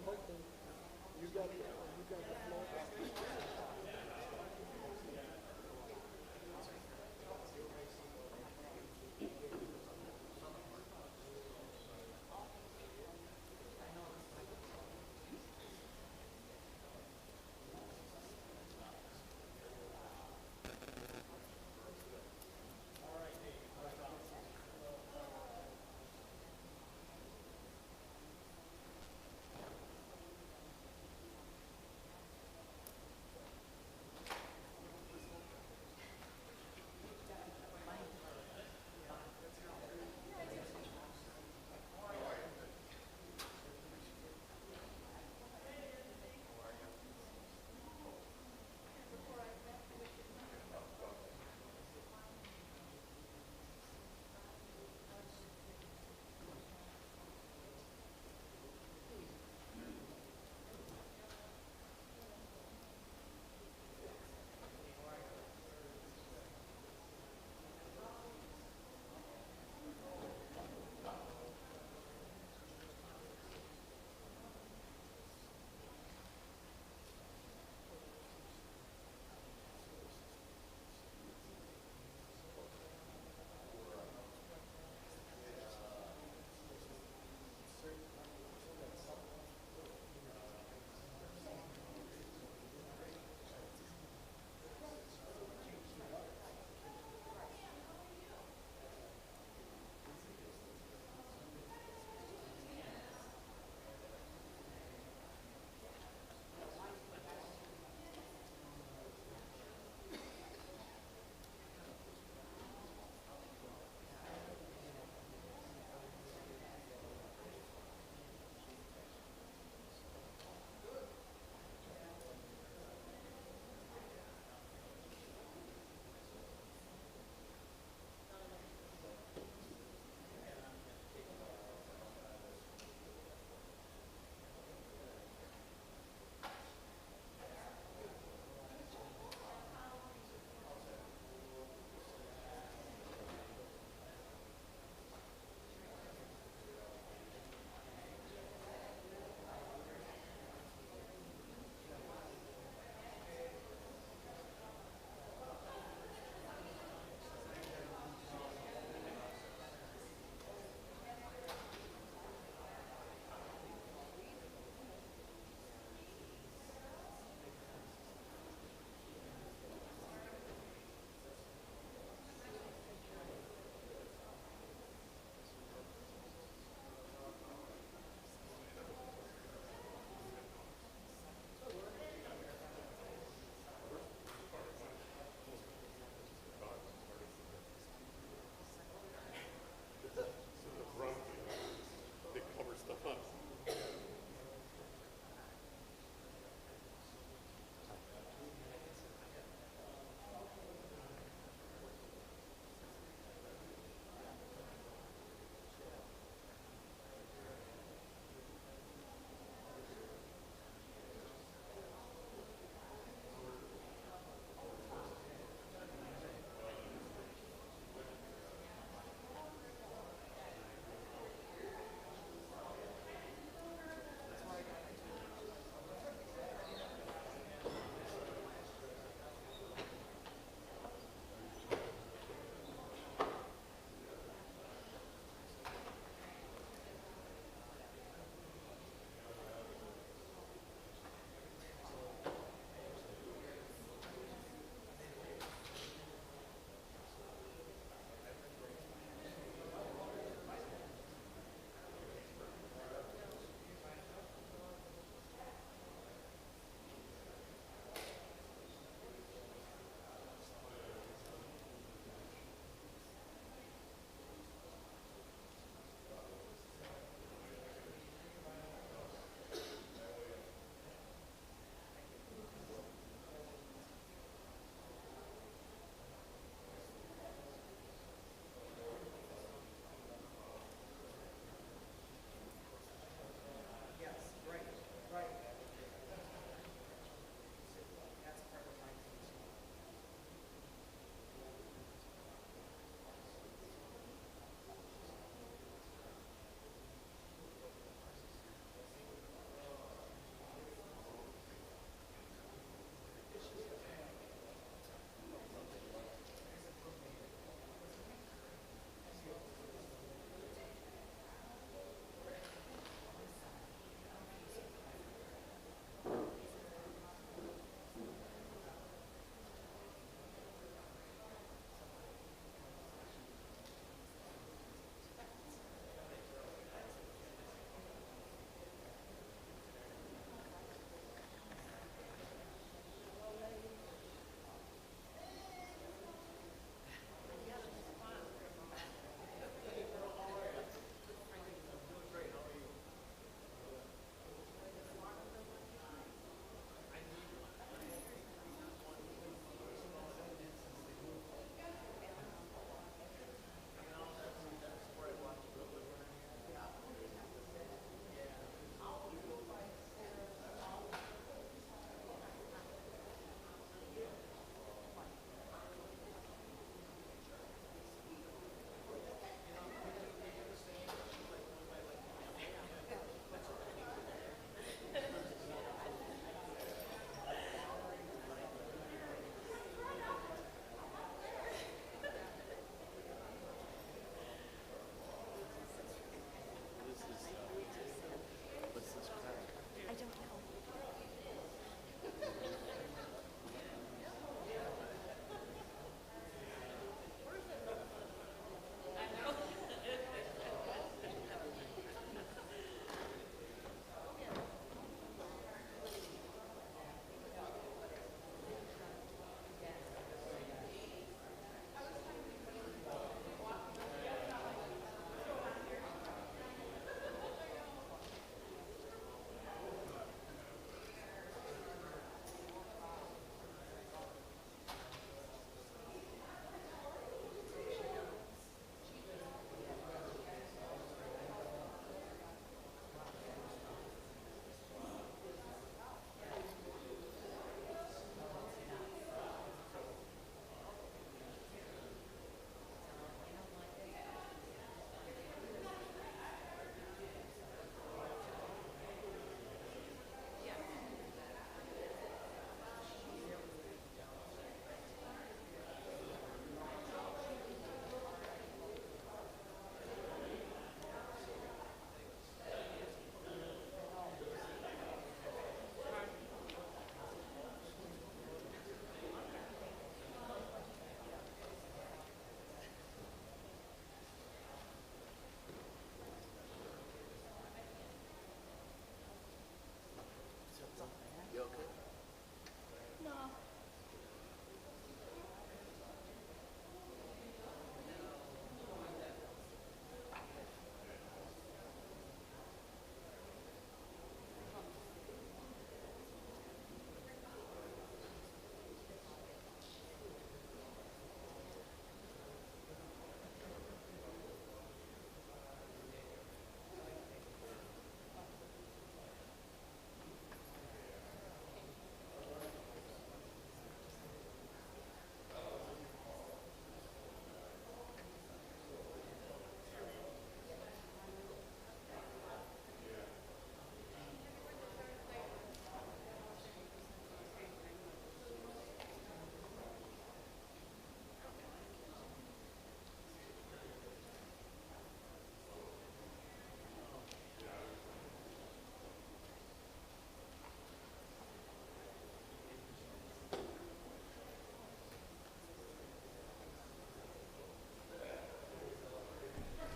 Okay. You got the floor.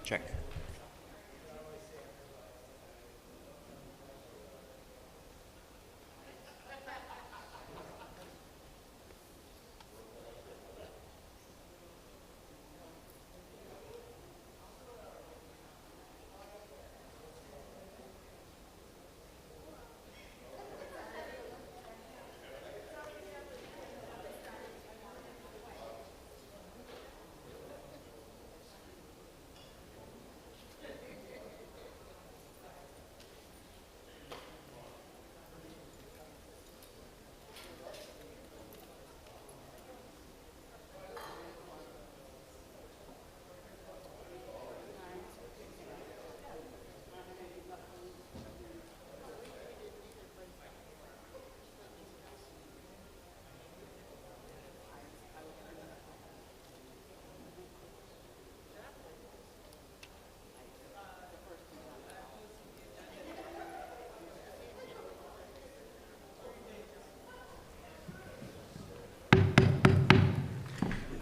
Check.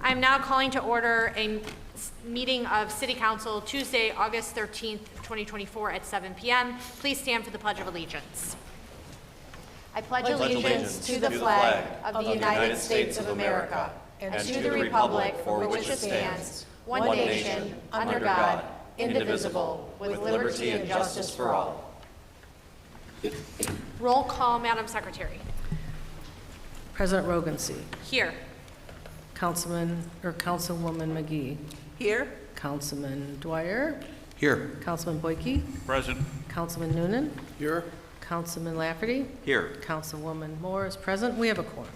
I'm now calling to order a meeting of City Council Tuesday, August 13th, 2024 at 7 p.m. Please stand for the Pledge of Allegiance. I pledge allegiance to the flag of the United States of America and to the republic for which it stands, one nation, under God, indivisible, with liberty and justice for all. Roll call, Madam Secretary. President Rogancy. Here. Councilman or Councilwoman McGee. Here. Councilman Dwyer. Here. Councilman Boyke. Present. Councilman Noonan. Here. Councilman Lafferty. Here. Councilwoman Moore is present. We have a quorum.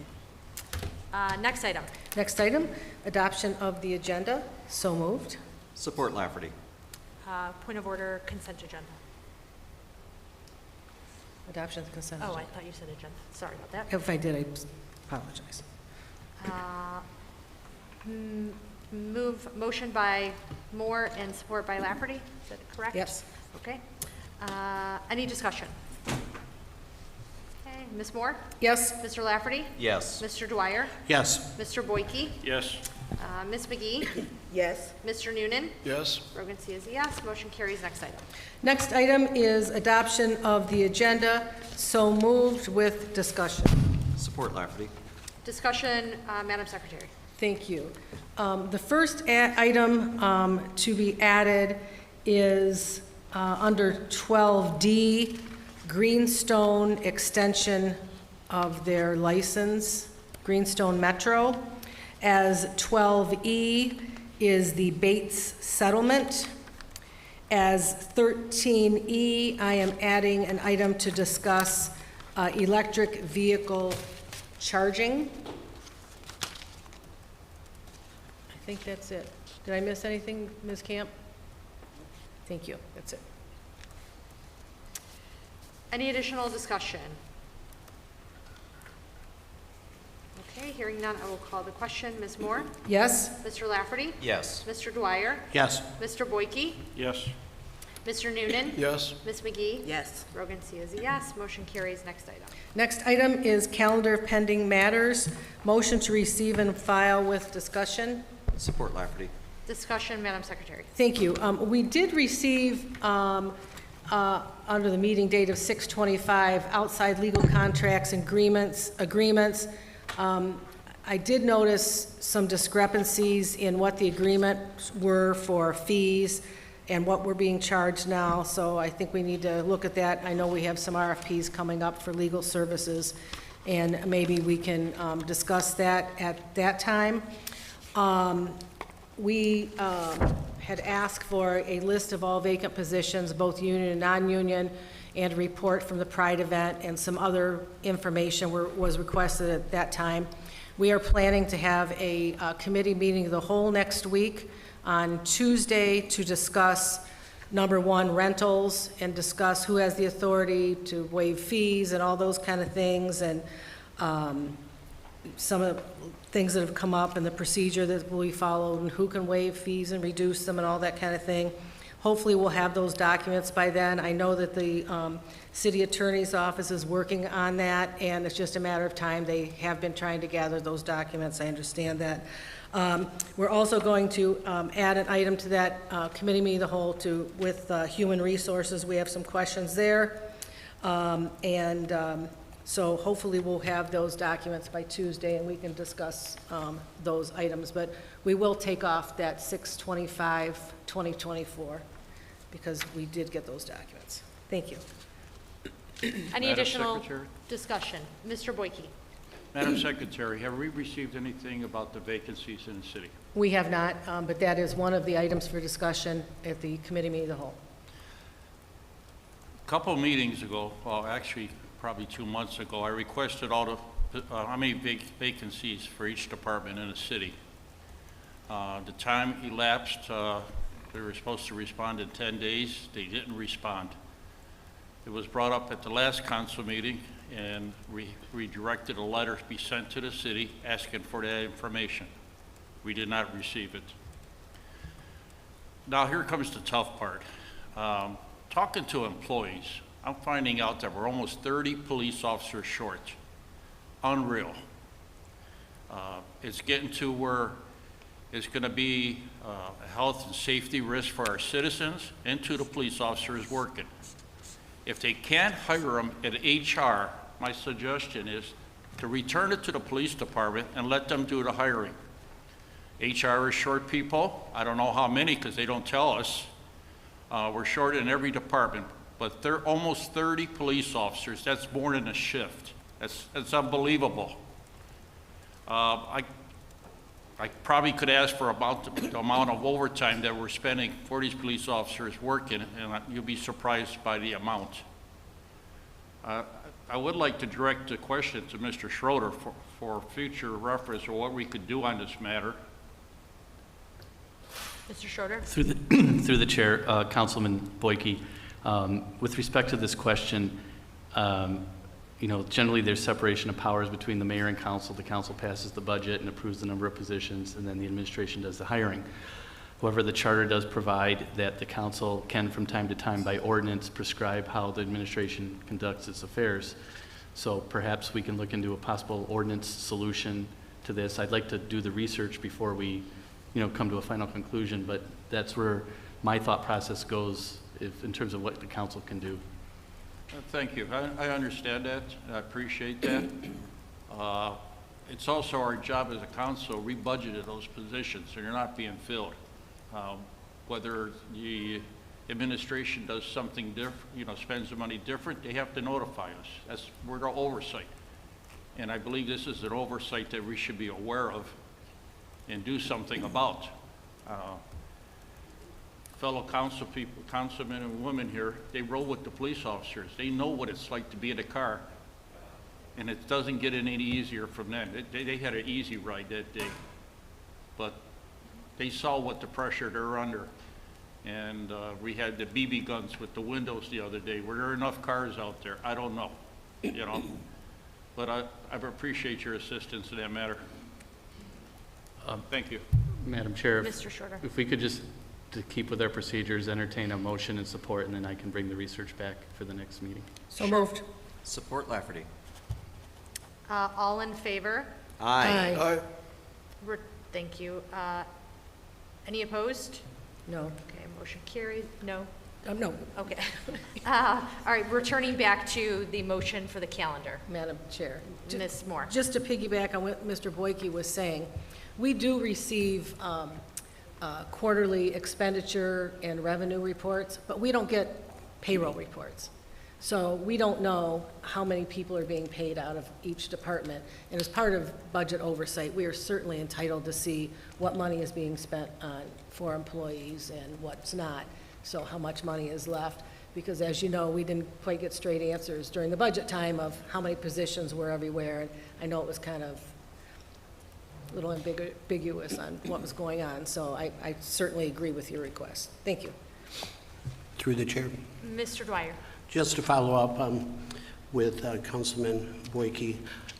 Next item. Next item, adoption of the agenda. So moved. Support Lafferty. Point of order, consent agenda. Adoption of the consent Oh, I agenda. thought you said agenda. Sorry about that. If I did, I apologize. Motion by Moore and support by Lafferty, is that correct? Yes. Okay. Any discussion? Okay, Ms. Moore? Yes. Mr. Lafferty? Yes. Mr. Dwyer? Yes. Mr. Boyke? Yes. Ms. McGee? Yes. Mr. Noonan? Yes. Rogan C is a yes. Motion carries. Next item. Next item is adoption of the agenda. So moved with discussion. Support Lafferty. Discussion, Madam Secretary. Thank you. The first item to be added is under 12D, Greenstone extension of their license, Greenstone Metro. As 12E is the Bates settlement. As 13E, I am adding an item to discuss electric vehicle charging. I think that's it. Did I miss anything, Ms. Camp? Thank you. That's it. Any additional discussion? Okay, hearing none, I will call the question. Ms. Moore? Yes? Mr. Lafferty? Yes. Mr. Dwyer? Yes. Mr. Boyke? Yes. Mr. Noonan? Yes. Ms. McGee? Yes. Rogan C is a yes. Motion carries. Next item. Next item is calendar pending matters. Motion to receive and file with discussion. Support Lafferty. Discussion, Madam Secretary. Thank you. We did receive, under the meeting date of 6/25, outside legal contracts and agreements. I did notice some discrepancies in what the agreements were for fees and what we're being charged now, so I think we need to look at that. I know we have some RFPs coming up for legal services, and maybe we can discuss that at that time. We had asked for a list of all vacant positions, both union and non-union, and a report from the Pride event, and some other information was requested at that time. We are planning to have a committee meeting of the whole next week on Tuesday to discuss, number one, rentals, and discuss who has the authority to waive fees and all those kind of things, and some of the things that have come up and the procedure that will be followed and who can waive fees and reduce them and all that kind of thing. Hopefully, we'll have those documents by then. I know that the city attorney's office is working on that, and it's just a matter of time. They have been trying to gather those documents. I understand that. We're also going to add an item to that committee meeting of the whole with human resources. We have some questions there. So hopefully we'll have those documents by Tuesday and we can discuss those items. But we will take off that 6/25/2024 because we did get those documents. Thank you. Any Madam additional Secretary? discussion? Mr. Boyke? Madam Secretary, have we received anything about the vacancies in the city? We have not, but that is one of the items for discussion at the committee meeting of the whole. A couple meetings ago, well, actually, probably 2 months ago, I requested all the, how many vacancies for each department in the city. The time elapsed, they were supposed to respond in 10 days. They didn't respond. It was brought up at the last council meeting, and we directed a letter to be sent to the city asking for that information. We did not receive it. Now, here comes the tough part. Talking to employees, I'm finding out that we're almost 30 police officers short. Unreal. It's getting to where it's going to be a health and safety risk for our citizens and to the police officers working. If they can't hire them at HR, my suggestion is to return it to the police department and let them do the hiring. HR is short people. I don't know how many because they don't tell us. We're short in every department, but they're almost 30 police officers. That's more than a shift. That's unbelievable. I probably could ask for about the amount of overtime that we're spending for these police officers working, and you'll be surprised by the amount. I would like to direct the question to Mr. Schroeder for future reference or what we could do on this matter. Mr. Schroeder? Through the chair, Councilman Boyke, with respect to this question, generally there's separation of powers between the mayor and council. The council passes the budget and approves the number of positions, and then the administration does the hiring. However, the charter does provide that the council can, from time to time, by ordinance, prescribe how the administration conducts its affairs. So perhaps we can look into a possible ordinance solution to this. I'd like to do the research before we come to a final conclusion, but that's where my thought process goes in terms of what the council can do. Thank you. I understand that. I appreciate that. It's also our job as a council. We budgeted those positions, so they're not being filled. Whether the administration does something different, spends the money different, they have to notify us. We're the oversight. And I believe this is an oversight that we should be aware of and do something about. Fellow councilmen and women here, they roll with the police officers. They know what it's like to be in a car, and it doesn't get any easier from them. They had an easy ride that day, but they saw what the pressure they're under. And we had the BB guns with the windows the other day. Were there enough cars out there? I don't know, But I appreciate your assistance in that matter. Thank you. Madam Chair, Mr. Schroeder? if we could just, to keep with our procedures, entertain a motion and support, and then I can bring the research back for the next meeting. So moved. Support Lafferty. All in favor? Aye. Aye. Thank you. Any opposed? No. Okay, motion carried. No? No, Okay. All right, returning back to the motion for the calendar. Madam Chair. Ms. Moore? Just to piggyback on what Mr. Boyke was saying, we do receive quarterly expenditure and revenue reports, but we don't get payroll reports. So we don't know how many people are being paid out of each department. And as part of budget oversight, we are certainly entitled to see what money is being spent for employees and what's not. So how much money is left, because as you know, we didn't quite get straight answers during the budget time of how many positions were everywhere, and I know it was kind of a little ambiguous on what was going on, so I certainly agree with your request. Thank you. Through the chair. Mr. Dwyer? Just to follow up, with Councilman Boyke.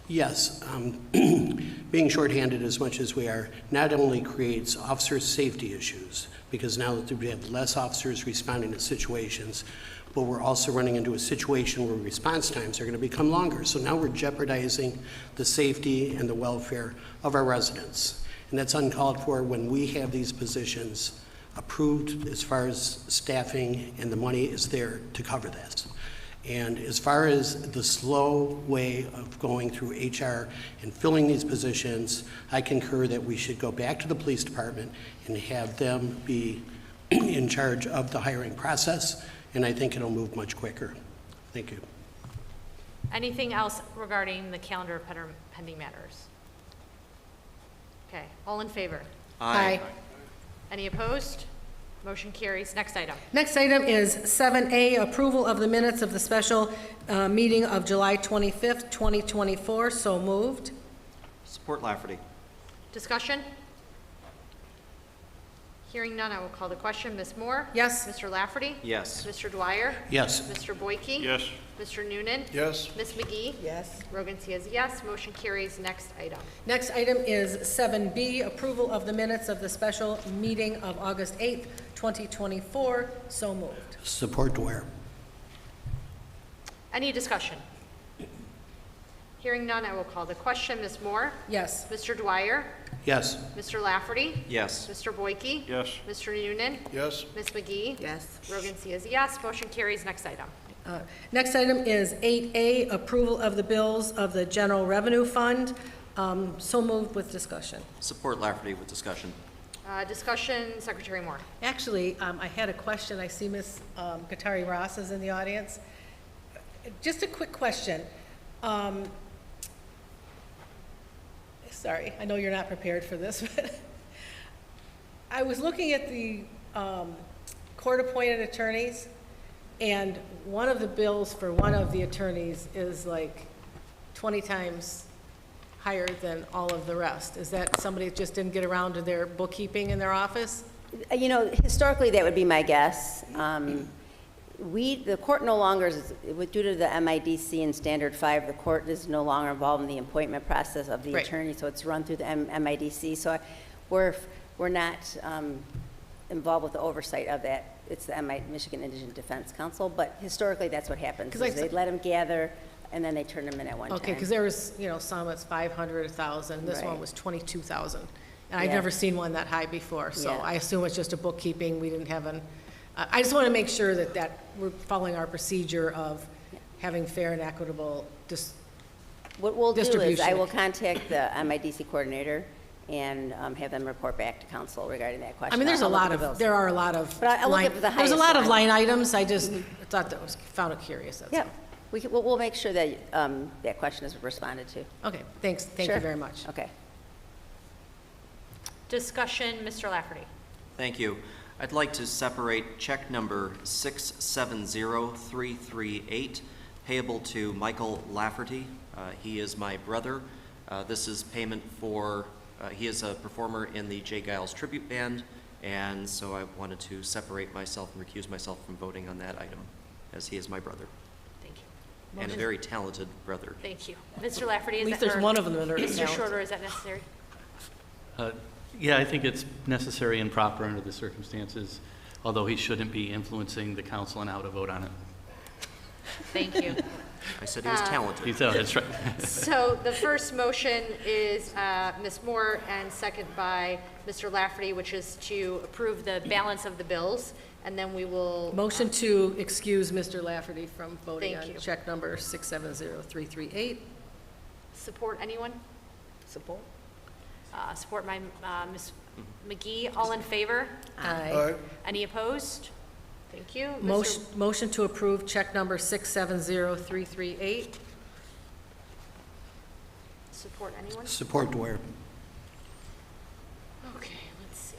Yes, being shorthanded as much as we are not only creates officer safety issues, because now that we have less officers responding to situations, but we're also running into a situation where response times are going to become longer. So now we're jeopardizing the safety and the welfare of our residents. And that's uncalled for when we have these positions approved as far as staffing, and the money is there to cover this. And as far as the slow way of going through HR and filling these positions, I concur that we should go back to the police department and have them be in charge of the hiring process, and I think it'll move much quicker. Thank you. Anything else regarding the calendar of pending matters? Okay, all in favor? Aye. Any opposed? Motion carries. Next item. Next item is 7A, approval of the minutes of the special meeting of July 25th, 2024. So moved. Support Lafferty. Discussion? Hearing none, I will call the question. Ms. Moore? Yes. Mr. Lafferty? Yes. Mr. Dwyer? Yes. Mr. Boyke? Yes. Mr. Noonan? Yes. Ms. McGee? Yes. Rogan says yes. Motion carries. Next item. Next item is 7B, approval of the minutes of the special meeting of August 8th, 2024. So moved. Support Dwyer. Any discussion? Hearing none, I will call the question. Ms. Moore? Yes. Mr. Dwyer? Yes. Mr. Lafferty? Yes. Mr. Boyke? Yes. Mr. Noonan? Yes. Ms. McGee? Yes. Rogan says yes. Motion carries. Next item. Next item is 8A, approval of the bills of the General Revenue Fund. So moved with discussion. Support Lafferty with discussion. Discussion, Secretary Moore. Actually, I had a question. I see Ms. Katari Ross is in the audience. Just a quick question. Sorry, I know you're not prepared for this, but I was looking at the court-appointed attorneys, and one of the bills for one of the attorneys is like 20 times higher than all of the rest. Is that somebody that just didn't get around to their bookkeeping in their office? You know, historically, that would be my guess. The court no longer, due to the MIDC and Standard 5, the court is no longer involved in the appointment process of the Right. attorney, so it's run through the MIDC. So we're not involved with the oversight of that. It's the Michigan Indigent Defense Council, but historically, that's what happens. 'Cause Is they let them gather, and then they turn them in at one time. Okay, because there was, some it's 500, 1,000, this one Right. was 22,000. And I've Yeah. never seen one that high before, so Yeah. I assume it's just a bookkeeping, we didn't have I just want to make sure that we're following our procedure of having fair and equitable, What we'll do is distribution. I will contact the MIDC coordinator and have them report back to council regarding that question. I mean, there's a I'll look lot at of, those. there are a lot of. But I'll look line- at the There's a highest lot of line. line items, I just thought found it curious, that's all. Yeah, we'll make sure that that question is responded to. Okay, thanks, thank you Sure. very much. Okay. Discussion, Mr. Lafferty. Thank you. I'd like to separate check number 670338, payable to Michael Lafferty. He is my brother. This is payment for, he is a performer in the Jay Giles Tribute Band, and so I wanted to separate myself and recuse myself from voting on that item, as he is my brother, Thank you. and a Motion- very talented brother. Thank you. Mr. Lafferty, is At least that? there's one of them that are Mr. talented. Schroeder, is that necessary? Yeah, I think it's necessary and proper under the circumstances, although he shouldn't be influencing the council on how to vote on it. Thank you. I said he was talented. That's right. So the first motion is Ms. Moore and second by Mr. Lafferty, which is to approve the balance of the bills, and then we will. Motion to excuse Mr. Lafferty from voting Thank on you. check number 670338. Support, anyone? Support? Support by Ms. McGee. All in favor? Aye. Any opposed? Thank you. Motion to approve check number 670338. Support, anyone? Support Dwyer. Okay, let's see.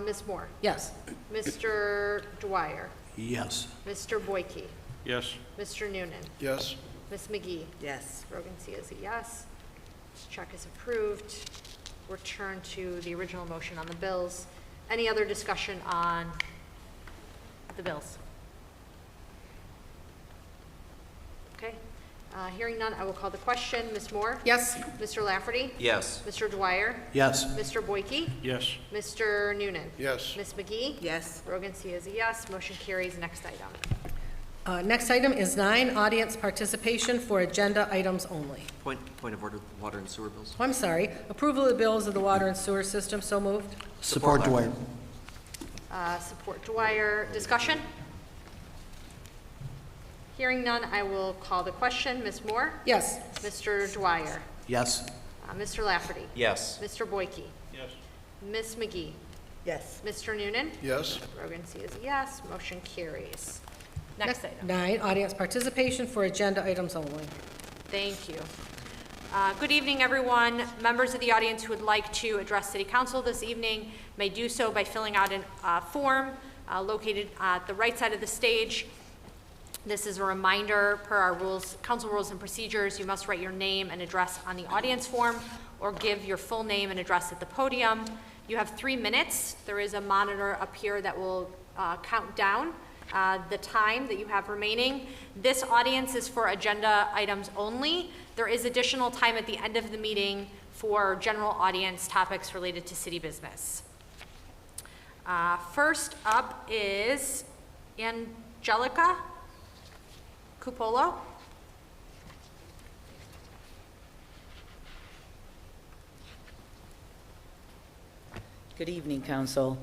Ms. Moore? Yes. Mr. Dwyer? Yes. Mr. Boyke? Yes. Mr. Noonan? Yes. Ms. McGee? Yes. Rogan C is a yes. This check is approved. Return to the original motion on the bills. Any other discussion on the bills? Okay. Hearing none, I will call the question. Ms. Moore? Yes? Mr. Lafferty? Yes. Mr. Dwyer? Yes. Mr. Boyke? Yes. Mr. Noonan? Yes. Ms. McGee? Yes. Rogan C. is a yes. Motion carries. Next item. Next item is 9, audience participation for agenda items only. Point of order, water and sewer bills. Oh, I'm sorry. Approval of the bills of the water and sewer system, so moved. Support Dwyer. Support Dwyer. Discussion? Hearing none, I will call the question. Ms. Moore? Yes. Mr. Dwyer? Yes. Mr. Lafferty? Yes. Mr. Boyke? Yes. Ms. McGee? Yes. Mr. Noonan? Yes. Rogan C. is a yes. Motion carries. Next item. 9, audience participation for agenda items only. Thank you. Good evening, everyone. Members of the audience who would like to address City Council this evening may do so by filling out a form located at the right side of the stage. This is a reminder per our rules, council rules and procedures. You must write your name and address on the audience form or give your full name and address at the podium. You have 3 minutes. There is a monitor up here that will count down the time that you have remaining. This audience is for agenda items only. There is additional time at the end of the meeting for general audience topics related to city business. First up is Angelica Cupolo. Good evening, Council.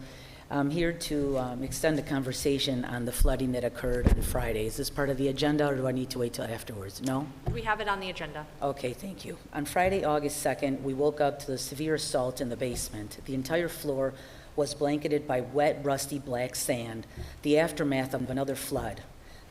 I'm here to extend the conversation on the flooding that occurred on Friday. Is this part of the agenda, or do I need to wait till afterwards? No? We have it on the agenda. Okay, thank you. On Friday, August 2nd, we woke up to the severe assault in the basement. The entire floor was blanketed by wet, rusty black sand, the aftermath of another flood.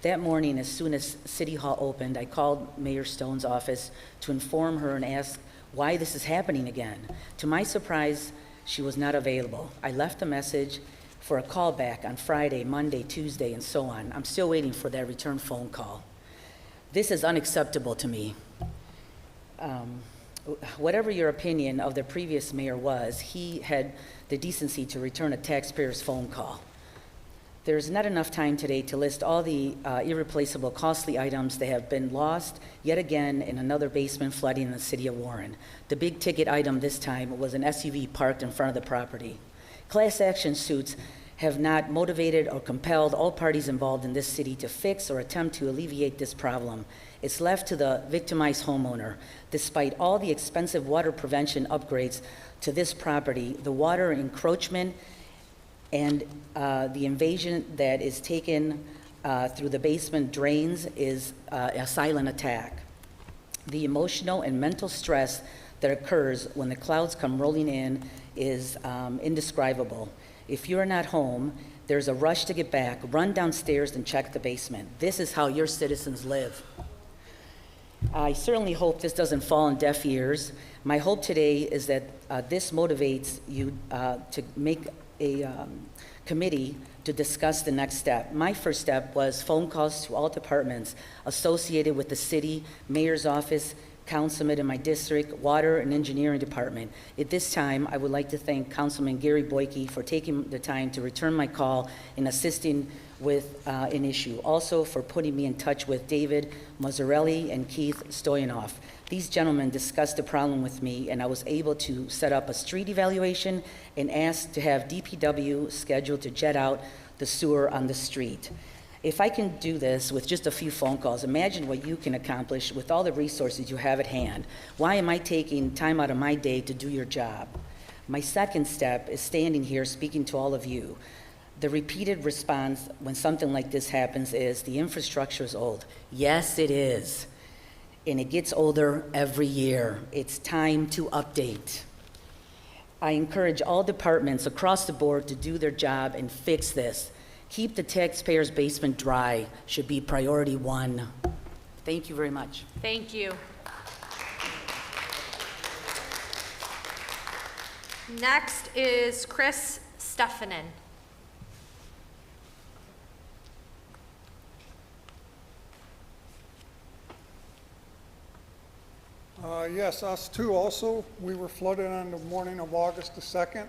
That morning, as soon as City Hall opened, I called Mayor Stone's office to inform her and ask why this is happening again. To my surprise, she was not available. I left a message for a call back on Friday, Monday, Tuesday, and so on. I'm still waiting for that return phone call. This is unacceptable to me. Whatever your opinion of the previous mayor was, he had the decency to return a taxpayer's phone call. There's not enough time today to list all the irreplaceable costly items that have been lost yet again in another basement flooding in the city of Warren. The big ticket item this time was an SUV parked in front of the property. Class action suits have not motivated or compelled all parties involved in this city to fix or attempt to alleviate this problem. It's left to the victimized homeowner. Despite all the expensive water prevention upgrades to this property, the water encroachment and the invasion that is taken through the basement drains is a silent attack. The emotional and mental stress that occurs when the clouds come rolling in is indescribable. If you're not home, there's a rush to get back, run downstairs and check the basement. This is how your citizens live. I certainly hope this doesn't fall on deaf ears. My hope today is that this motivates you to make a committee to discuss the next step. My first step was phone calls to all departments associated with the city, mayor's office, councilman in my district, water and engineering department. At this time, I would like to thank Councilman Gary Boyke for taking the time to return my call and assisting with an issue. Also for putting me in touch with David Mazzarelli and Keith Stoyanov. These gentlemen discussed the problem with me, and I was able to set up a street evaluation and asked to have DPW scheduled to jet out the sewer on the street. If I can do this with just a few phone calls, imagine what you can accomplish with all the resources you have at hand. Why am I taking time out of my day to do your job? My second step is standing here speaking to all of you. The repeated response when something like this happens is, the infrastructure is old. Yes, it is. And it gets older every year. It's time to update. I encourage all departments across the board to do their job and fix this. Keep the taxpayers' basement dry should be priority 1. Thank you very much. Thank you. Next is Chris Stefanin. Yes, us too also. We were flooded on the morning of August the 2nd.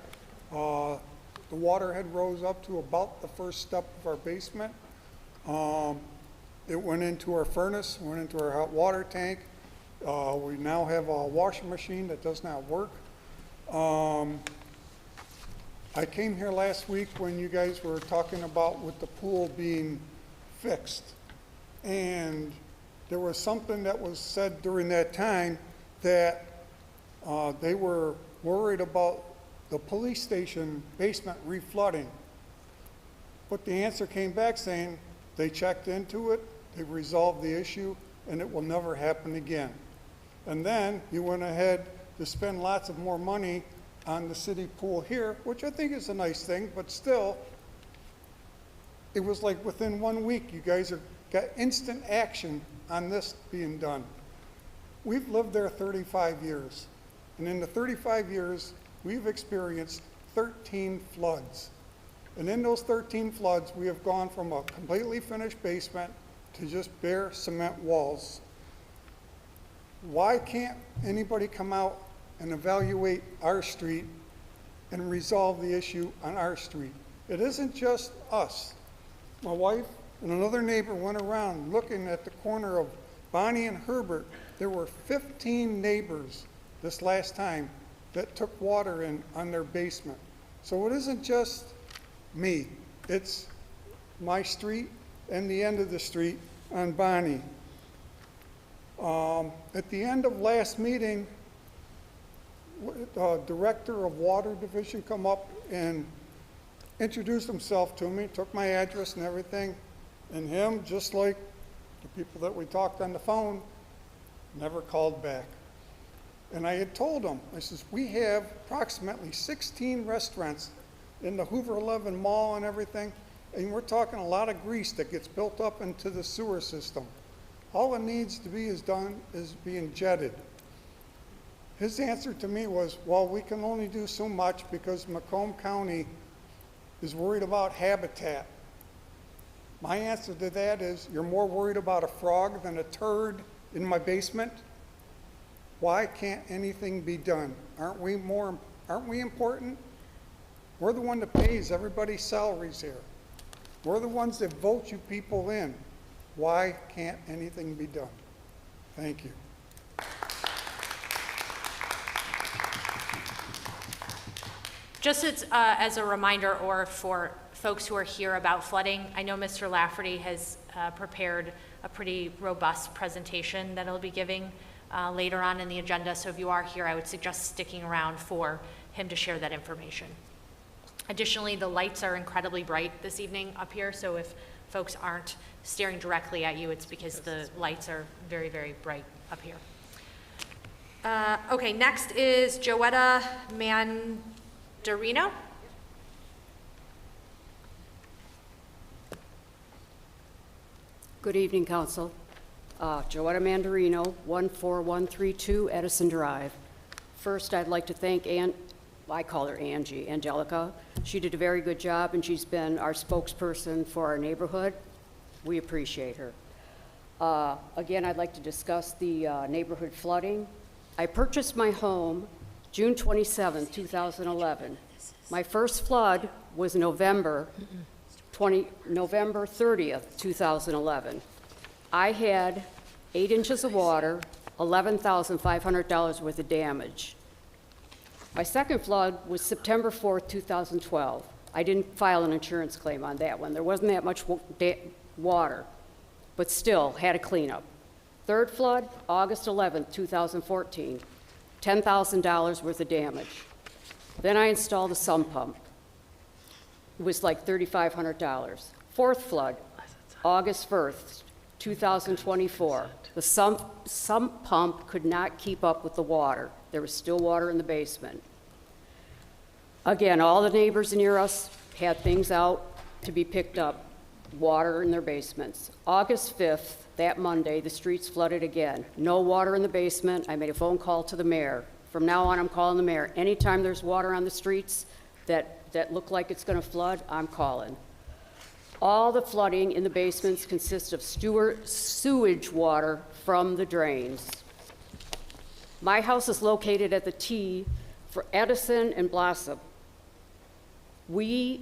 The water had rose up to about the first step of our basement. It went into our furnace, went into our hot water tank. We now have a washing machine that does not work. I came here last week when you guys were talking about with the pool being fixed. And there was something that was said during that time that they were worried about the police station basement reflooding. But the answer came back saying they checked into it, they resolved the issue, and it will never happen again. And then you went ahead to spend lots of more money on the city pool here, which I think is a nice thing, but still, it was like within 1 week, you guys got instant action on this being done. We've lived there 35 years, and in the 35 years, we've experienced 13 floods. And in those 13 floods, we have gone from a completely finished basement to just bare cement walls. Why can't anybody come out and evaluate our street and resolve the issue on our street? It isn't just us. My wife and another neighbor went around looking at the corner of Bonnie and Herbert. There were 15 neighbors this last time that took water in on their basement. So it isn't just me. It's my street and the end of the street on Bonnie. At the end of last meeting, Director of Water Division come up and introduced himself to me, took my address and everything, and him, just like the people that we talked on the phone, never called back. And I had told him, I says, we have approximately 16 restaurants in the Hoover 11 Mall and everything, and we're talking a lot of grease that gets built up into the sewer system. All it needs to be is done is being jetted. His answer to me was, well, we can only do so much because Macomb County is worried about habitat. My answer to that is, you're more worried about a frog than a turd in my basement? Why can't anything be done? Aren't we important? We're the one that pays everybody's salaries here. We're the ones that vote you people in. Why can't anything be done? Thank you. Just as a reminder, or for folks who are here about flooding, I know Mr. Lafferty has prepared a pretty robust presentation that he'll be giving later on in the agenda. So if you are here, I would suggest sticking around for him to share that information. Additionally, the lights are incredibly bright this evening up here, so if folks aren't staring directly at you, it's because the lights are very, very bright up here. Okay, next is Joetta Mandarino. Good evening, Council. Joetta Mandarino, 14132 Edison Drive. First, I'd like to thank I call her Angie, Angelica. She did a very good job, and she's been our spokesperson for our neighborhood. We appreciate her. Again, I'd like to discuss the neighborhood flooding. I purchased my home June 27, 2011. My first flood was November 30th, 2011. I had 8 inches of water, $11,500 worth of damage. My second flood was September 4th, 2012. I didn't file an insurance claim on that one. There wasn't that much water, but still had a cleanup. Third flood, August 11th, 2014, $10,000 worth of damage. Then I installed a sump pump. It was like $3,500. Fourth flood, August 1st, 2024. The sump pump could not keep up with the water. There was still water in the basement. Again, all the neighbors near us had things out to be picked up, water in their basements. August 5th, that Monday, the streets flooded again. No water in the basement. I made a phone call to the mayor. From now on, I'm calling the mayor. Anytime there's water on the streets that look like it's going to flood, I'm calling. All the flooding in the basements consists of sewage water from the drains. My house is located at the T for Edison and Blossom. We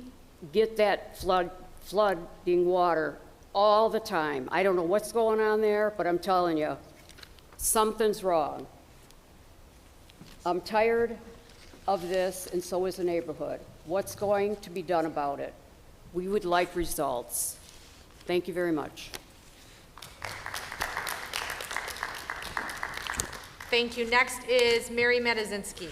get that flooding water all the time. I don't know what's going on there, but I'm telling you, something's wrong. I'm tired of this, and so is the neighborhood. What's going to be done about it? We would like results. Thank you very much. Thank you. Next is Mary Metazinski.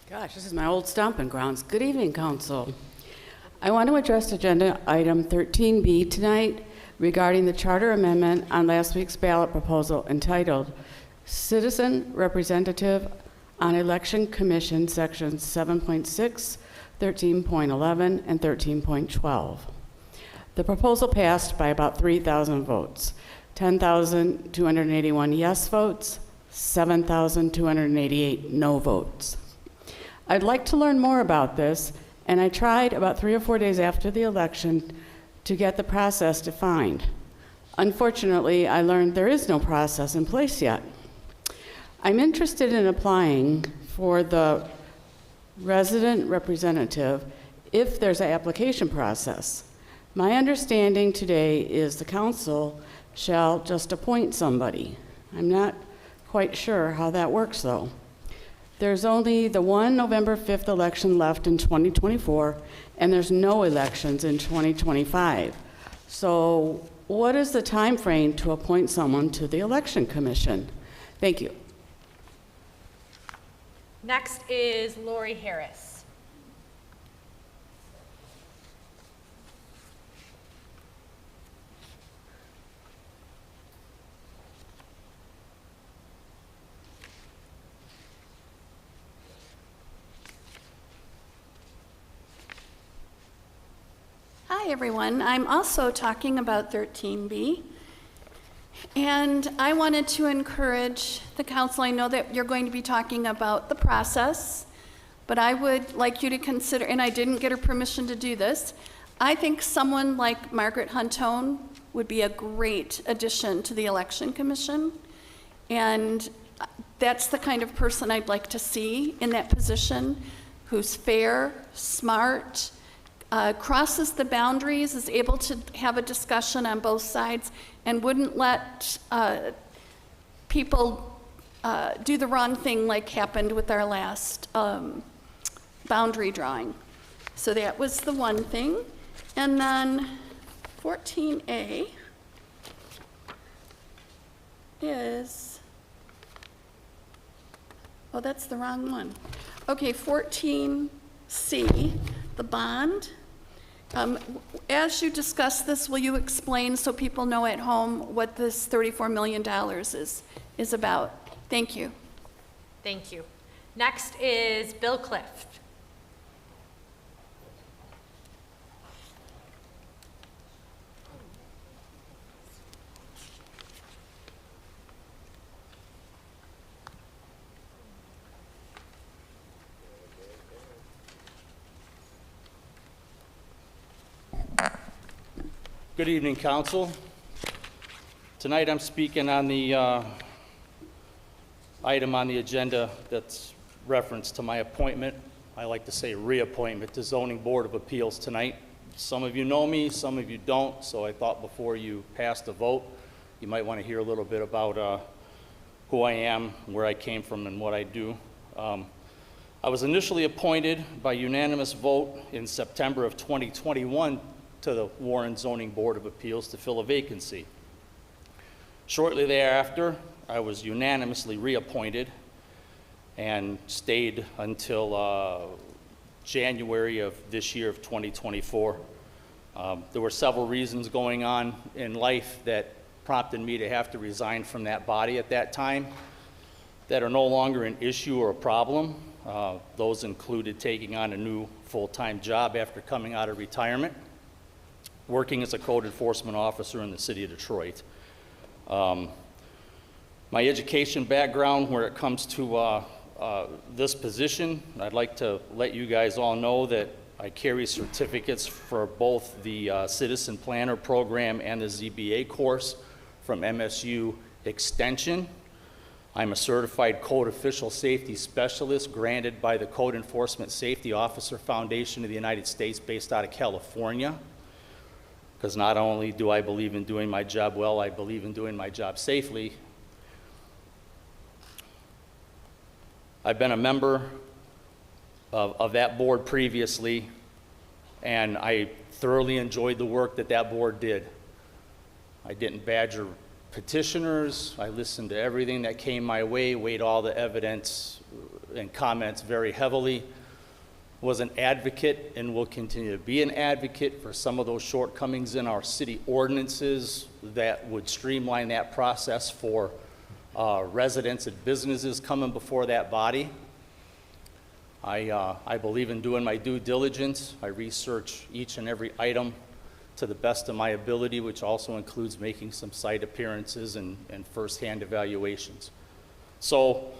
Gosh, this is my old stomping grounds. Good evening, Council. I want to address Agenda Item 13B tonight regarding the charter amendment on last week's ballot proposal entitled Citizen Representative on Election Commission, Sections 7.6, 13.11, and 13.12. The proposal passed by about 3,000 votes, 10,281 yes votes, 7,288 no votes. I'd like to learn more about this, and I tried about 3 or 4 days after the election to get the process defined. Unfortunately, I learned there is no process in place yet. I'm interested in applying for the resident representative if there's an application process. My understanding today is the council shall just appoint somebody. I'm not quite sure how that works, though. There's only the one November 5th election left in 2024, and there's no elections in 2025. So what is the time frame to appoint someone to the Election Commission? Thank you. Next is Lori Harris. Hi, everyone. I'm also talking about 13B. And I wanted to encourage the council, I know that you're going to be talking about the process, but I would like you to consider, and I didn't get her permission to do this, I think someone like Margaret Huntone would be a great addition to the Election Commission. And that's the kind of person I'd like to see in that position, who's fair, smart, crosses the boundaries, is able to have a discussion on both sides, and wouldn't let people do the wrong thing like happened with our last boundary drawing. So that was the one thing. And then 14A is, oh, that's the wrong one. Okay, 14C, the bond. As you discuss this, will you explain so people know at home what this $34 million is about? Thank you. Thank you. Next is Bill Clift. Good evening, Council. Tonight I'm speaking on the item on the agenda that's reference to my appointment. I like to say reappointment to Zoning Board of Appeals tonight. Some of you know me, some of you don't, so I thought before you passed the vote, you might want to hear a little bit about who I am, where I came from, and what I do. I was initially appointed by unanimous vote in September of 2021 to the Warren Zoning Board of Appeals to fill a vacancy. Shortly thereafter, I was unanimously reappointed and stayed until January of this year of 2024. There were several reasons going on in life that prompted me to have to resign from that body at that time that are no longer an issue or a problem. Those included taking on a new full-time job after coming out of retirement, working as a code enforcement officer in the city of Detroit. My education background, where it comes to this position, I'd like to let you guys all know that I carry certificates for both the Citizen Planner Program and the ZBA course from MSU Extension. I'm a certified Code Official Safety Specialist granted by the Code Enforcement Safety Officer Foundation of the United States based out of California. Because not only do I believe in doing my job well, I believe in doing my job safely. I've been a member of that board previously, and I thoroughly enjoyed the work that that board did. I didn't badger petitioners. I listened to everything that came my way, weighed all the evidence and comments very heavily, was an advocate and will continue to be an advocate for some of those shortcomings in our city ordinances that would streamline that process for residents and businesses coming before that body. I believe in doing my due diligence. I research each and every item to the best of my ability, which also includes making some site appearances and firsthand evaluations. So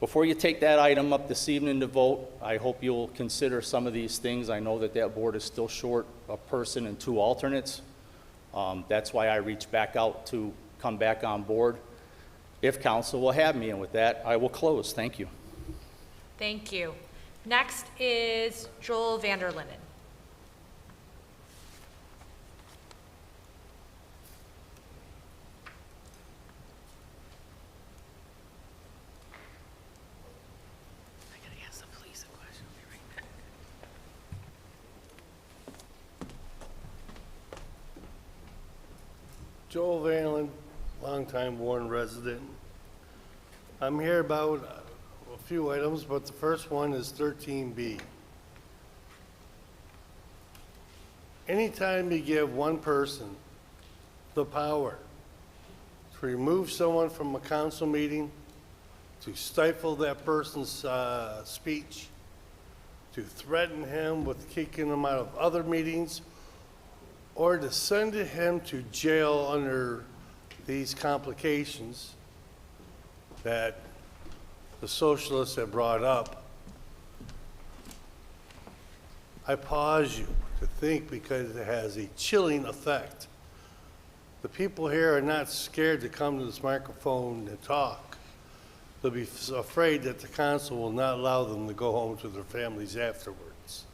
before you take that item up this evening to vote, I hope you'll consider some of these things. I know that that board is still short a person and 2 alternates. That's why I reached back out to come back on board. If council will have me, and with that, I will close. Thank you. Thank you. Next is Joel Vanderlinden. Joel Vanlin, longtime Warren resident. I'm here about a few items, but the first one is 13B. Anytime you give one person the power to remove someone from a council meeting, to stifle that person's speech, to threaten him with kicking him out of other meetings, or to send him to jail under these complications that the socialists have brought up, I pause you to think because it has a chilling effect. The people here are not scared to come to this microphone and talk. They'll be afraid that the council will not allow them to go home to their families afterwards.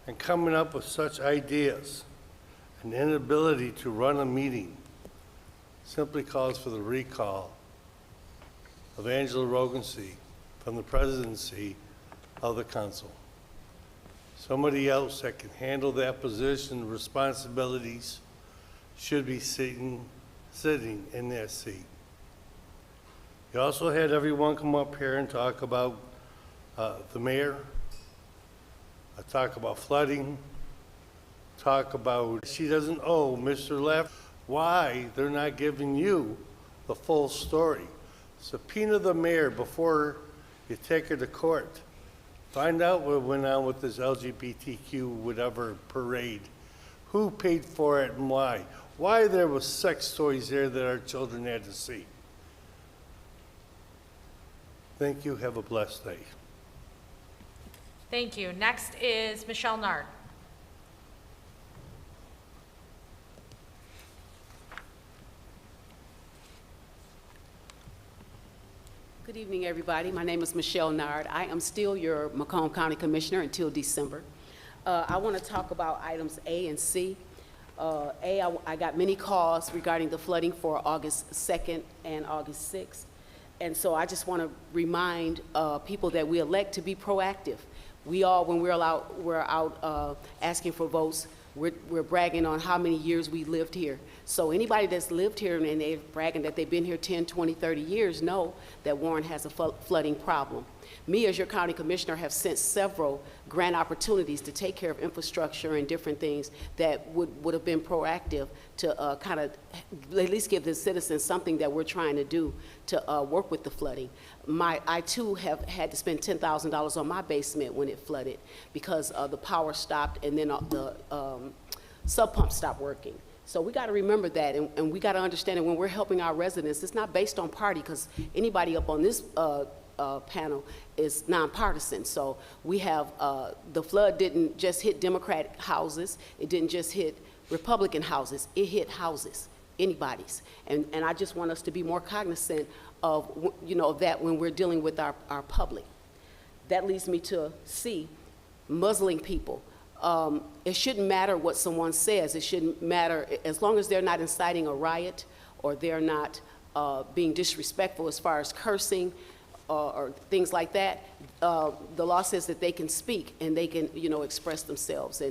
And coming up with such ideas, an inability to run a meeting, simply calls for the recall of Angela Rogency from the presidency of the council. Somebody else that can handle that position, responsibilities, should be sitting in that seat. You also had everyone come up here and talk about the mayor, talk about flooding, talk about she doesn't owe Mr. Leff. Why they're not giving you the full story. Subpoena the mayor before you take her to court. Find out what went on with this LGBTQ whatever parade. Who paid for it and why? Why there was sex toys there that our children had to see. Thank you. Have a blessed day. Thank you. Next is Michelle Nard. Good evening, everybody. My name is Michelle Nard. I am still your Macomb County Commissioner until December. I want to talk about items A and C. I got many calls regarding the flooding for August 2nd and August 6th. And so I just want to remind people that we elect to be proactive. We all, when we're out asking for votes, we're bragging on how many years we lived here. So anybody that's lived here and they're bragging that they've been here 10, 20, 30 years know that Warren has a flooding problem. Me, as your county commissioner, have sent several grant opportunities to take care of infrastructure and different things that would have been proactive to kind of at least give the citizens something that we're trying to do to work with the flooding. I too have had to spend $10,000 on my basement when it flooded because the power stopped and then the sub pump stopped working. So we got to remember that, and we got to understand that when we're helping our residents, it's not based on party, because anybody up on this panel is nonpartisan. So we have, the flood didn't just hit Democratic houses, it didn't just hit Republican houses, it hit houses, anybody's. And I just want us to be more cognizant of, of that when we're dealing with our public. That leads me to C, muzzling people. It shouldn't matter what someone says. It shouldn't matter, as long as they're not inciting a riot or they're not being disrespectful as far as cursing or things like that. The law says that they can speak and they can, express themselves.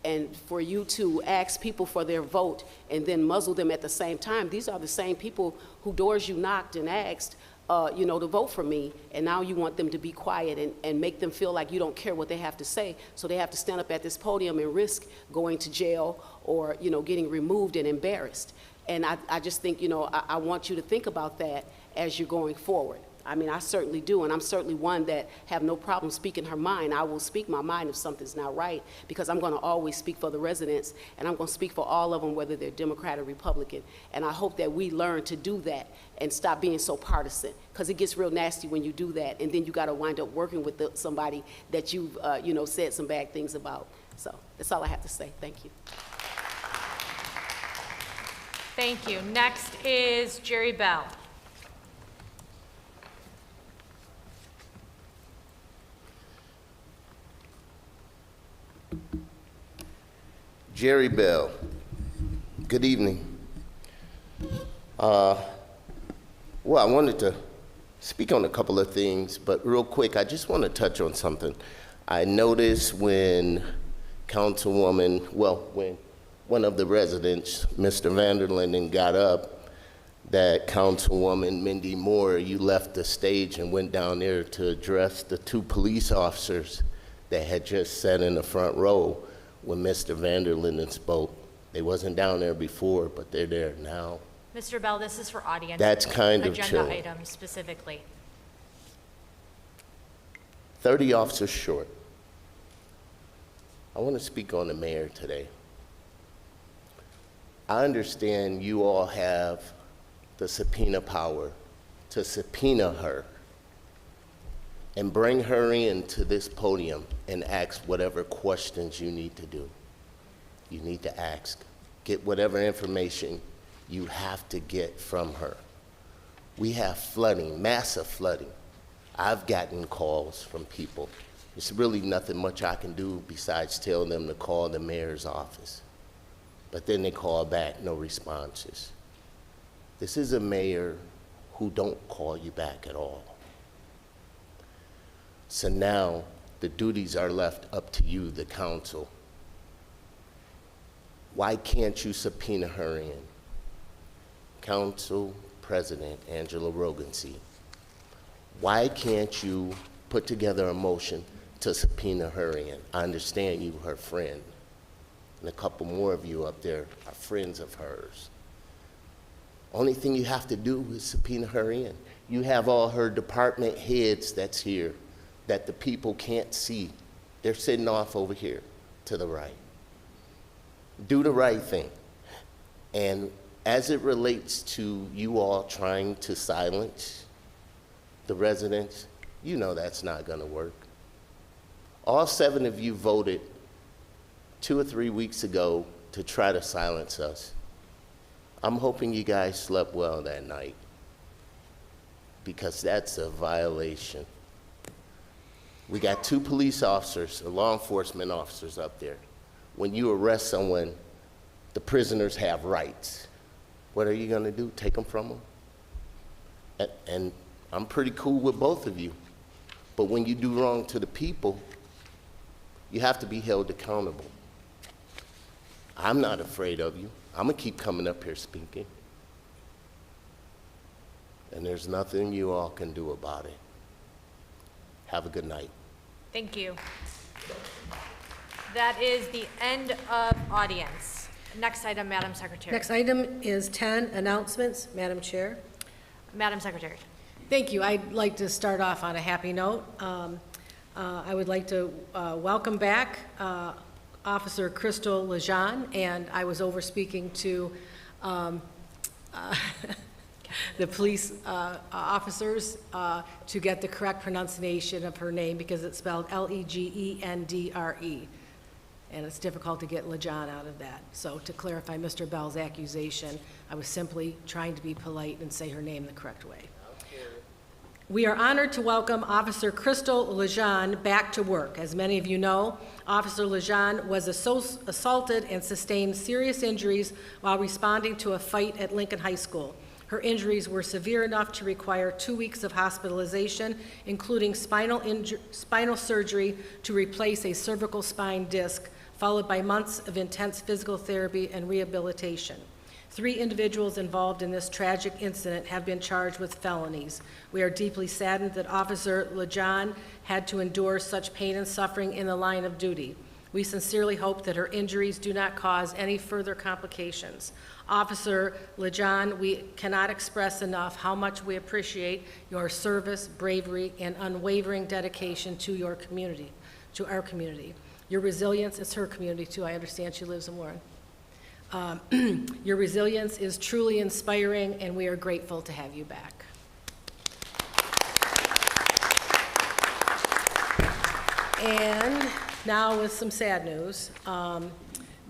And for you to ask people for their vote and then muzzle them at the same time, these are the same people whose doors you knocked and asked, to vote for me, and now you want them to be quiet and make them feel like you don't care what they have to say, so they have to stand up at this podium and risk going to jail or, getting removed and embarrassed. And I just think, I want you to think about that as you're going forward. I mean, I certainly do, and I'm certainly one that have no problem speaking her mind. I will speak my mind if something's not right, because I'm going to always speak for the residents, and I'm going to speak for all of them, whether they're Democrat or Republican. And I hope that we learn to do that and stop being so partisan, because it gets real nasty when you do that, and then you got to wind up working with somebody that you've, said some bad things about. So that's all I have to say. Thank you. Thank you. Next is Jerry Bell. Jerry Bell. Good evening. Well, I wanted to speak on a couple of things, but real quick, I just want to touch on something. I noticed when when one of the residents, Mr. Vanderlinden, got up, that Councilwoman Mindy Moore, you left the stage and went down there to address the two police officers that had just sat in the front row when Mr. Vanderlinden spoke. They wasn't down there before, but they're there now. Mr. Bell, this is for audience. That's kind of chill. Agenda items specifically. 30 officers short. I want to speak on the mayor today. I understand you all have the subpoena power to subpoena her and bring her into this podium and ask whatever questions you need to do. You need to ask. Get whatever information you have to get from her. We have flooding, massive flooding. I've gotten calls from people. There's really nothing much I can do besides tell them to call the mayor's office. But then they call back, no responses. This is a mayor who don't call you back at all. So now the duties are left up to you, the council. Why can't you subpoena her in? Council President Angela Roggency, why can't you put together a motion to subpoena her in? I understand you, her friend, and a couple more of you up there are friends of hers. Only thing you have to do is subpoena her in. You have all her department heads that's here that the people can't see. They're sitting off over here to the right. Do the right thing. And as it relates to you all trying to silence the residents, you know that's not gonna work. All 7 of you voted 2 or 3 weeks ago to try to silence us. I'm hoping you guys slept well that night, because that's a violation. We got 2 police officers, or law enforcement officers up there. When you arrest someone, the prisoners have rights. What are you gonna do? Take them from them? And I'm pretty cool with both of you. But when you do wrong to the people, you have to be held accountable. I'm not afraid of you. I'm gonna keep coming up here speaking. And there's nothing you all can do about it. Have a good night. Thank you. That is the end of audience. Next item, Madam Secretary. Next item is 10, announcements. Madam Chair. Madam Secretary. Thank you. I'd like to start off on a happy note. I would like to welcome back Officer Crystal Lejean, and I was over speaking to the police officers to get the correct pronunciation of her name because it's spelled Legendre. And it's difficult to get Lejon out of that. So to clarify Mr. Bell's accusation, I was simply trying to be polite and say her name the correct way. We are honored to welcome Officer Crystal Lejon back to work. As many of you know, Officer Lejon was assaulted and sustained serious injuries while responding to a fight at Lincoln High School. Her injuries were severe enough to require 2 weeks of hospitalization, including spinal surgery to replace a cervical spine disc, followed by months of intense physical therapy and rehabilitation. 3 individuals involved in this tragic incident have been charged with felonies. We are deeply saddened that Officer Lejon had to endure such pain and suffering in the line of duty. We sincerely hope that her injuries do not cause any further complications. Officer Lejon, we cannot express enough how much we appreciate your service, bravery, and unwavering dedication to your community, to our community. Your resilience is her community too. I understand she lives in Warren. Your resilience is truly inspiring, and we are grateful to have you back. And now with some sad news.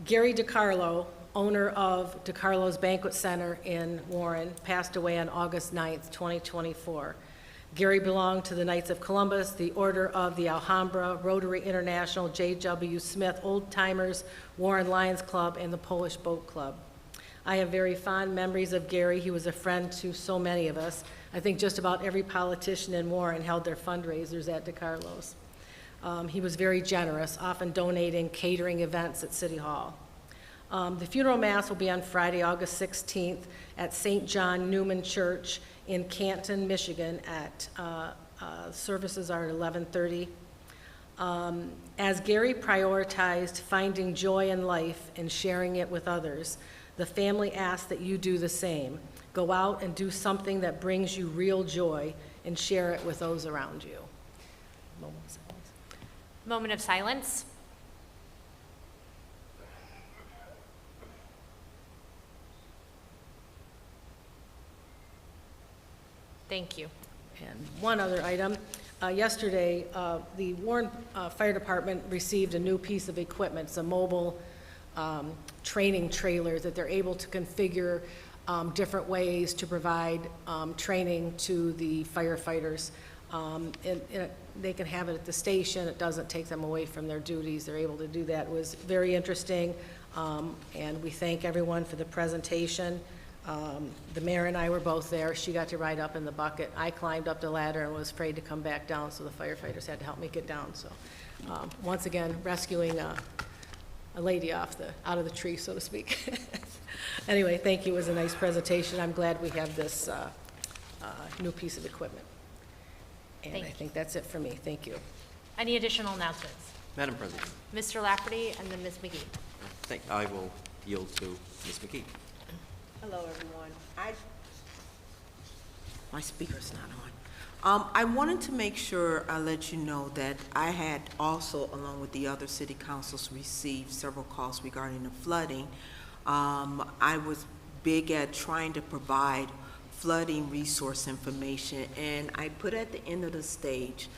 Gary DiCarlo, owner of DiCarlo's Banquet Center in Warren, passed away on August 9th, 2024. Gary belonged to the Knights of Columbus, the Order of the Alhambra, Rotary International, J.W. Smith, Old Timers, Warren Lions Club, and the Polish Boat Club. I have very fond memories of Gary. He was a friend to so many of us. I think just about every politician in Warren held their fundraisers at DiCarlo's. He was very generous, often donating catering events at City Hall. The funeral mass will be on Friday, August 16th at St. John Newman Church in Canton, Michigan at, services are at 11:30. As Gary prioritized finding joy in life and sharing it with others, the family asks that you do the same. Go out and do something that brings you real joy and share it with those around you. Moment of silence. Moment of silence. Thank you. And one other item. Yesterday, the Warren Fire Department received a new piece of equipment. It's a mobile training trailer that they're able to configure different ways to provide training to the firefighters. They can have it at the station. It doesn't take them away from their duties. They're able to do that. It was very interesting, and we thank everyone for the presentation. The mayor and I were both there. She got to ride up in the bucket. I climbed up the ladder and was afraid to come back down, so the firefighters had to help me get down. So once again, rescuing a lady out of the tree, so to speak. Anyway, thank you. It was a nice presentation. I'm glad we have this new piece of equipment. And I think that's it for me. Thank you. Any additional announcements? Madam President, Mr. Lafferty and then Ms. McGee. I will yield to Ms. McKee. Hello, everyone. My speaker's not on. I wanted to make sure I let you know that I had also, along with the other city councils, received several calls regarding the flooding. I was big at trying to provide flooding resource information, and I put at the end of the stage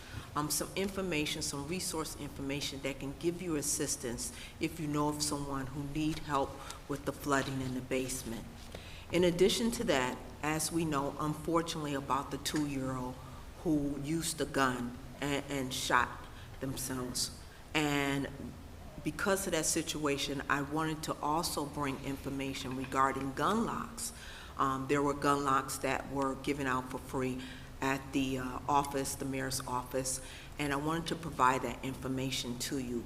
some information, some resource information that can give you assistance if you know of someone who need help with the flooding in the basement. In addition to that, as we know, unfortunately, about the 2-year-old who used a gun and shot themselves. And because of that situation, I wanted to also bring information regarding gun locks. There were gun locks that were given out for free at the office, the mayor's office, and I wanted to provide that information to you.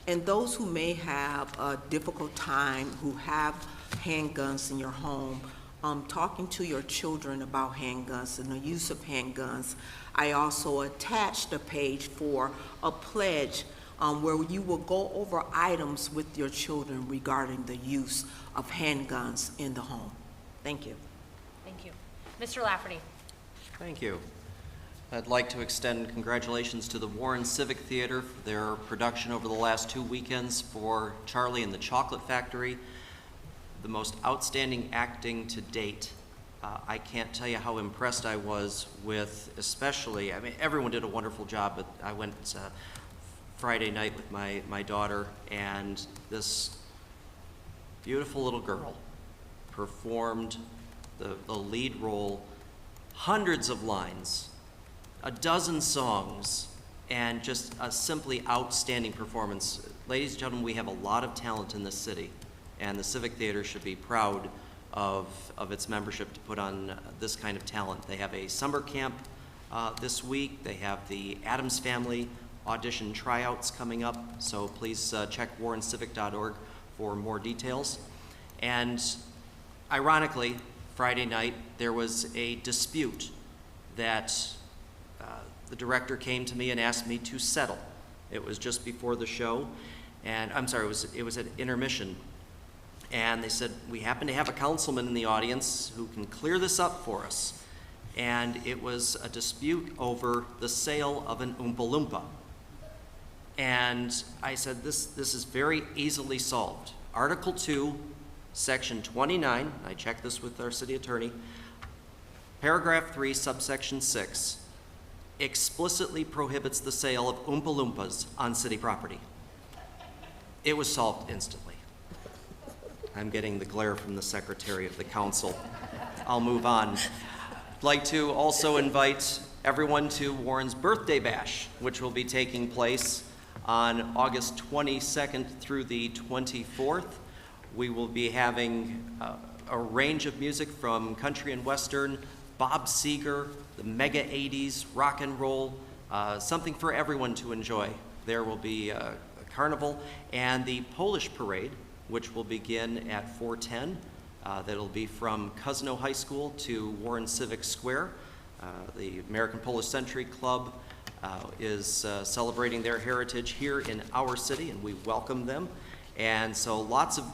And those who may have a difficult time, who have handguns in your home, talking to your children about handguns and the use of handguns. I also attached a page for a pledge where you will go over items with your children regarding the use of handguns in the home. Thank you. Thank you. Mr. Lafferty. Thank you. I'd like to extend congratulations to the Warren Civic Theater for their production over the last 2 weekends for Charlie and the Chocolate Factory. The most outstanding acting to date I can't tell you how impressed I was with, especially, I mean, everyone did a wonderful job, but I went Friday night with my daughter, and this beautiful little girl performed the lead role, hundreds of lines, a dozen songs, and just a simply outstanding performance. Ladies and gentlemen, we have a lot of talent in this city, and the Civic Theater should be proud of its membership to put on this kind of talent. They have a summer camp this week. They have the Addams Family audition tryouts coming up, so please check warrencivic.org for more details. And ironically, Friday night, there was a dispute that the director came to me and asked me to settle. It was just before the show, and I'm sorry, it was at intermission. And they said, we happen to have a councilman in the audience who can clear this up for us. And it was a dispute over the sale of an Oompa Loompa. And I said, this is very easily solved. Article 2, Section 29, I checked this with our city attorney, paragraph 3, subsection 6, explicitly prohibits the sale of Oompa Loompas on city property. It was solved instantly. I'm getting the glare from the Secretary of the Council. I'll move on. I'd like to also invite everyone to Warren's Birthday Bash, which will be taking place on August 22nd through the 24th. We will be having a range of music from country and western, Bob Seger, the mega 80s, rock and roll, something for everyone to enjoy. There will be a carnival and the Polish parade, which will begin at 4:10. That'll be from Cousino High School to Warren Civic Square. The American Polish Century Club is celebrating their heritage here in our city, and we welcome them. And so lots of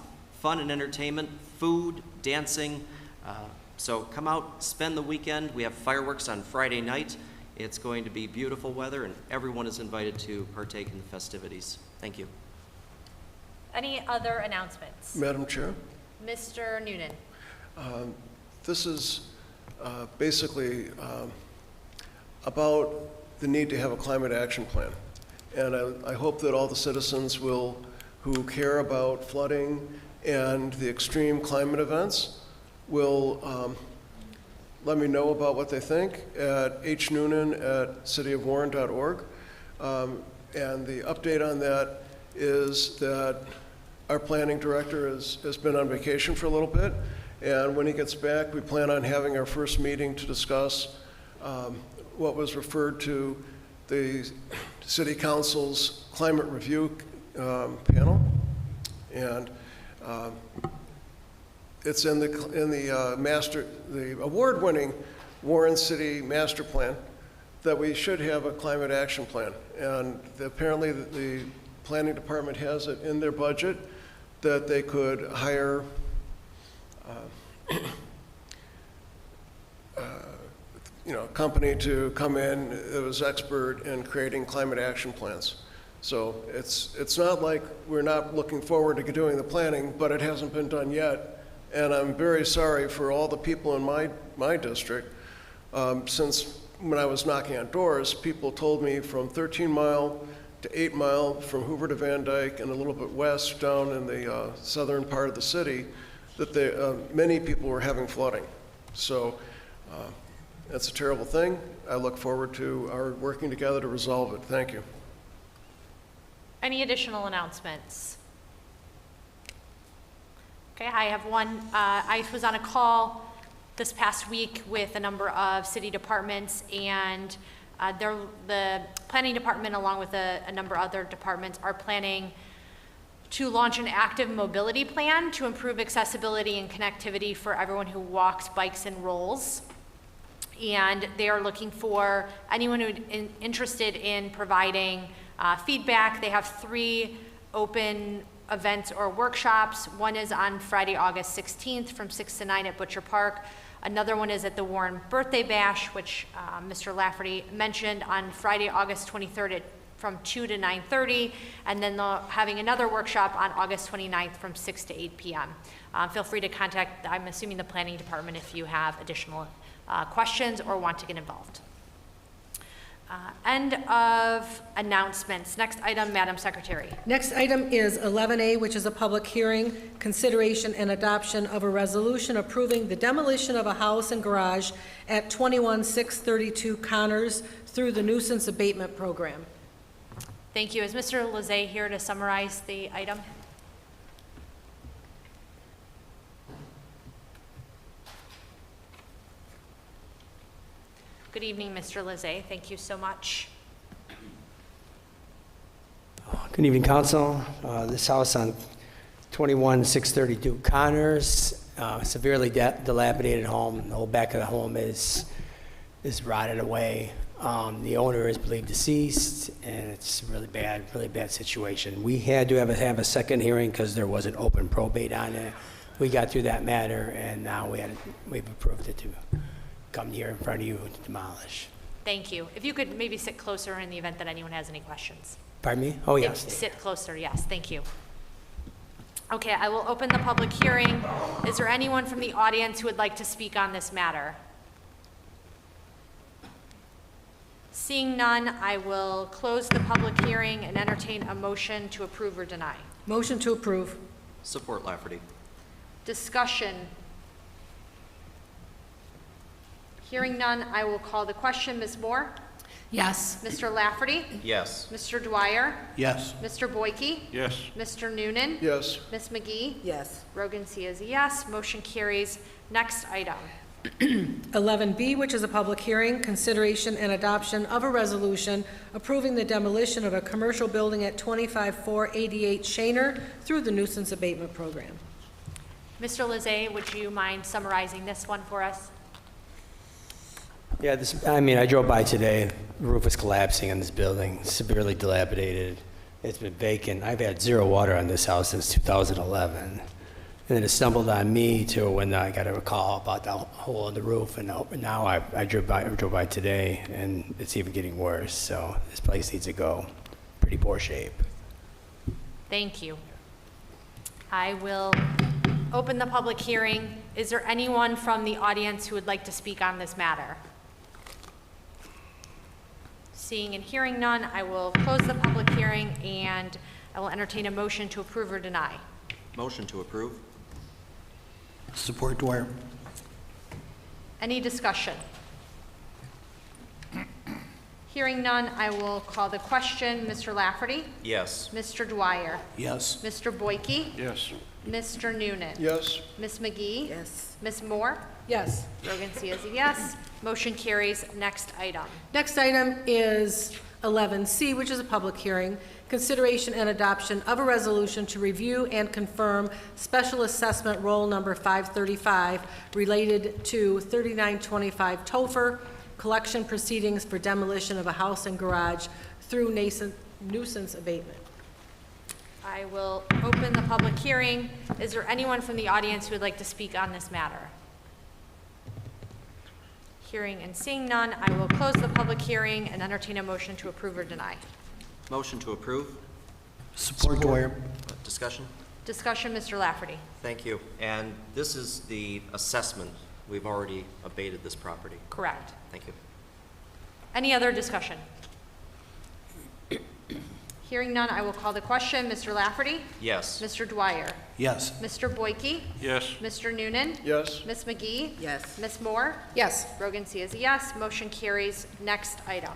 fun and entertainment, food, dancing. So come out, spend the weekend. We have fireworks on Friday night. It's going to be beautiful weather, and everyone is invited to partake in the festivities. Thank you. Any other announcements? Madam Chair, Mr. Noonan. this is basically about the need to have a climate action plan. And I hope that all the citizens who care about flooding and the extreme climate events will let me know about what they think athnoonan@cityofwarren.org. And the update on that is that our planning director has been on vacation for a little bit, and when he gets back, we plan on having our first meeting to discuss what was referred to the City Council's Climate Review panel, and it's in the award-winning Warren City Master Plan that we should have a climate action plan, and apparently the planning department has it in their budget that they could hire a company to come in that was expert in creating climate action plans. So it's not like we're not looking forward to doing the planning, but it hasn't been done yet. And I'm very sorry for all the people in my district. Since when I was knocking on doors, people told me from 13 Mile to 8 Mile, from Hoover to Van Dyke, and a little bit west down in the southern part of the city, that many people were having flooding. So that's a terrible thing. I look forward to our working together to resolve it. Thank you. Any additional announcements? Okay, I have one. I was on a call this past week with a number of city departments, and the planning department, along with a number of other departments, are planning to launch an active mobility plan to improve accessibility and connectivity for everyone who walks, bikes, and rolls. And they are looking for anyone who's interested in providing feedback. They have 3 open events or workshops. One is on Friday, August 16th from 6 to 9 at Butcher Park. Another one is at the Warren Birthday Bash, which Mr. Lafferty mentioned, on Friday, August 23rd at from 2 to 9:30, and then having another workshop on August 29th from 6 to 8 p.m. Feel free to contact, I'm assuming, the planning department if you have additional questions or want to get involved. End of announcements. Next item, Madam Secretary. Next item is 11A, which is a public hearing, consideration and adoption of a resolution approving the demolition of a house and garage at 21632 Connors through the nuisance abatement program. Thank you. Is Mr. Lezay here to summarize the item? Good evening, Mr. Lezay. Thank you so much. Good evening, Council. This house on 21632 Connors, severely dilapidated home. The whole back of the home is rotted away. The owner is believed deceased, and it's a really bad situation. We had to have a second hearing because there was an open probate on it. We got through that matter, and now we've approved it to come here in front of you to demolish. Thank you. If you could maybe sit closer in the event that anyone has any questions. Pardon me? Oh, yes. Sit closer, yes. Thank you. Okay, I will open the public hearing. Is there anyone from the audience who would like to speak on this matter? Seeing none, I will close the public hearing and entertain a motion to approve or deny. Motion to approve. Support Lafferty. Discussion. Hearing none, I will call the question. Ms. Moore? Yes. Mr. Lafferty? Yes. Mr. Dwyer? Yes. Mr. Boyke? Yes. Mr. Noonan? Yes. Ms. McGee? Yes. Rogan C. is a yes. Motion carries. Next item. 11B, which is a public hearing, consideration and adoption of a resolution approving the demolition of a commercial building at 25488 Shaner through the nuisance abatement program. Mr. Lezay, would you mind summarizing this one for us? Yeah, I drove by today. The roof is collapsing on this building, severely dilapidated. It's been vacant. I've had zero water on this house since 2011. And then it stumbled on me too when I got a call about the hole in the roof. And now I drove by today, and it's even getting worse. So this place needs to go. Pretty poor shape. Thank you. I will open the public hearing. Is there anyone from the audience who would like to speak on this matter? Seeing and hearing none, I will close the public hearing and I will entertain a motion to approve or deny. Motion to approve. Support Dwyer. Any discussion? Hearing none, I will call the question. Mr. Lafferty? Yes. Mr. Dwyer? Yes. Mr. Boyke? Yes. Mr. Noonan? Yes. Ms. McGee? Yes. Ms. Moore? Yes. Rogan C. is a yes. Motion carries. Next item. Next item is 11C, which is a public hearing, consideration and adoption of a resolution to review and confirm special assessment roll number 535 related to 3925 Topher, collection proceedings for demolition of a house and garage through nuisance abatement. I will open the public hearing. Is there anyone from the audience who would like to speak on this matter? Hearing and seeing none, I will close the public hearing and entertain a motion to approve or deny. Motion to approve. Support Dwyer. Discussion. Discussion, Mr. Lafferty. Thank you. And this is the assessment. We've already abated this property. Correct. Thank you. Any other discussion? Hearing none, I will call the question. Mr. Lafferty? Yes. Mr. Dwyer? Yes. Mr. Boyke? Yes. Mr. Noonan? Yes. Ms. McGee? Yes. Ms. Moore? Yes. Rogan C. is a yes. Motion carries. Next item.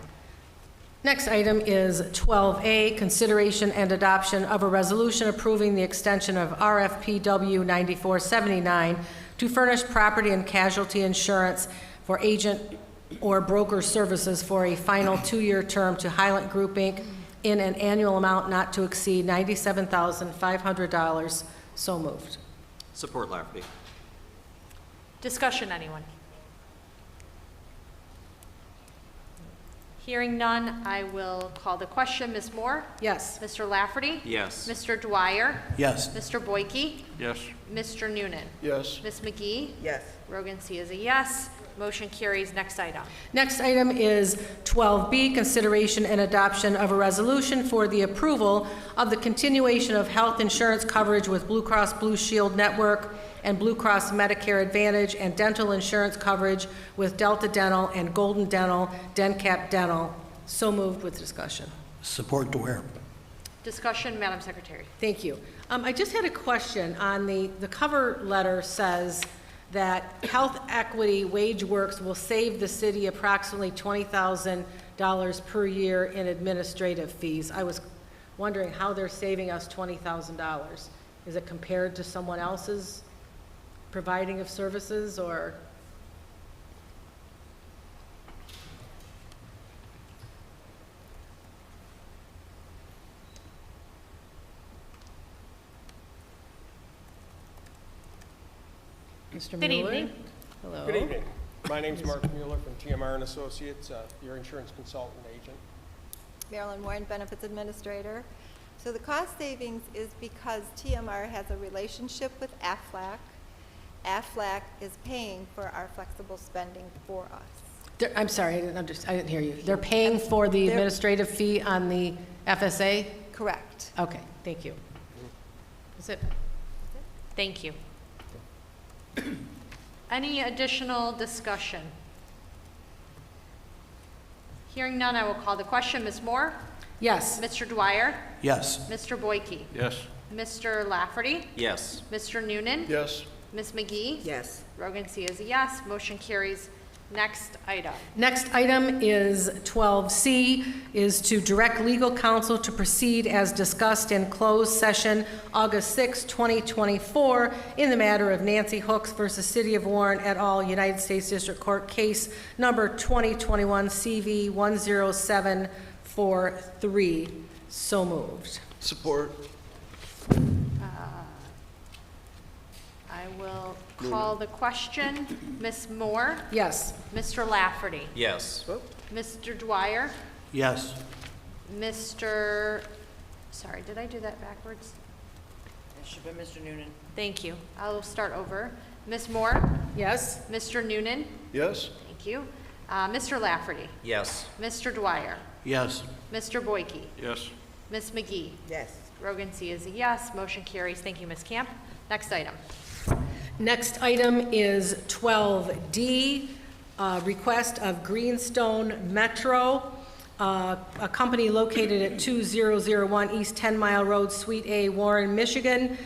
Next item is 12A, consideration and adoption of a resolution approving the extension of RFPW 9479 to furnish property and casualty insurance for agent or broker services for a final 2-year term to Highland Group, Inc. in an annual amount not to exceed $97,500. So moved. Support Lafferty. Discussion, anyone? Hearing none, I will call the question. Ms. Moore? Yes. Mr. Lafferty? Yes. Mr. Dwyer? Yes. Mr. Boyke? Yes. Mr. Noonan? Yes. Ms. McGee? Yes. Rogan C. is a yes. Motion carries. Next item. Next item is 12B, consideration and adoption of a resolution for the approval of the continuation of health insurance coverage with Blue Cross Blue Shield Network and Blue Cross Medicare Advantage and dental insurance coverage with Delta Dental and Golden Dental, DenCap Dental. So moved with discussion. Support Dwyer. Discussion, Madam Secretary. Thank you. I just had a question on the cover letter says that Health Equity WageWorks will save the city approximately $20,000 per year in administrative fees. I was wondering how they're saving us $20,000. Is it compared to someone else's providing of services, or? Mr. Good Mueller? evening. Hello. Good evening. My name's Mark Mueller from TMR and Associates, your insurance consultant agent. Marilyn Warren, Benefits Administrator. So the cost savings is because TMR has a relationship with AFLAC. AFLAC is paying for our flexible spending for us. I'm sorry, I didn't hear you. They're paying for the administrative fee on the FSA? Correct. Okay, thank you. That's it. Thank you. Any additional discussion? Hearing none, I will call the question. Ms. Moore? Yes. Mr. Dwyer? Yes. Mr. Boyke? Yes. Mr. Lafferty? Yes. Mr. Noonan? Yes. Ms. McGee? Yes. Rogan C. is a yes. Motion carries. Next item. Next item is 12C, is to direct legal counsel to proceed as discussed in closed session August 6, 2024, in the matter of Nancy Hooks versus City of Warren et al., United States District Court, case number 2021 CV 10743. So moved. Support. I will call the question. Ms. Moore? Yes. Mr. Lafferty? Yes. Mr. Dwyer? Yes. Mr. Sorry, did I do that backwards? It should have been Mr. Noonan. Thank you. I'll start over. Ms. Moore? Yes. Mr. Noonan? Yes. Thank you. Mr. Lafferty? Yes. Mr. Dwyer? Yes. Mr. Boyke? Yes. Ms. McGee? Yes. Rogan C. is a yes. Motion carries. Thank you, Ms. Camp. Next item. Next item is 12D, request of Greenstone Metro, a company located at 2001 East 10 Mile Road, Suite A, Warren, Michigan,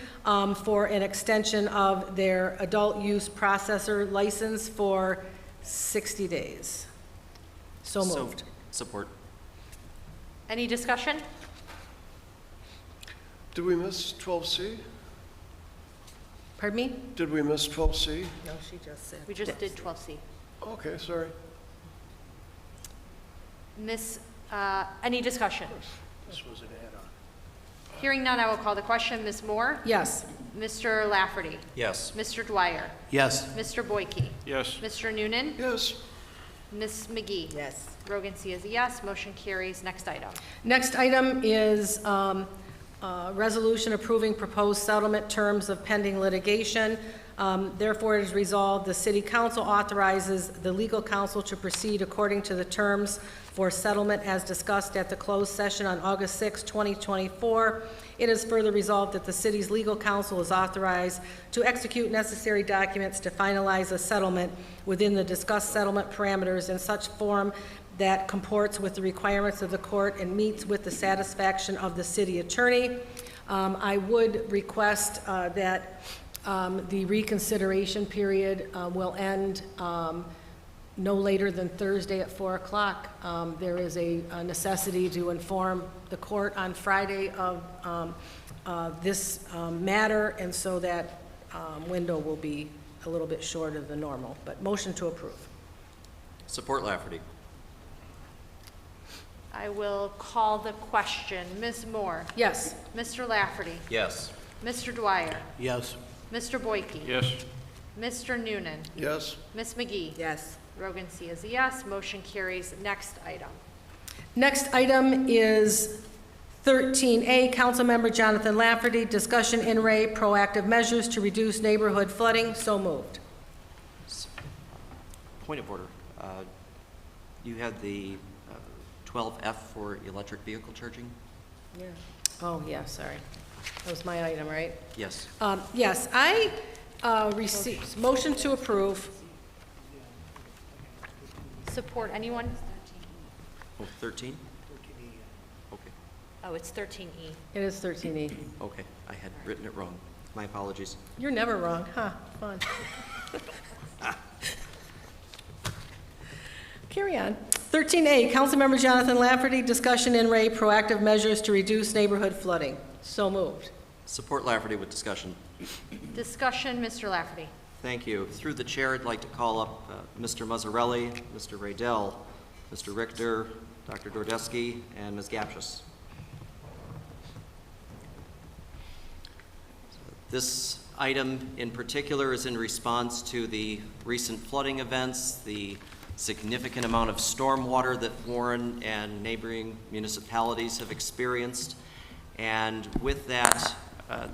for an extension of their adult use processor license for 60 days. So moved. Support. Any discussion? Did we miss 12C? Pardon me? Did we miss 12C? No, she just said. We just did 12C. Okay, sorry. Any discussion? This was an add-on. Hearing none, I will call the question. Ms. Moore? Yes. Mr. Lafferty? Yes. Mr. Dwyer? Yes. Mr. Boyke? Yes. Mr. Noonan? Yes. Ms. McGee? Yes. Rogan C. is a yes. Motion carries. Next item. Next item is resolution approving proposed settlement terms of pending litigation. Therefore, it is resolved, the City Council authorizes the legal counsel to proceed according to the terms for settlement as discussed at the closed session on August 6, 2024. It is further resolved that the city's legal counsel is authorized to execute necessary documents to finalize a settlement within the discussed settlement parameters in such form that comports with the requirements of the court and meets with the satisfaction of the city attorney. I would request that the reconsideration period will end no later than Thursday at 4 o'clock. There is a necessity to inform the court on Friday of this matter, and so that window will be a little bit shorter than normal. But motion to approve. Support Lafferty. I will call the question. Ms. Moore? Yes. Mr. Lafferty? Yes. Mr. Dwyer? Yes. Mr. Boyke? Yes. Mr. Noonan? Yes. Ms. McGee? Yes. Rogan C. is a yes. Motion carries. Next item. Next item is 13A, Councilmember Jonathan Lafferty, discussion in re proactive measures to reduce neighborhood flooding. So moved. point of order. You had the 12F for electric vehicle charging? Yeah. Oh, yeah, sorry. That was my item, right? Yes. Yes, I received, motion to approve. Support, anyone? Oh, 13? Okay, Oh, it's 13E. It is 13E. okay. I had written it wrong. My apologies. You're never wrong, huh? Fun. Carry on. 13A, Councilmember Jonathan Lafferty, discussion in Ray, proactive measures to reduce neighborhood flooding. So moved. Support Lafferty with discussion. Discussion, Mr. Lafferty. Thank you. Through the chair, I'd like to call up Mr. Mazzarelli, Mr. Raydell, Mr. Richter, Dr. Dordeski, and Ms. Gapshis. This item in particular is in response to the recent flooding events, the significant amount of storm water that Warren and neighboring municipalities have experienced. And with that,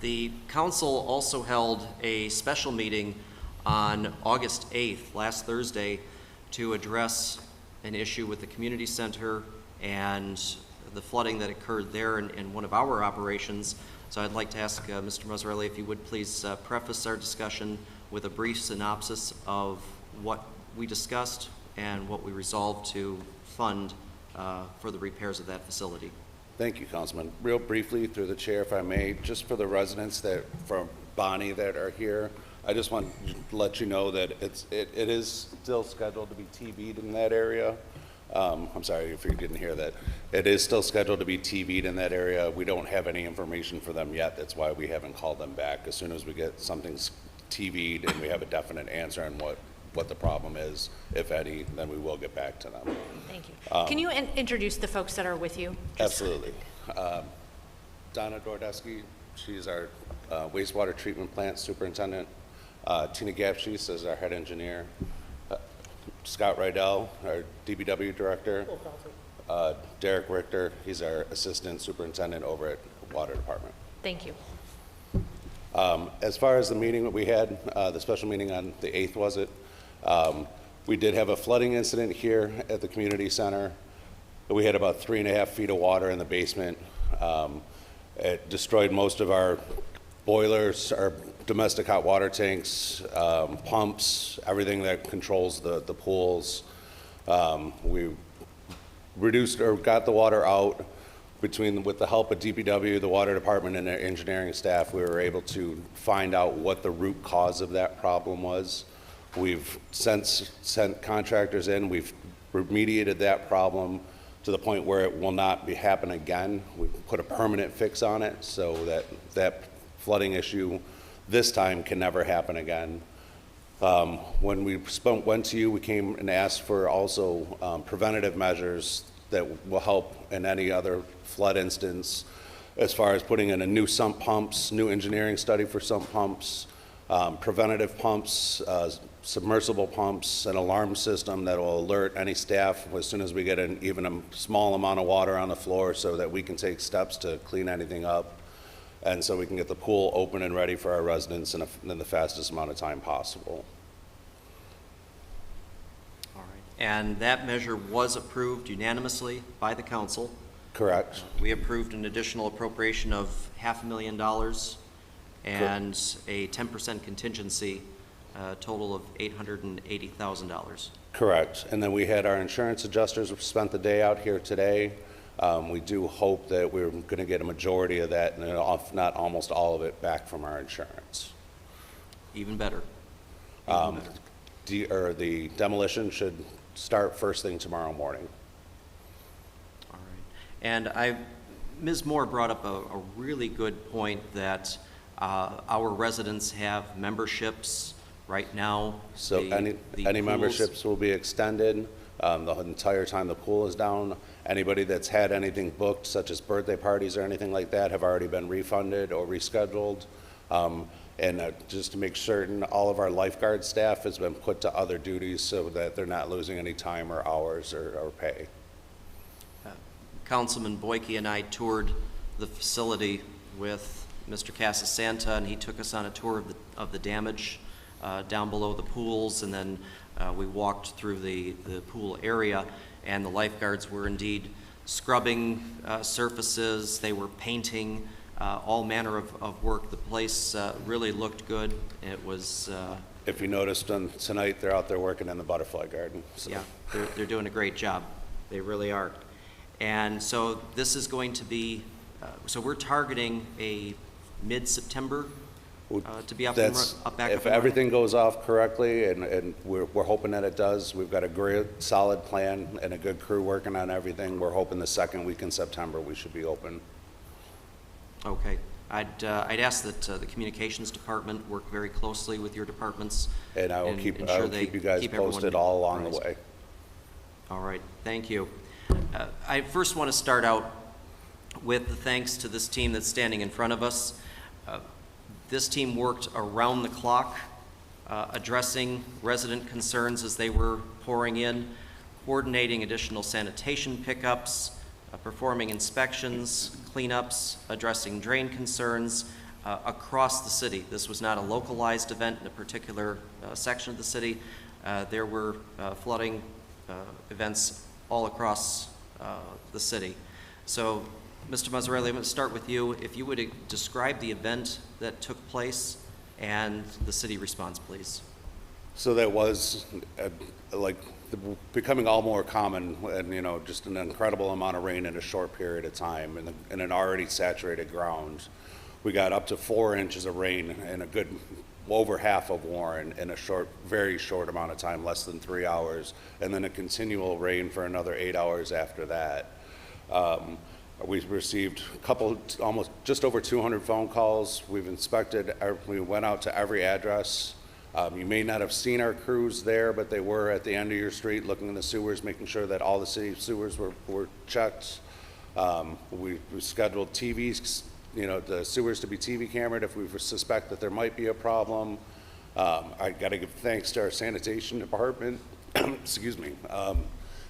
the council also held a special meeting on August 8th, last Thursday, to address an issue with the community center and the flooding that occurred there in one of our operations. So I'd like to ask Mr. Mazzarelli if you would please preface our discussion with a brief synopsis of what we discussed and what we resolved to fund for the repairs of that facility. Thank you, Councilman. Real briefly, through the chair, if I may, just for the residents that from Bonnie that are here, I just want to let you know that it is still scheduled to be TV'd in that area. I'm sorry if you didn't hear that. It is still scheduled to be TV'd in that area. We don't have any information for them yet. That's why we haven't called them back. As soon as we get something TV'd and we have a definite answer on what the problem is, if any, then we will get back to them. Thank you. Can you introduce the folks that are with you? Absolutely. Donna Dordeski, she's our wastewater treatment plant superintendent. Tina Gapshis is our head engineer. Scott Rydell, our DBW director. Derek Richter, he's our assistant superintendent over at Water Department. Thank you. As far as the meeting that we had, the special meeting on the 8th, was it? We did have a flooding incident here at the community center. We had about 3.5 feet of water in the basement. It destroyed most of our boilers, our domestic hot water tanks, pumps, everything that controls the pools. We reduced or got the water out with the help of DPW, the water department, and their engineering staff. We were able to find out what the root cause of that problem was. We've since sent contractors in. We've remediated that problem to the point where it will not happen again. We put a permanent fix on it so that that flooding issue this time can never happen again. When we went to you, we came and asked for also preventative measures that will help in any other flood instance, as far as putting in a new sump pumps, new engineering study for sump pumps, preventative pumps, submersible pumps, an alarm system that will alert any staff as soon as we get even a small amount of water on the floor, so that we can take steps to clean anything up, and so we can get the pool open and ready for our residents in the fastest amount of time possible. All right. And that measure was approved unanimously by the council. Correct. We approved an additional appropriation of $500,000 and a 10% contingency, total of $880,000. Correct. And then we had our insurance adjusters spent the day out here today. We do hope that we're going to get a majority of that, and if not almost all of it, back from our insurance. Even better. The demolition should start first thing tomorrow morning. All right. And Ms. Moore brought up a really good point that our residents have memberships right now. So any pools, memberships will be extended the entire time the pool is down. Anybody that's had anything booked, such as birthday parties or anything like that, have already been refunded or rescheduled. And just to make certain, all of our lifeguard staff has been put to other duties so that they're not losing any time or hours or pay. Councilman Boyke and I toured the facility with Mr. Casasanta, and he took us on a tour of the damage down below the pools, and then we walked through the pool area, and the lifeguards were indeed scrubbing surfaces, they were painting, all manner of work. The place really looked good. It was... If you noticed tonight, they're out there working in the butterfly garden. So. Yeah, they're doing a great job. They really are. And so this is going to be, so we're targeting a mid-September to be back If up and running. everything goes off correctly, and we're hoping that it does, we've got a great, solid plan and a good crew working on everything. We're hoping the second week in September we should be open. Okay. I'd ask that the communications department work very closely with your departments. And I will keep you guys posted all along the way. All right, thank you. I first want to start out with the thanks to this team that's standing in front of us. This team worked around the clock, addressing resident concerns as they were pouring in, coordinating additional sanitation pickups, performing inspections, cleanups, addressing drain concerns across the city. This was not a localized event in a particular section of the city. There were flooding events all across the city. So, Mr. Mazzarelli, I'm going to start with you. If you would describe the event that took place and the city response, please. So that was becoming all more common, and just an incredible amount of rain in a short period of time in an already saturated ground. We got up to 4 inches of rain in a good over half of Warren in a very short amount of time, less than 3 hours, and then a continual rain for another 8 hours after that. We received almost just over 200 phone calls. We've inspected, we went out to every address. You may not have seen our crews there, but they were at the end of your street looking in the sewers, making sure that all the city sewers were checked. We scheduled TVs, the sewers to be TV camered if we suspect that there might be a problem. I got to give thanks to our sanitation department. Excuse me.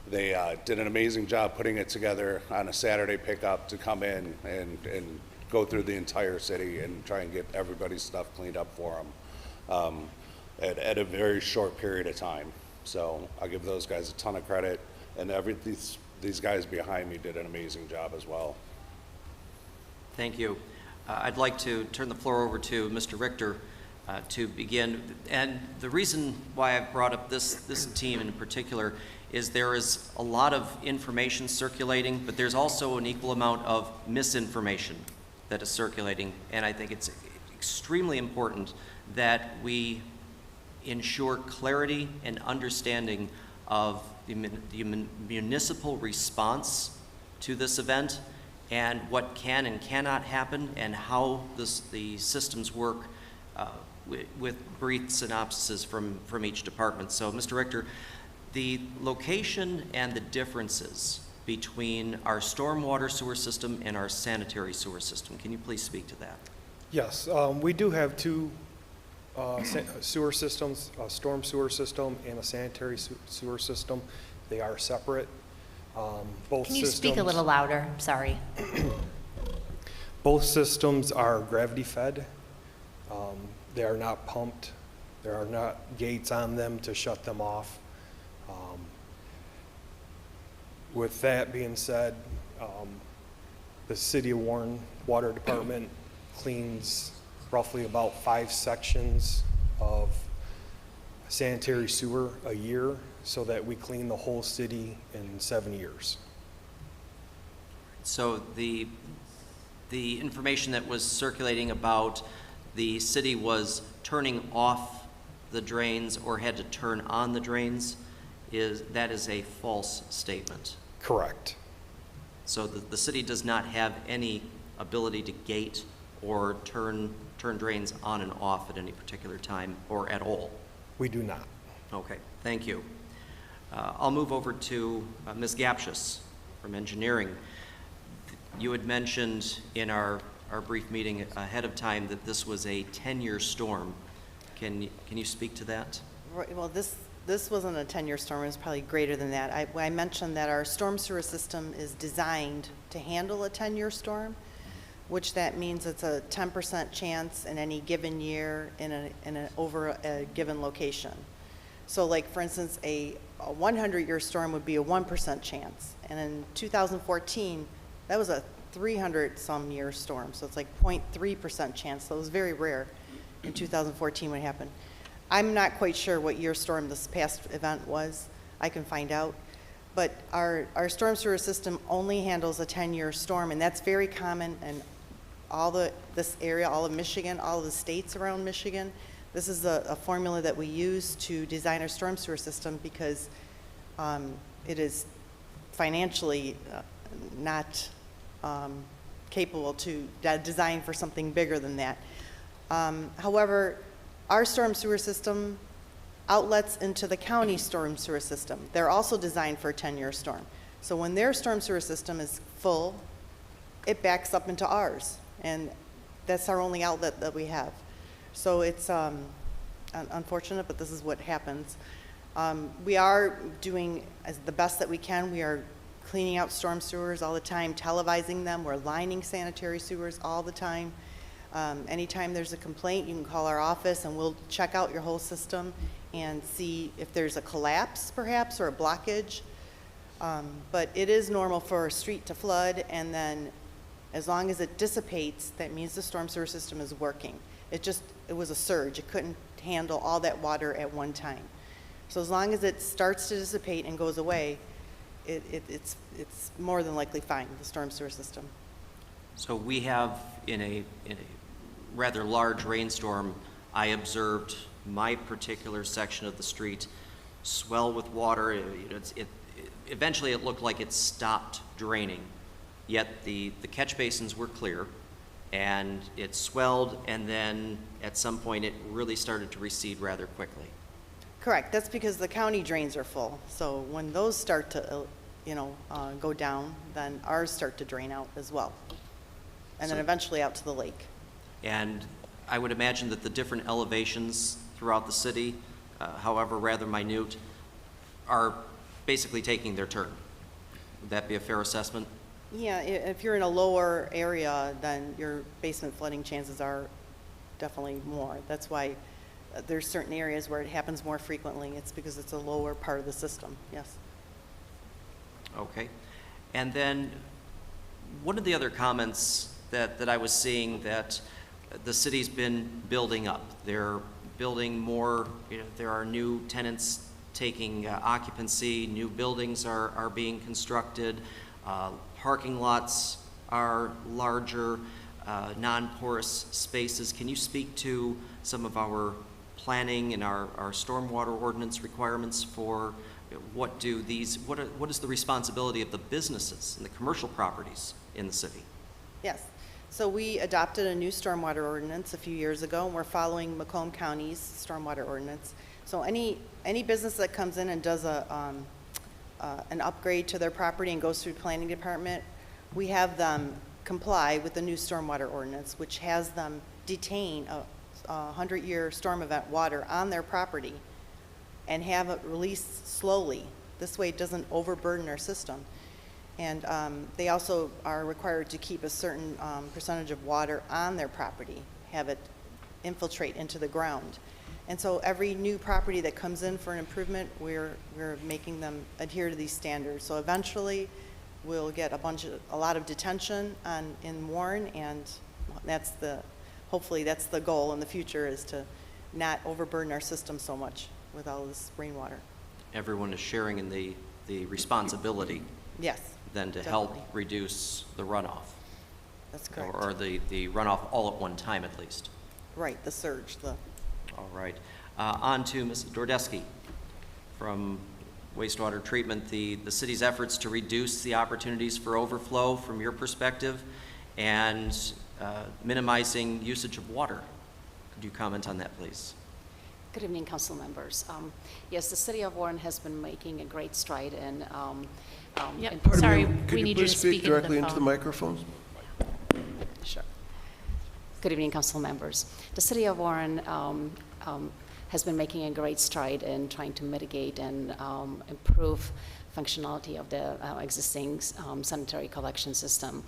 They did an amazing job putting it together on a Saturday pickup to come in and go through the entire city and try and get everybody's stuff cleaned up for them. At a very short period of time. So I'll give those guys a ton of credit, and these guys behind me did an amazing job as well. Thank you. I'd like to turn the floor over to Mr. Richter to begin. And the reason why I've brought up this team in particular is there is a lot of information circulating, but there's also an equal amount of misinformation that is circulating. And I think it's extremely important that we ensure clarity and understanding of the municipal response to this event and what can and cannot happen and how the systems work with brief synopsises from each department. So, Mr. Richter, the location and the differences between our stormwater sewer system and our sanitary sewer system, can you please speak to that? Yes, we do have two sewer systems, a storm sewer system and a sanitary sewer system. They are separate. Both Can you systems, speak a little louder? Sorry. Both systems are gravity fed. They are not pumped. There are not gates on them to shut them off. With that being said, the City of Warren Water Department cleans roughly about 5 sections of sanitary sewer a year, so that we clean the whole city in 7 years. So the information that was circulating about the city was turning off the drains or had to turn on the drains, that is a false statement. Correct. So the city does not have any ability to gate or turn drains on and off at any particular time or at all? We do not. Okay, thank you. I'll move over to Ms. Gapshis from engineering. You had mentioned in our brief meeting ahead of time that this was a 10-year storm. Can you speak to that? Right, well, this wasn't a 10-year storm. It was probably greater than that. I mentioned that our storm sewer system is designed to handle a 10-year storm. which that means it's a 10% chance in any given year over a given location. So like, for instance, a 100-year storm would be a 1% chance. And in 2014, that was a 300-some year storm. So it's like 0.3% chance. So it was very rare in 2014 when it happened. I'm not quite sure what year storm this past event was. I can find out. But our storm sewer system only handles a 10-year storm, and that's very common in this area, all of Michigan, all of the states around Michigan. This is a formula that we use to design our storm sewer system because it is financially not capable to design for something bigger than that. However, our storm sewer system outlets into the county storm sewer system. They're also designed for a 10-year storm. So when their storm sewer system is full, it backs up into ours. And that's our only outlet that we have. So it's unfortunate, but this is what happens. We are doing the best that we can. We are cleaning out storm sewers all the time, televising them. We're lining sanitary sewers all the time. Anytime there's a complaint, you can call our office and we'll check out your whole system and see if there's a collapse perhaps or a blockage. But it is normal for a street to flood, and then as long as it dissipates, that means the storm sewer system is working. It was a surge. It couldn't handle all that water at one time. So as long as it starts to dissipate and goes away, it's more than likely fine, the storm sewer system. So we have, in a rather large rainstorm, I observed my particular section of the street swell with water. Eventually it looked like it stopped draining, yet the catch basins were clear, and it swelled, and then at some point it really started to recede rather quickly. Correct. That's because the county drains are full. So when those start to, go down, then ours start to drain out as well, and then eventually out to the lake. And I would imagine that the different elevations throughout the city, however rather minute, are basically taking their turn. Would that be a fair assessment? Yeah, if you're in a lower area, then your basement flooding chances are definitely more. That's why there's certain areas where it happens more frequently. It's because it's a lower part of the system, yes. Okay. And then one of the other comments that I was seeing, that the city's been building up. They're building more, there are new tenants taking occupancy, new buildings are being constructed, parking lots are larger, non-porous spaces. Can you speak to some of our planning and our stormwater ordinance requirements for what is the responsibility of the businesses and the commercial properties in the city? Yes. So we adopted a new stormwater ordinance a few years ago, and we're following Macomb County's stormwater ordinance. So any business that comes in and does an upgrade to their property and goes through the planning department, we have them comply with the new stormwater ordinance, which has them detain a 100-year storm event water on their property and have it released slowly. This way it doesn't overburden our system. And they also are required to keep a certain percentage of water on their property, have it infiltrate into the ground. And so every new property that comes in for an improvement, we're making them adhere to these standards. So eventually, we'll get a lot of detention in Warren, and hopefully that's the goal in the future, is to not overburden our system so much with all this rainwater. Everyone is sharing in the responsibility. Yes. Then to definitely help reduce the runoff. That's correct. Or the runoff all at one time at least. Right, the surge. All right. On to Ms. Dordeski from wastewater treatment. The city's efforts to reduce the opportunities for overflow from your perspective and minimizing usage of water. Could you comment on that, please? Good evening, council members. Yes, the city of Warren has been making a great stride in Sorry, Could we you need you please to speak speak directly into into the the phone. microphones? Sure. Good evening, council members. The city of Warren has been making a great stride in trying to mitigate and improve functionality of the existing sanitary collection system.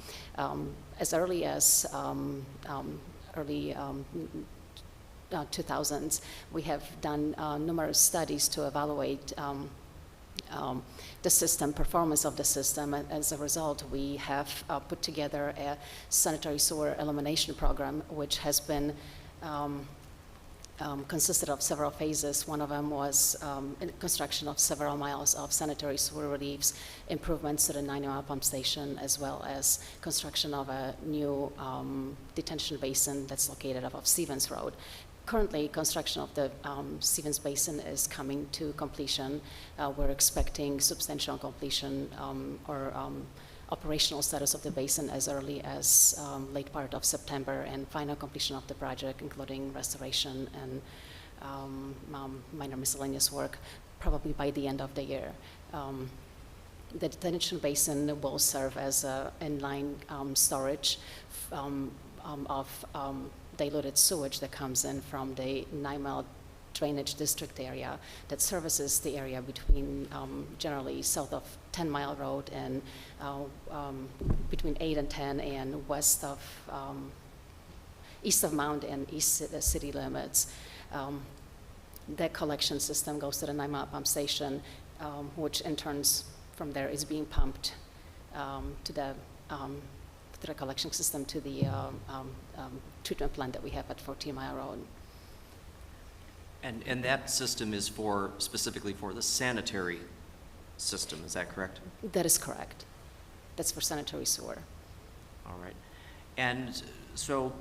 As early as early 2000s, we have done numerous studies to evaluate the system, performance of the system. And as a result, we have put together a sanitary sewer elimination program, which has been consisted of several phases. One of them was construction of several miles of sanitary sewer reliefs, improvements to the 9-mile pump station, as well as construction of a new detention basin that's located off of Stevens Road. Currently, construction of the Stevens Basin is coming to completion. We're expecting substantial completion or operational status of the basin as early as late part of September, and final completion of the project, including restoration and minor miscellaneous work, probably by the end of the year. The detention basin will serve as an inline storage of diluted sewage that comes in from the 9-mile drainage district area that services the area between generally south of 10 Mile Road and between 8 and 10 and west of east of Mound and east city limits. That collection system goes to the 9-mile pump station, which in turns from there is being pumped to the collection system to the treatment plant that we have at 14 Mile Road. And that system is specifically for the sanitary system, is that correct? That is correct. That's for sanitary sewer. All right. And so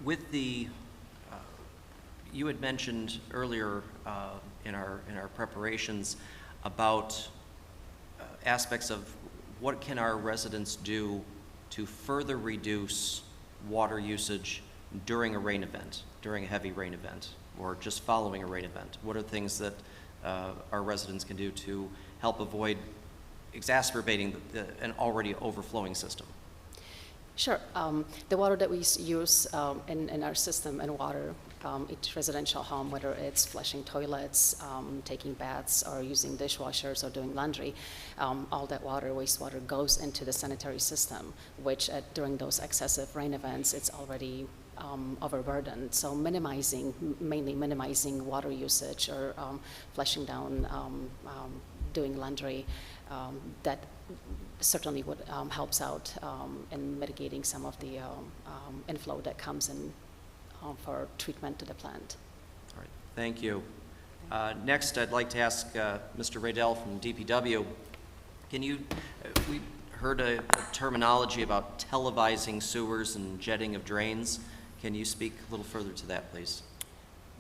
with the, you had mentioned earlier in our preparations about aspects of what can our residents do to further reduce water usage during a rain event, during a heavy rain event, or just following a rain event? What are things that our residents can do to help avoid exacerbating an already overflowing system? Sure. The water that we use in our system and water, each residential home, whether it's flushing toilets, taking baths, or using dishwashers or doing laundry, all that water, wastewater, goes into the sanitary system, which during those excessive rain events, it's already overburdened. So mainly minimizing water usage or flushing down, doing laundry, that certainly would helps out in mitigating some of the inflow that comes in for treatment to the plant. All right, thank you. Next, I'd like to ask Mr. Radell from DPW. Can you, we heard a terminology about televising sewers and jetting of drains. Can you speak a little further to that, please?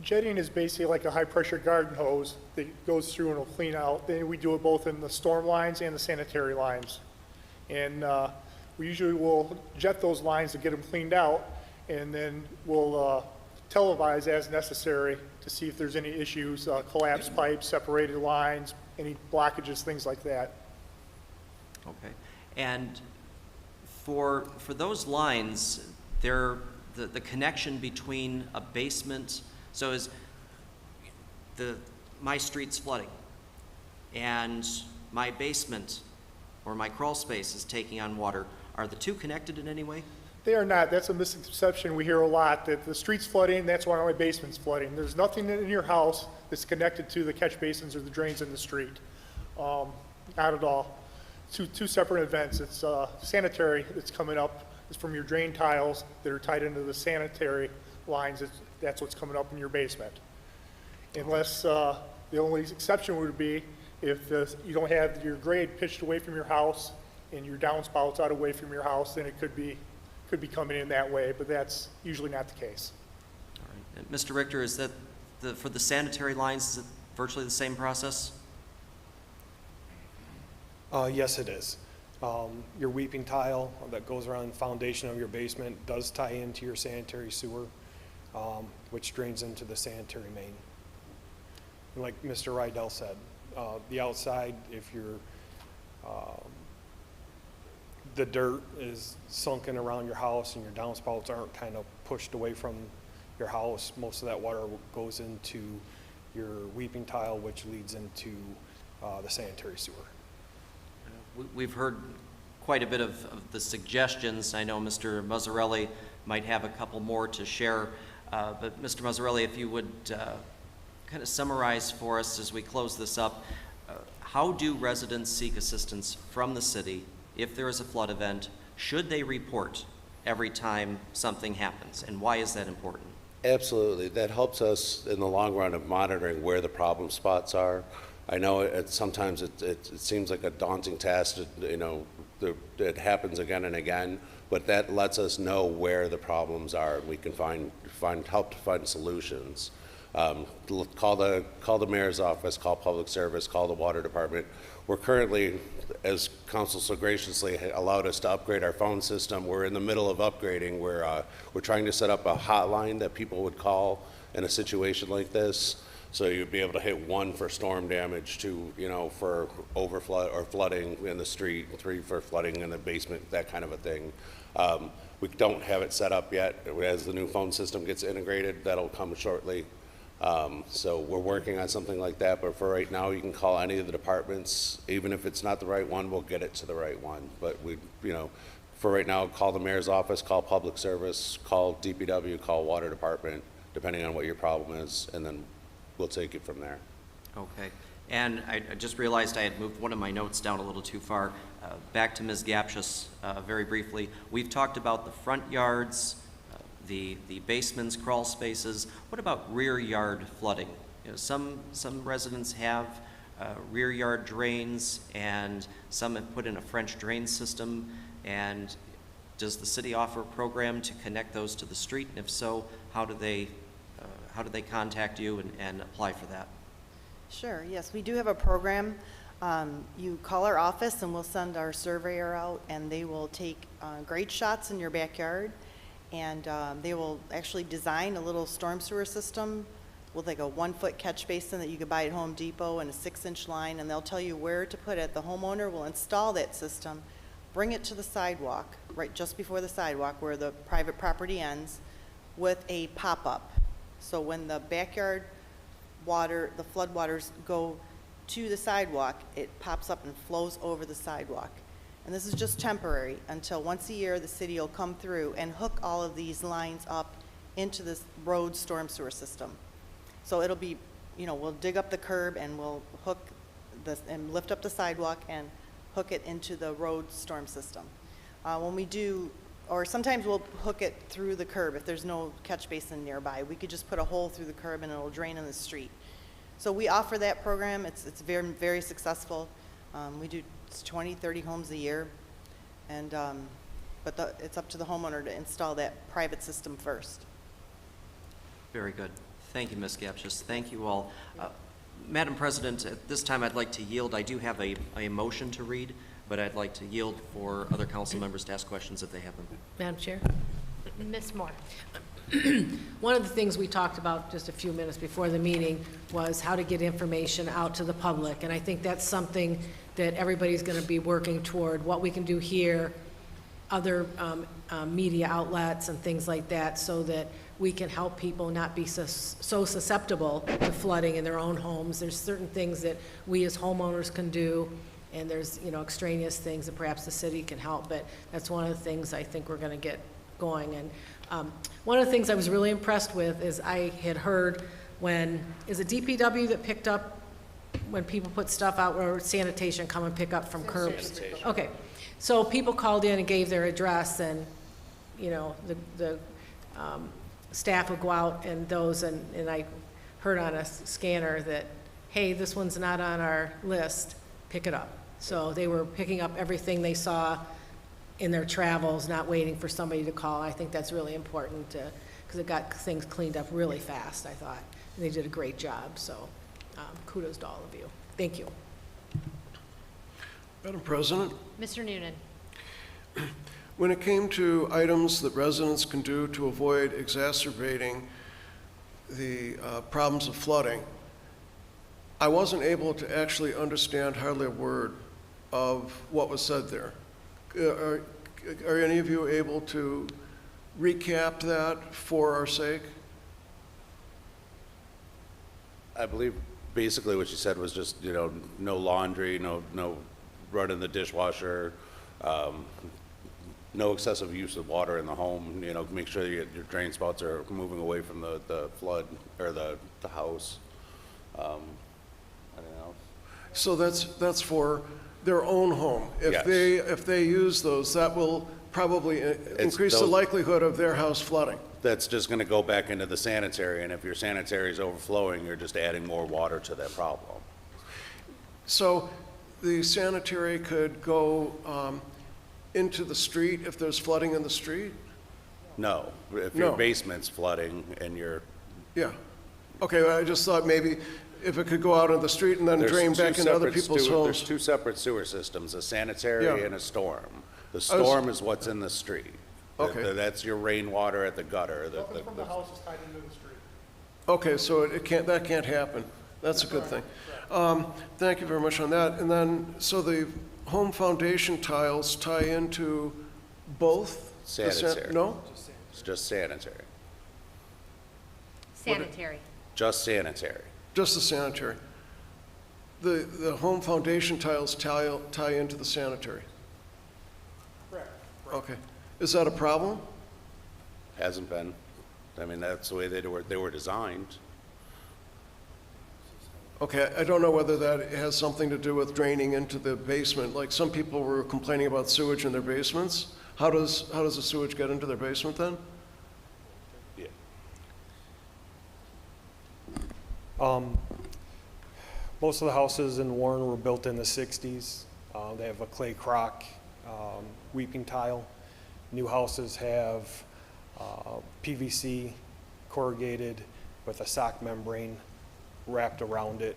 Jetting is basically like a high-pressure garden hose that goes through and will clean out. Then we do it both in the storm lines and the sanitary lines. And we usually will jet those lines to get them cleaned out, and then we'll televise as necessary to see if there's any issues, collapsed pipes, separated lines, any blockages, things like that. Okay. And for those lines, they're the connection between a basement, so is my street's flooding and my basement or my crawl space is taking on water, are the two connected in any way? They are not. That's a misconception we hear a lot, that the street's flooding, that's why my basement's flooding. There's nothing in your house that's connected to the catch basins or the drains in the street. Not at all. Two separate events. It's sanitary that's coming up. It's from your drain tiles that are tied into the sanitary lines. That's what's coming up in your basement. Unless the only exception would be if you don't have your grade pitched away from your house and your downspouts out away from your house, then it could be coming in that way, but that's usually not the case. All right. And Mr. Richter, is that for the sanitary lines, is it virtually the same process? Yes, it is. Your weeping tile that goes around the foundation of your basement does tie into your sanitary sewer, which drains into the sanitary main. And like Mr. Rydell said, the outside, if the dirt is sunken around your house and your downspouts aren't kind of pushed away from your house, most of that water goes into your weeping tile, which leads into the sanitary sewer. We've heard quite a bit of the suggestions. I know Mr. Mazzarelli might have a couple more to share, but Mr. Mazzarelli, if you would kind of summarize for us as we close this up, how do residents seek assistance from the city if there is a flood event? Should they report every time something happens, and why is that important? Absolutely. That helps us in the long run of monitoring where the problem spots are. I know sometimes it seems like a daunting task, it happens again and again, but that lets us know where the problems are, and we can help to find solutions. Call the mayor's office, call public service, call the water department. We're currently, as council so graciously allowed us to upgrade our phone system, we're in the middle of upgrading. We're trying to set up a hotline that people would call in a situation like this. So you'd be able to hit 1 for storm damage, 2, for overflood or flooding in the street, 3 for flooding in the basement, that kind of a thing. We don't have it set up yet. As the new phone system gets integrated, that'll come shortly. So we're working on something like that, but for right now, you can call any of the departments. Even if it's not the right one, we'll get it to the right one. But for right now, call the mayor's office, call public service, call DPW, call water department, depending on what your problem is, and then we'll take it from there. Okay. And I just realized I had moved one of my notes down a little too far. Back to Ms. Gapshus very briefly. We've talked about the front yards, the basements, crawl spaces. What about rear yard flooding? Some residents have rear yard drains, and some have put in a French drain system. And does the city offer a program to connect those to the street? And if so, how do they contact you and apply for that? Sure, yes, we do have a program. You call our office and we'll send our surveyor out, and they will take grade shots in your backyard, and they will actually design a little storm sewer system with like a 1-foot catch basin that you could buy at Home Depot and a 6-inch line, and they'll tell you where to put it. The homeowner will install that system, bring it to the sidewalk, right just before the sidewalk where the private property ends, with a pop-up. So when the backyard water, the flood waters go to the sidewalk, it pops up and flows over the sidewalk. And this is just temporary until once a year the city will come through and hook all of these lines up into this road storm sewer system. So it'll be, we'll dig up the curb and we'll hook this and lift up the sidewalk and hook it into the road storm system. When we do, or sometimes we'll hook it through the curb if there's no catch basin nearby. We could just put a hole through the curb and it'll drain in the street. So we offer that program. It's very, very successful. We do 20, 30 homes a year, and but it's up to the homeowner to install that private system first. Very good. Thank you, Ms. Gapshus. Thank you all. Madam President, at this time I'd like to yield. I do have a motion to read, but I'd like to yield for other council members to ask questions if they have them. Madam Chair? Ms. Moore. One of the things we talked about just a few minutes before the meeting was how to get information out to the public, and I think that's something that everybody's going to be working toward, what we can do here, other media outlets and things like that, so that we can help people not be so susceptible to flooding in their own homes. There's certain things that we as homeowners can do, and there's extraneous things that perhaps the city can help, but that's one of the things I think we're going to get going. And one of the things I was really impressed with is I had heard is it DPW that picked up when people put stuff out, or sanitation come and pick up from curbs? Sanitation. Okay, so people called in and gave their address, and the staff would go out and I heard on a scanner that, hey, this one's not on our list, pick it up. So they were picking up everything they saw in their travels, not waiting for somebody to call. I think that's really important because it got things cleaned up really fast, I thought. And they did a great job, so kudos to all of you. Thank you. Madam President, Mr. Noonan. when it came to items that residents can do to avoid exacerbating the problems of flooding, I wasn't able to actually understand hardly a word of what was said there. Are any of you able to recap that for our sake? I believe basically what she said was just, you know, no laundry, no running the dishwasher, no excessive use of water in the home, you know, make sure your drain spouts are moving away from the flood or the house. I don't know. So that's for their own home. Yes. If they use those, that will probably increase the likelihood of their house flooding. That's just gonna go back into the sanitary, and if your sanitary is overflowing, you're just adding more water to that problem. So the sanitary could go into the street if there's flooding in the street? No, if No. your basement's flooding and you're. Yeah. Okay, I just thought maybe if it could go out on the street and then There's drain two back into other separate people's There's homes. two separate sewer systems, a sanitary Yeah. and a storm. The I was- storm is what's in the street. Okay. That's your rainwater at the gutter. Nothing from the house is tied into the street. Okay, so that can't happen. That's a good thing. Thank you very much on that. And then, so the home foundation tiles tie into both? the Sanitary. No? It's just sanitary. Sanitary. Just sanitary. Just the sanitary. The home foundation tiles tie into the sanitary? Correct. Okay. Is that a problem? Hasn't been. I mean, that's the way they were designed. Okay, I don't know whether that has something to do with draining into the basement. Like some people were complaining about sewage in their basements. How does the sewage get into their basement then? Yeah. Most of the houses in Warren were built in the 60s. They have a clay crock weeping tile. New houses have PVC corrugated with a sock membrane wrapped around it.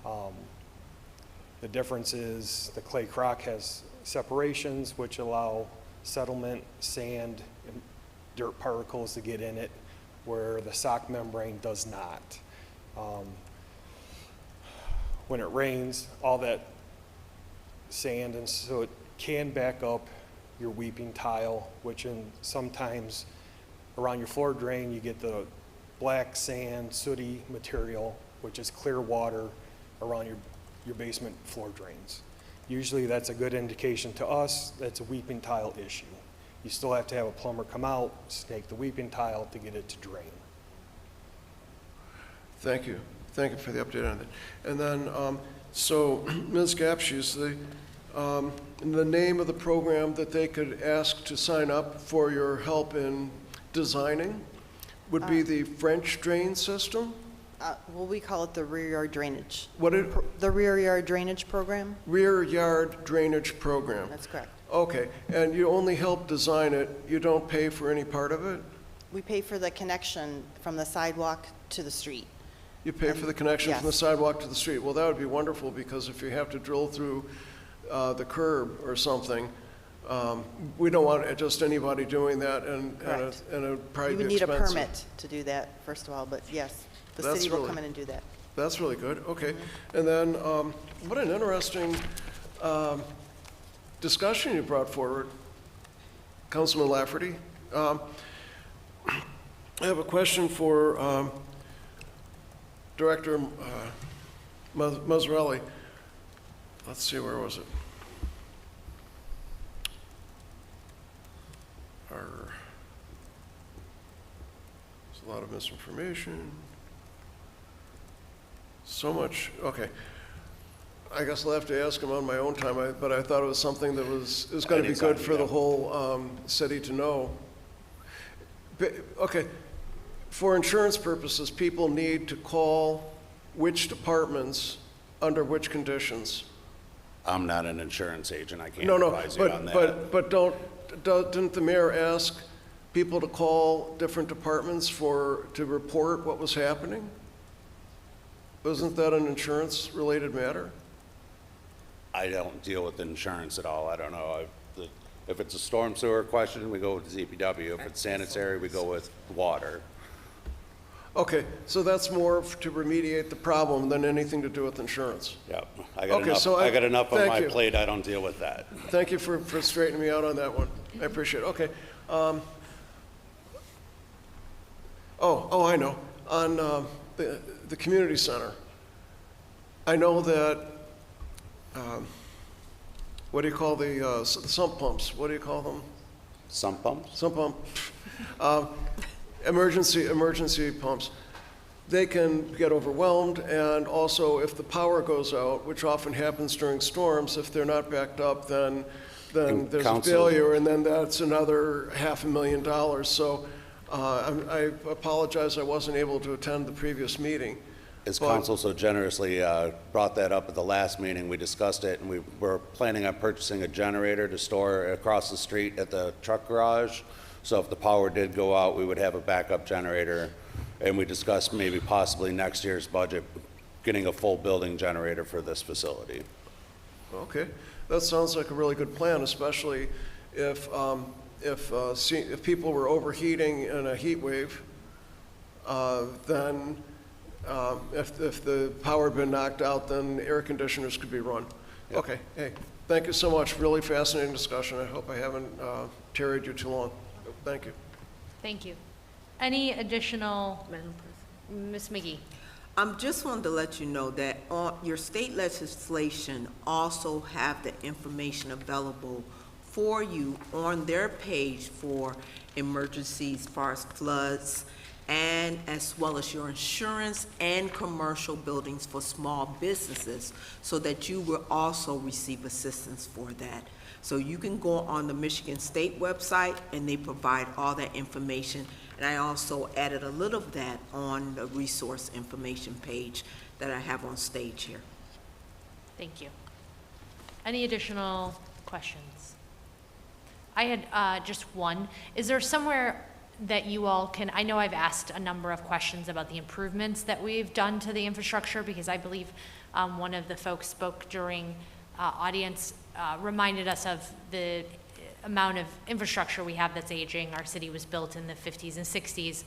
The difference is the clay crock has separations which allow settlement, sand, and dirt particles to get in it, where the sock membrane does not. When it rains, all that sand and soot can back up your weeping tile, which sometimes around your floor drain, you get the black sand, sooty material, which is clear water around your basement floor drains. Usually that's a good indication to us that's a weeping tile issue. You still have to have a plumber come out, snake the weeping tile to get it to drain. Thank you. Thank you for the update on that. And then, so Ms. Gapshies, the name of the program that they could ask to sign up for your help in designing would be the French drain system? Well, we call it the rear yard drainage. The rear yard drainage program? Rear yard drainage program. That's correct. Okay, and you only help design it, you don't pay for any part of it? We pay for the connection from the sidewalk to the street. You pay for the connection from the Yes. sidewalk to the street. Well, that would be wonderful, because if you have to drill through the curb or something, we don't want just anybody doing that, and Correct. it'd probably You be would need a expensive. permit to do that, first of all, but yes, the That's city will really- come in and do that. That's really good, okay. And then, what an interesting discussion you brought forward, Councilman Lafferty. I have a question for Director Mazzarelli. Let's see, where was it? There's a lot of misinformation. So much, okay. I guess I'll have to ask him on my own time, but I thought it was something that was going to be good for the whole city to know. Okay, for insurance purposes, people need to call which departments under which conditions? I'm not an insurance agent, I can't No, advise you on that. but didn't the mayor ask people to call different departments to report what was happening? Wasn't that an insurance-related matter? I don't deal with insurance at all, I don't know. If it's a storm sewer question, we go with the ZPW. If it's sanitary, we go with water. Okay, so that's more to remediate the problem than anything to do with insurance? Yep, I got Okay, enough, so I got enough on thank my you. plate, I don't deal with that. Thank you for straightening me out on that one. I appreciate it. Okay. I know. On the community center, I know that, what do you call the sump pumps? What do you call them? Sump pumps? Sump pump. Emergency pumps. They can get overwhelmed, and also if the power goes out, which often happens during storms, if they're not backed up, then there's a council- failure, and then that's another $500,000. So I apologize I wasn't able to attend the previous meeting. As But- council so generously brought that up at the last meeting, we discussed it, and we were planning on purchasing a generator to store across the street at the truck garage. So if the power did go out, we would have a backup generator. And we discussed maybe possibly next year's budget, getting a full building generator for this facility. Okay, that sounds like a really good plan, especially if people were overheating in a heat wave, then if the power had been knocked out, then air conditioners could be run. Okay, hey, thank you so much. Really fascinating discussion. I hope I haven't tarried you too long. Thank you. Thank you. Any additional, Ms. McGee? Just wanted to let you know that your state legislation also have the information available for you on their page for emergencies as far as floods, and as well as your insurance and commercial buildings for small businesses, so that you will also receive assistance for that. So you can go on the Michigan State website, and they provide all that information. And I also added a little of that on the resource information page that I have on stage here. Thank you. Any additional questions? I had just one. Is there somewhere that you all can, I know I've asked a number of questions about the improvements that we've done to the infrastructure, because I believe one of the folks spoke during audience, reminded us of the amount of infrastructure we have that's aging. Our city was built in the 50s and 60s.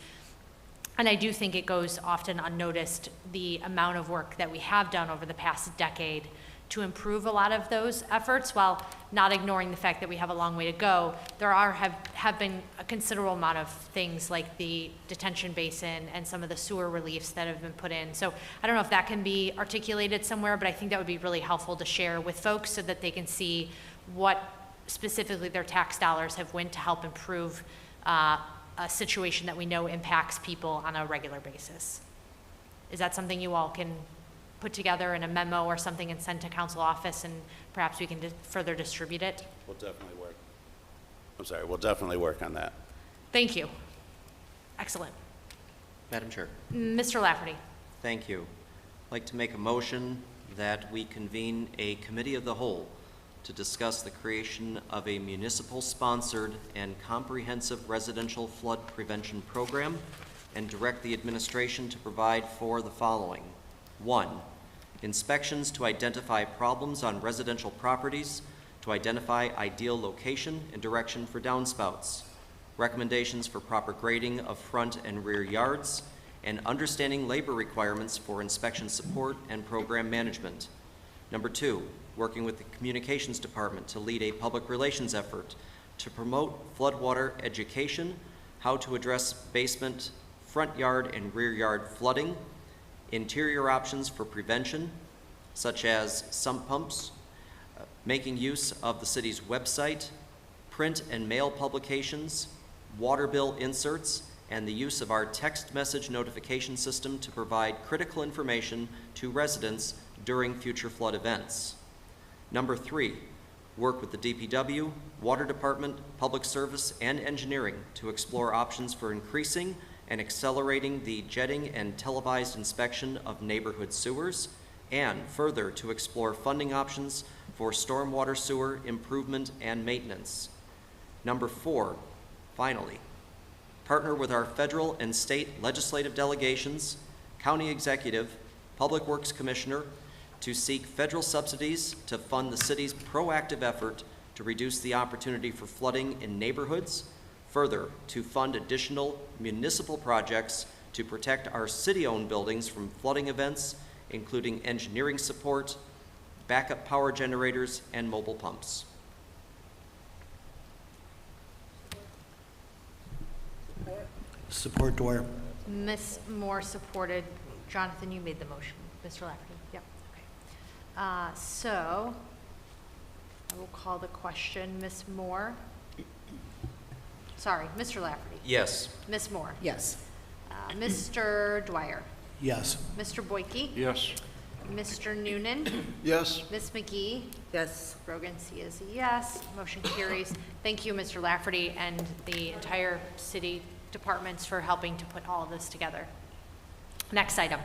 And I do think it goes often unnoticed, the amount of work that we have done over the past decade to improve a lot of those efforts, while not ignoring the fact that we have a long way to go. There have been a considerable amount of things like the detention basin and some of the sewer reliefs that have been put in. So I don't know if that can be articulated somewhere, but I think that would be really helpful to share with folks so that they can see what specifically their tax dollars have went to help improve a situation that we know impacts people on a regular basis. Is that something you all can put together in a memo or something and send to council office, and perhaps we can further distribute it? We'll definitely work. I'm sorry, we'll definitely work on that. Thank you. Excellent. Madam Chair. Mr. Lafferty. Thank you. I'd like to make a motion that we convene a committee of the whole to discuss the creation of a municipal-sponsored and comprehensive residential flood prevention program, and direct the administration to provide for the following. 1, inspections to identify problems on residential properties, to identify ideal location and direction for downspouts, recommendations for proper grading of front and rear yards, and understanding labor requirements for inspection support and program management. Number 2, working with the Communications Department to lead a public relations effort to promote floodwater education, how to address basement, front yard, and rear yard flooding, interior options for prevention, such as sump pumps, making use of the city's website, print and mail publications, water bill inserts, and the use of our text message notification system to provide critical information to residents during future flood events. Number 3, work with the DPW, Water Department, Public Service, and Engineering to explore options for increasing and accelerating the jetting and televised inspection of neighborhood sewers, and further to explore funding options for stormwater sewer improvement and maintenance. Number 4, finally, partner with our federal and state legislative delegations, county executive, Public Works Commissioner, to seek federal subsidies to fund the city's proactive effort to reduce the opportunity for flooding in neighborhoods, further, to fund additional municipal projects to protect our city-owned buildings from flooding events, including engineering support, backup power generators, and mobile pumps. Support Dwyer. Ms. Moore supported Jonathan, you made the motion. Mr. Lafferty? Yep, okay. So, I will call the question. Ms. Moore? Sorry, Mr. Lafferty? Yes. Ms. Moore? Yes. Mr. Dwyer? Yes. Mr. Boyke? Yes. Mr. Noonan? Yes. Ms. McGee? Yes. Brogan C is a yes. Motion carries. Thank you, Mr. Lafferty, and the entire city departments for helping to put all of this together. Next item.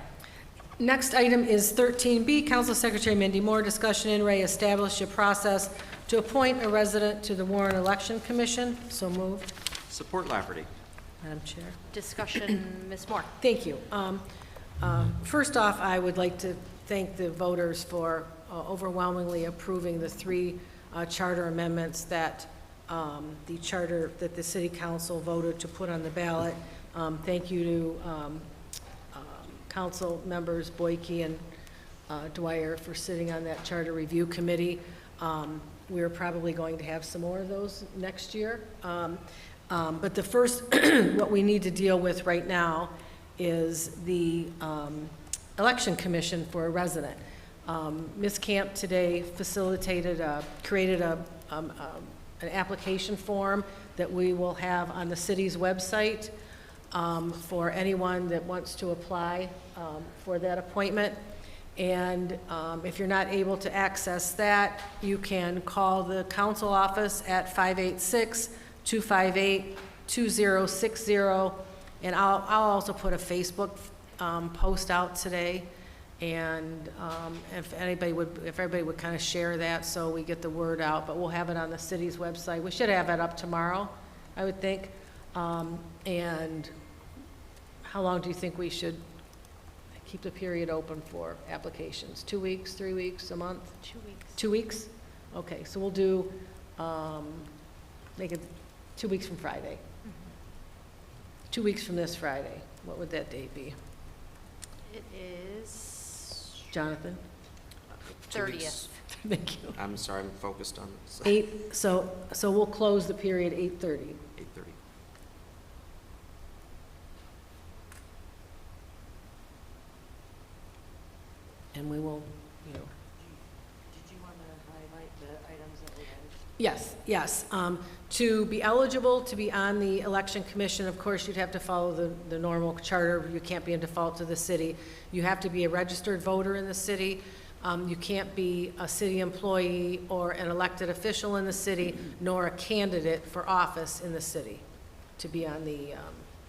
Next item is 13B, Council Secretary Mindy Moore, discussion in Ray, establish a process to appoint a resident to the Warren Election Commission. So moved. Support Lafferty. Madam Chair. Discussion, Ms. Moore. Thank you. First off, I would like to thank the voters for overwhelmingly approving the 3 charter amendments that the City Council voted to put on the ballot. Thank you to Council members Boyke and Dwyer for sitting on that Charter Review Committee. We're probably going to have some more of those next year. But the first, what we need to deal with right now is the Election Commission for a resident. Ms. Camp today created an application form that we will have on the city's website for anyone that wants to apply for that appointment. And if you're not able to access that, you can call the council office at 586-258-2060. And I'll also put a Facebook post out today. And if everybody would kind of share that so we get the word out, but we'll have it on the city's website. We should have it up tomorrow, I would think. And how long do you think we should keep the period open for applications? 2 weeks, 3 weeks, a month? 2 weeks. 2 weeks? Okay, so we'll do, make it 2 weeks from Friday. 2 weeks from this Friday. What would that date be? It is Jonathan? 30th. Thank you. I'm sorry, I'm focused on this. 8, so we'll close the period 8:30. 8:30. And we will, Did you want to highlight the items that we had? Yes. To be eligible to be on the Election Commission, of course, you'd have to follow the normal charter. You can't be in default to the city. You have to be a registered voter in the city. You can't be a city employee or an elected official in the city, nor a candidate for office in the city to be on the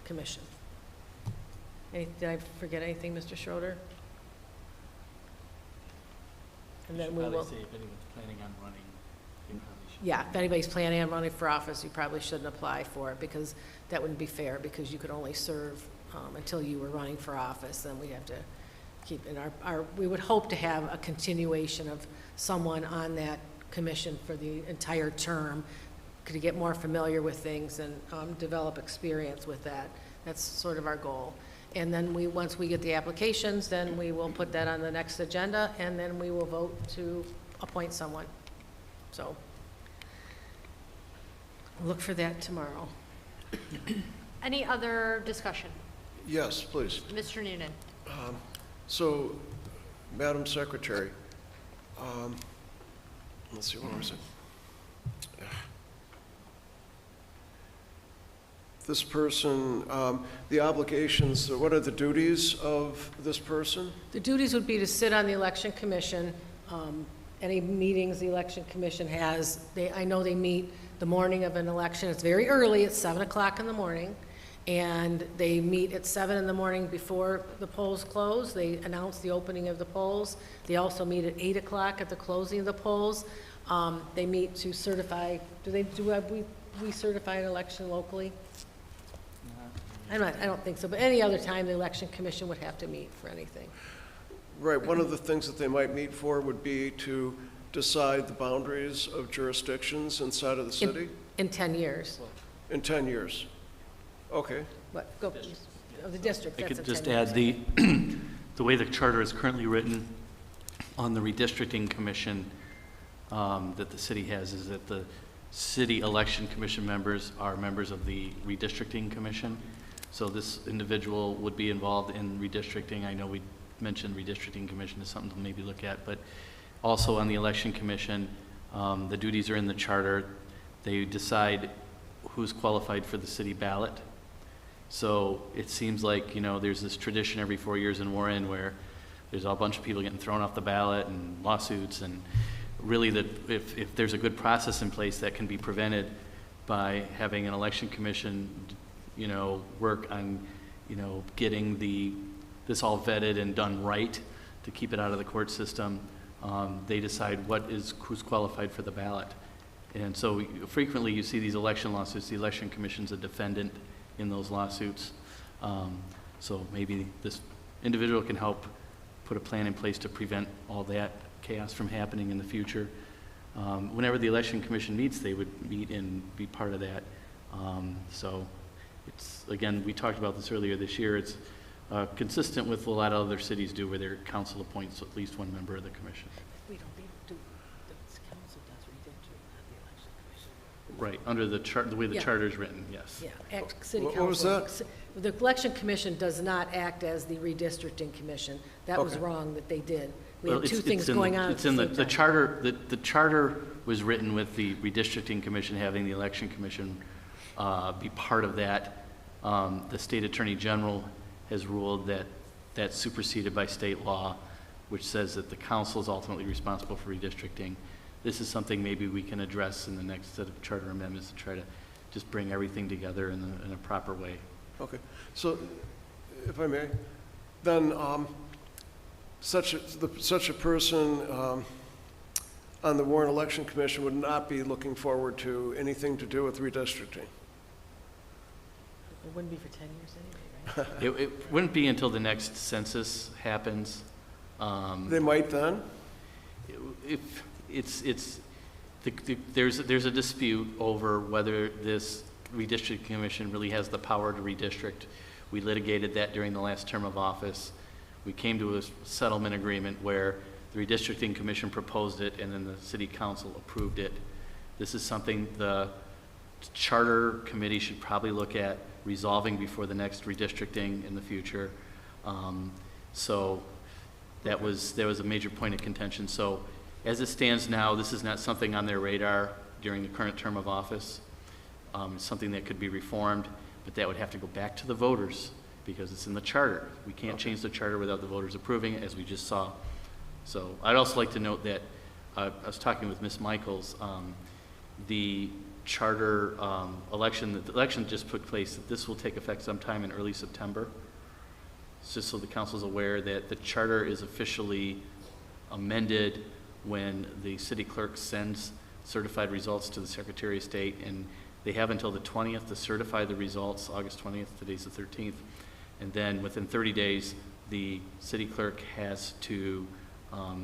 commission. Did I forget anything, Mr. Schroeder? And then we will. Say if anyone's planning on running, you probably should. Yeah, if anybody's planning on running for office, you probably shouldn't apply for it, because that wouldn't be fair, because you could only serve until you were running for office. Then we have to keep, in we would hope to have a continuation of someone on that commission for the entire term, to get more familiar with things and develop experience with that. That's sort of our goal. And then once we get the applications, then we will put that on the next agenda, and then we will vote to appoint someone. So look for that tomorrow. Any other discussion? Yes, please. Mr. Noonan. So, Madam Secretary, let's see, what was it? This person, the obligations, what are the duties of this person? The duties would be to sit on the Election Commission. Any meetings the Election Commission has, I know they meet the morning of an election. It's very early, it's 7 o'clock in the morning. And they meet at 7 in the morning before the polls close. They announce the opening of the polls. They also meet at 8 o'clock at the closing of the polls. They meet to certify, we certify an election locally? I don't think so, but any other time the Election Commission would have to meet for anything. Right, one of the things that they might meet for would be to decide the boundaries of jurisdictions inside of the city? In 10 years. In 10 years. Okay. What, go, of the district, I that's could in just 10 add, years. the way the charter is currently written on the redistricting commission that the city has is that the city election commission members are members of the redistricting commission. So this individual would be involved in redistricting. I know we mentioned redistricting commission is something to maybe look at, but also on the election commission, the duties are in the charter. They decide who's qualified for the city ballot. So it seems like, you know, there's this tradition every 4 years in Warren where there's a bunch of people getting thrown off the ballot and lawsuits, and really that if there's a good process in place that can be prevented by having an election commission, you know, work on, you know, getting this all vetted and done right to keep it out of the court system. They decide who's qualified for the ballot. And so frequently you see these election lawsuits, the election commission's a defendant in those lawsuits. So maybe this individual can help put a plan in place to prevent all that chaos from happening in the future. Whenever the election commission meets, they would meet and be part of that. So it's, again, we talked about this earlier this year, it's consistent with a lot of other cities do where their council appoints at least one member of the commission. We don't do, the council does redistricting, not the election commission. Right, under the way the Yeah. charter is written, yes. Yeah, city council. What was that? The election commission does not act as the redistricting commission. That was Okay. wrong that they did. We Well, had two it's things in the- going on at It's the in same the time. charter, the charter was written with the redistricting commission having the election commission be part of that. The state attorney general has ruled that that's superseded by state law, which says that the council is ultimately responsible for redistricting. This is something maybe we can address in the next set of charter amendments to try to just bring everything together in a proper way. Okay, so if I may, then such a person on the Warren Election Commission would not be looking forward to anything to do with redistricting. It wouldn't be for 10 years anyway, right? It wouldn't be until the next census happens. They might then? If there's a dispute over whether this redistricting commission really has the power to redistrict. We litigated that during the last term of office. We came to a settlement agreement where the redistricting commission proposed it and then the city council approved it. This is something the charter committee should probably look at resolving before the next redistricting in the future. So that was a major point of contention. So as it stands now, this is not something on their radar during the current term of office. It's something that could be reformed, but that would have to go back to the voters because it's in the charter. We can't change the charter without the voters approving it, as we just saw. So I'd also like to note that I was talking with Ms. Michaels, the charter election, the election just took place, that this will take effect sometime in early September. It's just so the council's aware that the charter is officially amended when the city clerk sends certified results to the Secretary of State, and they have until the 20th to certify the results, August 20th, today's the 13th, and then within 30 days, the city clerk has to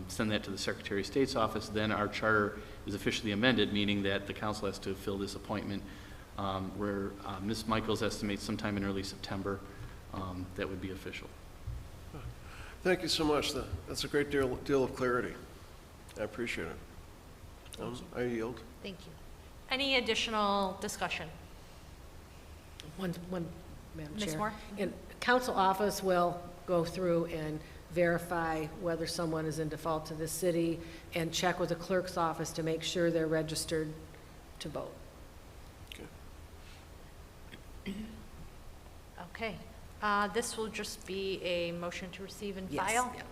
send that to the Secretary of State's office. Then our charter is officially amended, meaning that the council has to fill this appointment, where Ms. Michaels estimates sometime in early September that would be official. Thank you so much. That's a great deal of clarity. I appreciate it. I yield. Thank you. Any additional discussion? One, Madam Chair. Ms. Moore? And council office will go through and verify whether someone is in default to the city and check with the clerk's office to make sure they're registered to vote. Okay. This will just be a motion to receive and Yes, file? yeah.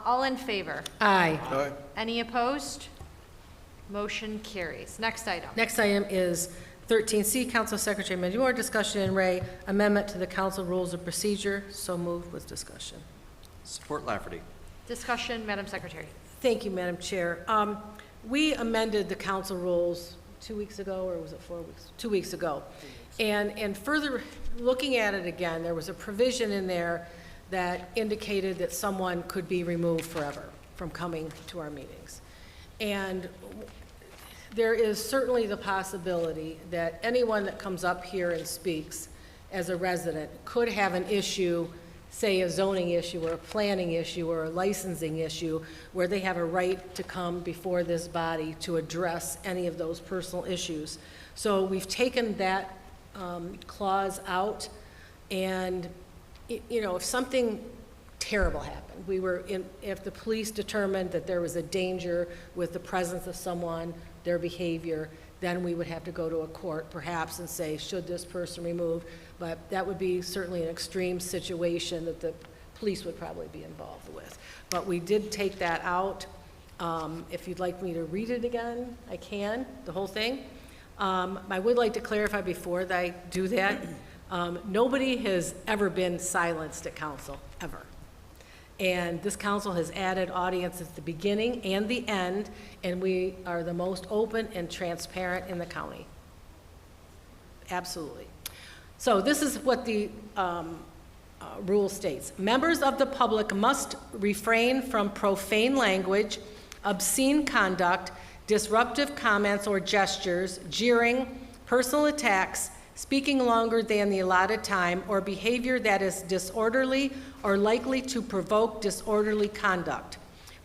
All in favor? Aye. Aye. Any opposed? Motion carries. Next item. Next item is 13C, Council Secretary Medjugorje, discussion and Ray, amendment to the council rules of procedure. So moved with discussion. Support Lafferty. Discussion, Madam Secretary. Thank you, Madam Chair. We amended the council rules 2 weeks ago, or was it 4 weeks? 2 weeks ago. And further looking at it again, there was a provision in there that indicated that someone could be removed forever from coming to our meetings. And there is certainly the possibility that anyone that comes up here and speaks as a resident could have an issue, say a zoning issue or a planning issue or a licensing issue, where they have a right to come before this body to address any of those personal issues. So we've taken that clause out, and, if something terrible happened, if the police determined that there was a danger with the presence of someone, their behavior, then we would have to go to a court perhaps and say, should this person removed? But that would be certainly an extreme situation that the police would probably be involved with. But we did take that out. If you'd like me to read it again, I can, the whole thing. I would like to clarify before that I do that, nobody has ever been silenced at council, ever. And this council has added audience at the beginning and the end, and we are the most open and transparent in the county. Absolutely. So this is what the rule states. Members of the public must refrain from profane language, obscene conduct, disruptive comments or gestures, jeering, personal attacks, speaking longer than the allotted time, or behavior that is disorderly or likely to provoke disorderly conduct.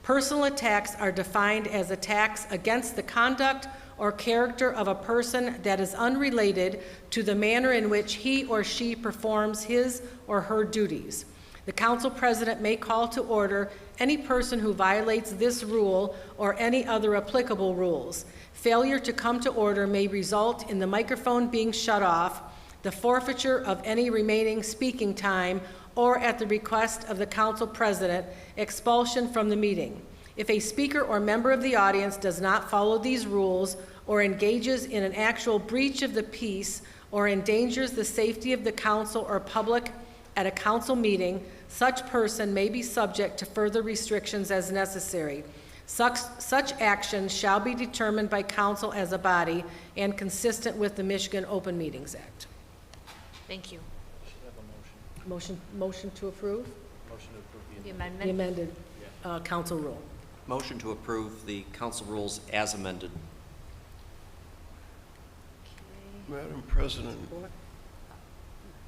Personal attacks are defined as attacks against the conduct or character of a person that is unrelated to the manner in which he or she performs his or her duties. The council president may call to order any person who violates this rule or any other applicable rules. Failure to come to order may result in the microphone being shut off, the forfeiture of any remaining speaking time, or at the request of the council president, expulsion from the meeting. If a speaker or member of the audience does not follow these rules or engages in an actual breach of the peace or endangers the safety of the council or public at a council meeting, such person may be subject to further restrictions as necessary. Such actions shall be determined by council as a body and consistent with the Michigan Open Meetings Act. Thank you. Motion to approve? Motion to approve The amendment? The amended council rule. Motion to approve the council rules as amended. Madam President,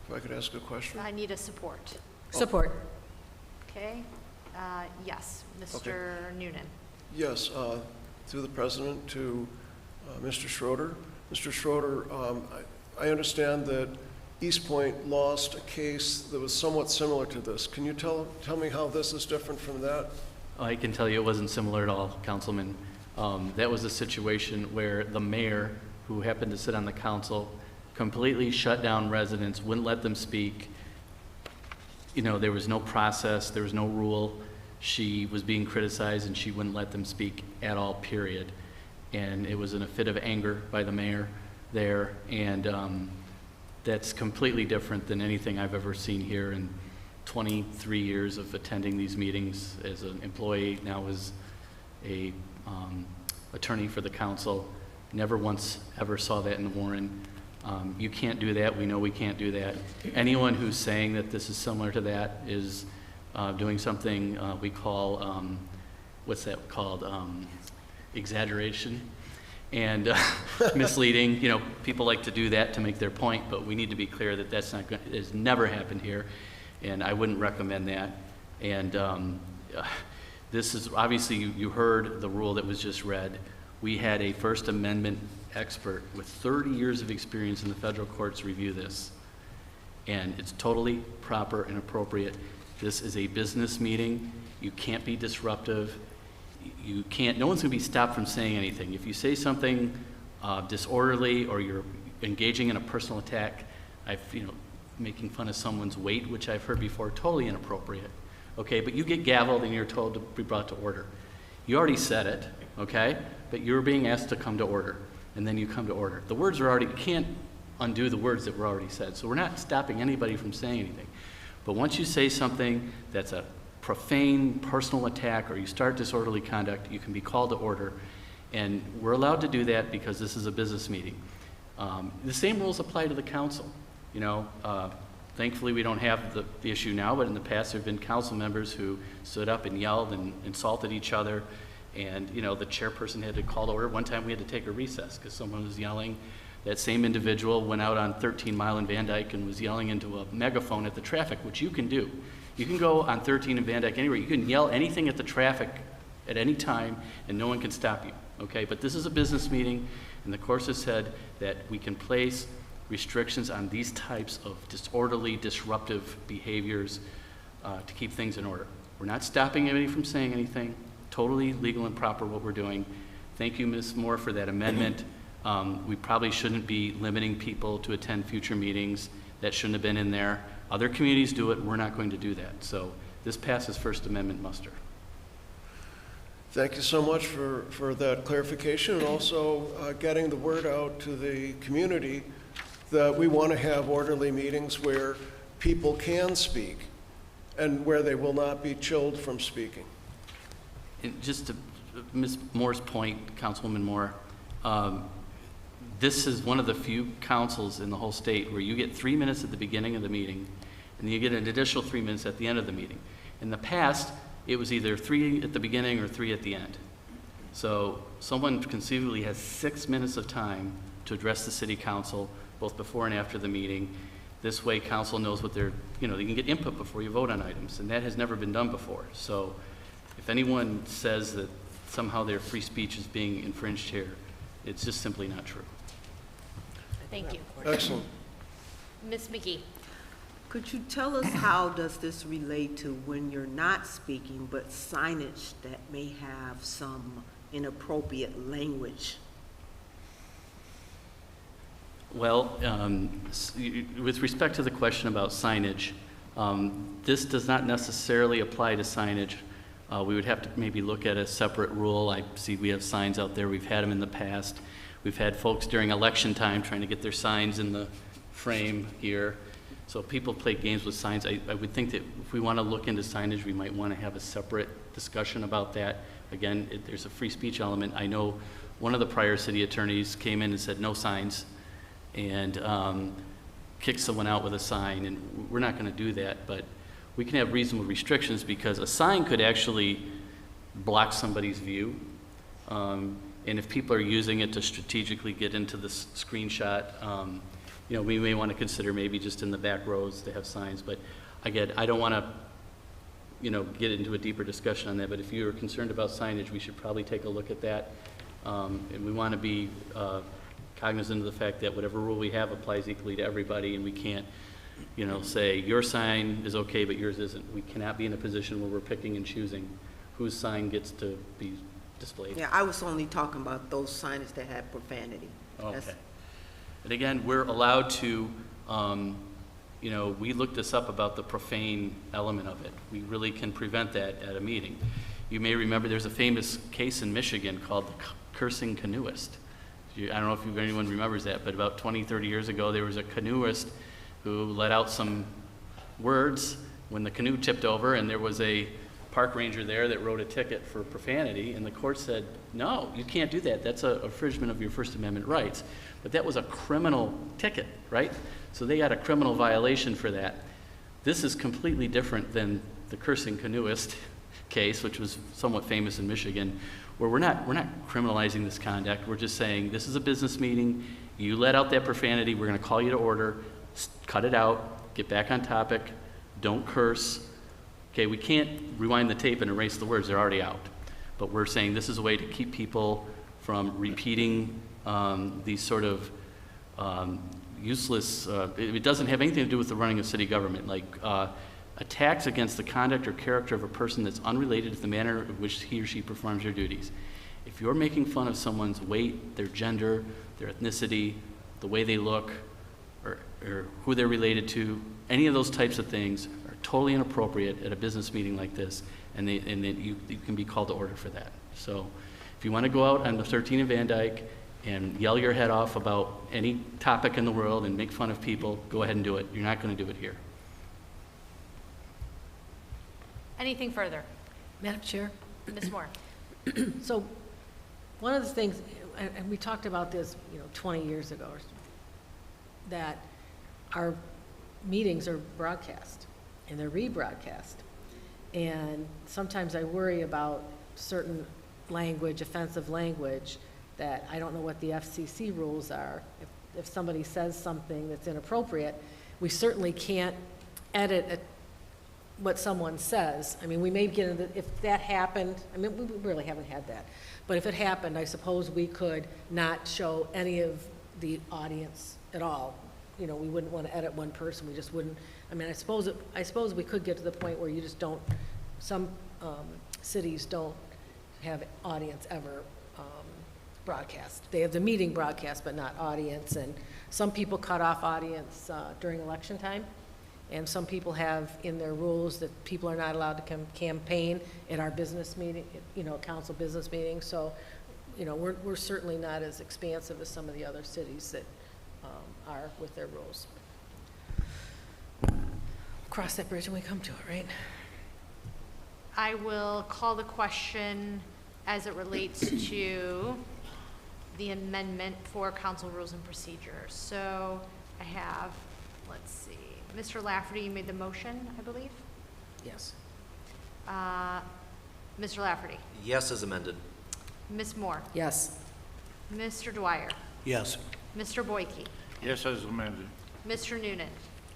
if I could ask a question? I need a support. Support. Okay. Yes, Mr. Noonan. Yes, through the president to Mr. Schroeder. Mr. Schroeder, I understand that East Point lost a case that was somewhat similar to this. Can you tell me how this is different from that? I can tell you it wasn't similar at all, Councilman. That was a situation where the mayor, who happened to sit on the council, completely shut down residents, wouldn't let them speak. There was no process, there was no rule. She was being criticized and she wouldn't let them speak at all, period. And it was in a fit of anger by the mayor there, and that's completely different than anything I've ever seen here in 23 years of attending these meetings as an employee, now as a attorney for the council. Never once ever saw that in Warren. You can't do that. We know we can't do that. Anyone who's saying that this is similar to that is doing something we call, what's that called? Exaggeration and misleading. People like to do that to make their point, but we need to be clear that that's not going. It's never happened here, and I wouldn't recommend that. And this is obviously you heard the rule that was just read. We had a First Amendment expert with 30 years of experience in the federal courts review this, and it's totally proper and appropriate. This is a business meeting. You can't be disruptive. You can't. No one's going to be stopped from saying anything. If you say something disorderly or you're engaging in a personal attack, making fun of someone's weight, which I've heard before, totally inappropriate. Okay, but you get gavelled and you're told to be brought to order. You already said it, okay? But you're being asked to come to order, and then you come to order. The words are already, you can't undo the words that were already said, so we're not stopping anybody from saying anything. But once you say something that's a profane personal attack or you start disorderly conduct, you can be called to order, and we're allowed to do that because this is a business meeting. The same rules apply to the council. Thankfully we don't have the issue now, but in the past there have been council members who stood up and yelled and insulted each other, and the chairperson had to call to order. One time we had to take a recess because someone was yelling. That same individual went out on 13 Mile in Van Dyke and was yelling into a megaphone at the traffic, which you can do. You can go on 13 in Van Dyke anywhere. You can yell anything at the traffic at any time and no one can stop you, okay? But this is a business meeting, and the course has said that we can place restrictions on these types of disorderly, disruptive behaviors to keep things in order. We're not stopping anybody from saying anything. Totally legal and proper what we're doing. Thank you, Ms. Moore, for that amendment. We probably shouldn't be limiting people to attend future meetings. That shouldn't have been in there. Other communities do it. We're not going to do that. So this passes First Amendment muster. Thank you so much for that clarification, and also getting the word out to the community that we want to have orderly meetings where people can speak and where they will not be chilled from speaking. And just to Ms. Moore's point, Councilwoman Moore, this is one of the few councils in the whole state where you get 3 minutes at the beginning of the meeting, and then you get an additional 3 minutes at the end of the meeting. In the past, it was either 3 at the beginning or 3 at the end. So someone conceivably has 6 minutes of time to address the city council, both before and after the meeting. This way, council knows what they're, you can get input before you vote on items, and that has never been done before. So if anyone says that somehow their free speech is being infringed here, it's just simply not true. Thank you. Excellent. Ms. McGee. Could you tell us how does this relate to when you're not speaking, but signage that may have some inappropriate language? Well, with respect to the question about signage, this does not necessarily apply to signage. We would have to maybe look at a separate rule. I see we have signs out there. We've had them in the past. We've had folks during election time trying to get their signs in the frame here. So people play games with signs. I would think that if we want to look into signage, we might want to have a separate discussion about that. Again, there's a free speech element. I know one of the prior city attorneys came in and said no signs, and kicked someone out with a sign, and we're not going to do that, but we can have reasonable restrictions because a sign could actually block somebody's view, and if people are using it to strategically get into the screenshot, we may want to consider maybe just in the back rows to have signs, but again, I don't want to get into a deeper discussion on that, but if you're concerned about signage, we should probably take a look at that, and we want to be cognizant of the fact that whatever rule we have applies equally to everybody, and we can't, say your sign is okay, but yours isn't. We cannot be in a position where we're picking and choosing whose sign gets to be displayed. Yeah, I was only talking about those signage that had profanity. Okay. And again, we're allowed to, we looked this up about the profane element of it. We really can prevent that at a meeting. You may remember there's a famous case in Michigan called the Cursing Canoeist. I don't know if anyone remembers that, but about 20, 30 years ago, there was a canoeist who let out some words when the canoe tipped over, and there was a park ranger there that wrote a ticket for profanity, and the court said, no, you can't do that. That's an infringement of your First Amendment rights. But that was a criminal ticket, right? So they got a criminal violation for that. This is completely different than the Cursing Canoeist case, which was somewhat famous in Michigan, where we're not criminalizing this conduct. We're just saying, this is a business meeting. You let out that profanity. We're going to call you to order. Cut it out. Get back on topic. Don't curse. Okay, we can't rewind the tape and erase the words. They're already out. But we're saying this is a way to keep people from repeating these sort of useless, it doesn't have anything to do with the running of city government, like attacks against the conduct or character of a person that's unrelated to the manner in which he or she performs their duties. If you're making fun of someone's weight, their gender, their ethnicity, the way they look, or who they're related to, any of those types of things are totally inappropriate at a business meeting like this, and you can be called to order for that. So if you want to go out on the 13 and Van Dyke and yell your head off about any topic in the world and make fun of people, go ahead and do it. You're not going to do it here. Anything further? Madam Chair? Ms. Moore. So one of the things, and we talked about this, 20 years ago, that our meetings are broadcast and they're rebroadcast. And sometimes I worry about certain language, offensive language, that I don't know what the FCC rules are. If somebody says something that's inappropriate, we certainly can't edit what someone says. I mean, we may get into, if that happened, I mean, we really haven't had that. But if it happened, I suppose we could not show any of the audience at all you know, we wouldn't want to edit one person, we just wouldn't, I mean, I suppose we could get to the point where you just don't, some cities don't have audience ever broadcast. They have the meeting broadcast, but not audience, and some people cut off audience during election time, and some people have in their rules that people are not allowed to campaign at our business meeting, you know, council business meetings, so, you know, we're certainly not as expansive as some of the other cities that are with their rules. Cross that bridge when we come to it, right? I will call the question as it relates to the amendment for council rules and procedures. So I have, let's see, Mr. Lafferty, you made the motion, I believe? Yes. Mr. Lafferty? Yes as amended. Ms. Moore? Yes. Mr. Dwyer? Yes. Mr. Boyke? Yes, as amended. Mr. Noonan?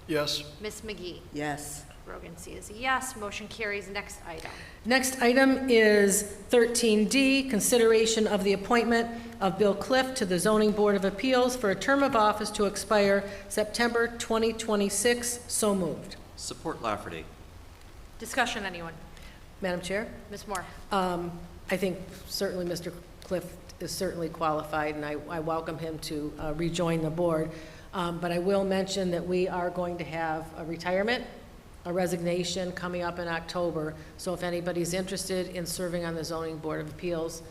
Yes. Ms. McGee? Yes. Rogan C is a yes. Motion carries. Next item. Next item is 13D, consideration of the appointment of Bill Cliff to the Zoning Board of Appeals for a term of office to expire September 2026. So moved. Support Lafferty. Discussion, anyone? Madam Chair? Ms. Moore? I think certainly Mr. Cliff is certainly qualified, and I welcome him to rejoin the board. But I will mention that we are going to have a retirement, a resignation coming up in October. So if anybody's interested in serving on the Zoning Board of Appeals,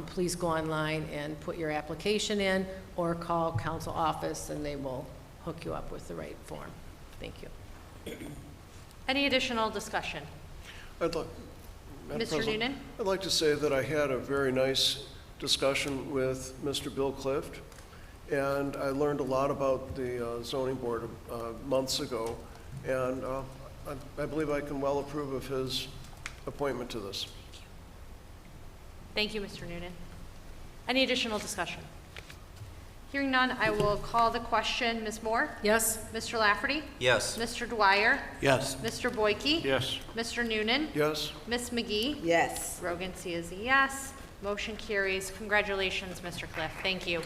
please go online and put your application in or call council office and they will hook you up with the right form. Thank you. Any additional discussion? Madam Mr. President, Noonan? I'd like to say that I had a very nice discussion with Mr. Bill Clift, and I learned a lot about the zoning board months ago, and I believe I can well approve of his appointment to this. Thank you, Mr. Noonan. Any additional discussion? Hearing none, I will call the question. Ms. Moore? Yes? Mr. Lafferty? Yes. Mr. Dwyer? Yes. Mr. Boyke? Yes. Mr. Noonan? Yes. Ms. McGee? Yes. Rogan C is a yes. Motion carries. Congratulations, Mr. Cliff. Thank you.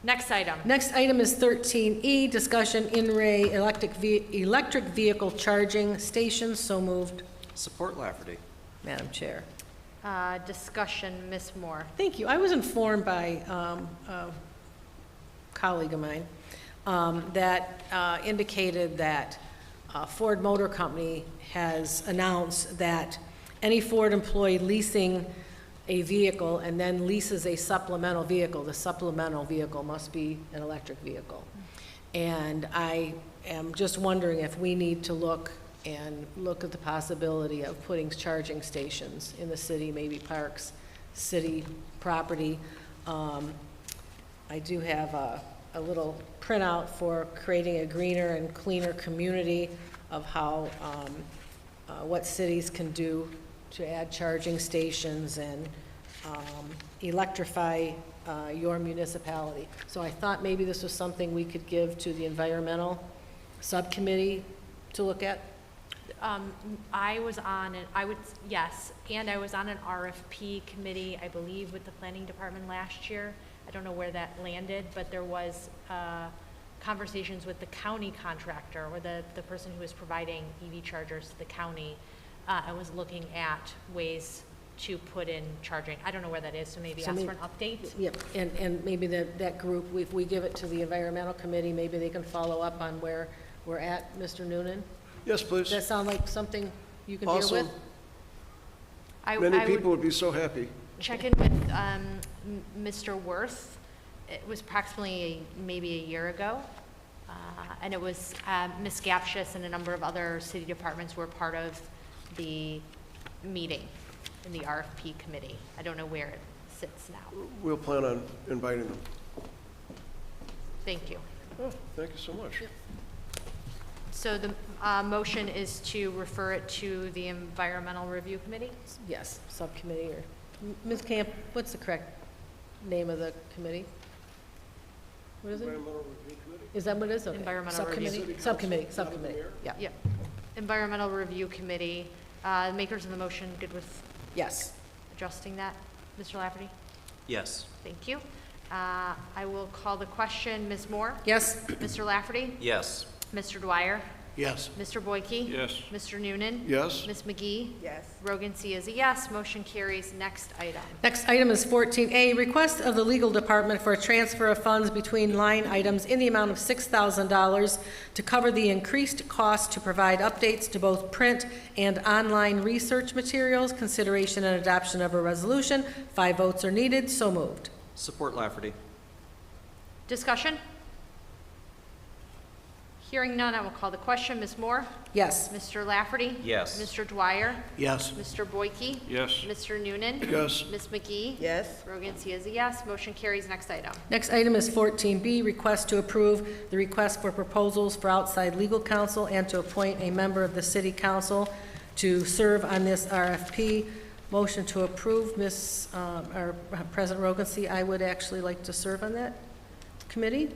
Next item. Next item is 13E, discussion in-ray electric vehicle charging stations. So moved. Support Lafferty. Madam Chair. Discussion, Ms. Moore. Thank you. I was informed by a colleague of mine that indicated that Ford Motor Company has announced that any Ford employee leasing a vehicle and then leases a supplemental vehicle, the supplemental vehicle must be an electric vehicle. And I am just wondering if we need to look at the possibility of putting charging stations in the city, maybe parks, city property. I do have a little printout for creating a greener and cleaner community of how, what cities can do to add charging stations and electrify your municipality. So I thought maybe this was something we could give to the environmental subcommittee to look at. I was on yes, and I was on an RFP committee, I believe, with the planning department last year. I don't know where that landed, but there was conversations with the county contractor or the person who was providing EV chargers to the county. I was looking at ways to put in charging. I don't know where that is, so maybe ask for an update. Yep, and maybe that group, if we give it to the environmental committee, maybe they can follow up on where we're at, Mr. Noonan? Yes, please. Does that sound like something you can deal Awesome. with? Many people would be so happy. Check in with Mr. Worth. It was approximately maybe a year ago. And it was Ms. Gapshis and a number of other city departments were part of the meeting in the RFP committee. I don't know where it sits now. We'll plan on inviting them. Thank you. Oh, thank you so much. So the motion is to refer it to the Environmental Review Committee? Yes, subcommittee or, Ms. Camp, what's the correct name of the committee? What is it? Environmental Review Committee? Is that what it is? Okay. Environmental Review. Subcommittee, yeah. Yep. Environmental Review Committee. Makers of the motion, good with Yes. adjusting that? Mr. Lafferty? Yes. Thank you. I will call the question. Ms. Moore? Yes? Mr. Lafferty? Yes. Mr. Dwyer? Yes. Mr. Boyke? Yes. Mr. Noonan? Yes. Ms. McGee? Yes. Rogan C. is a yes. Motion carries. Next item. Next item is 14A, request of the legal department for a transfer of funds between line items in the amount of $6,000 to cover the increased cost to provide updates to both print and online research materials. Consideration and adoption of a resolution. 5 votes are needed. So moved. Support Lafferty. Discussion? Hearing none, I will call the question. Ms. Moore? Yes. Mr. Lafferty? Yes. Mr. Dwyer? Yes. Mr. Boyke? Yes. Mr. Noonan? Yes. Ms. McGee? Yes. Rogan C. is a yes. Motion carries. Next item. Next item is 14B, request to approve the request for proposals for outside legal counsel and to appoint a member of the city council to serve on this RFP. Motion to approve, our President Rogan-C. I would actually like to serve on that committee.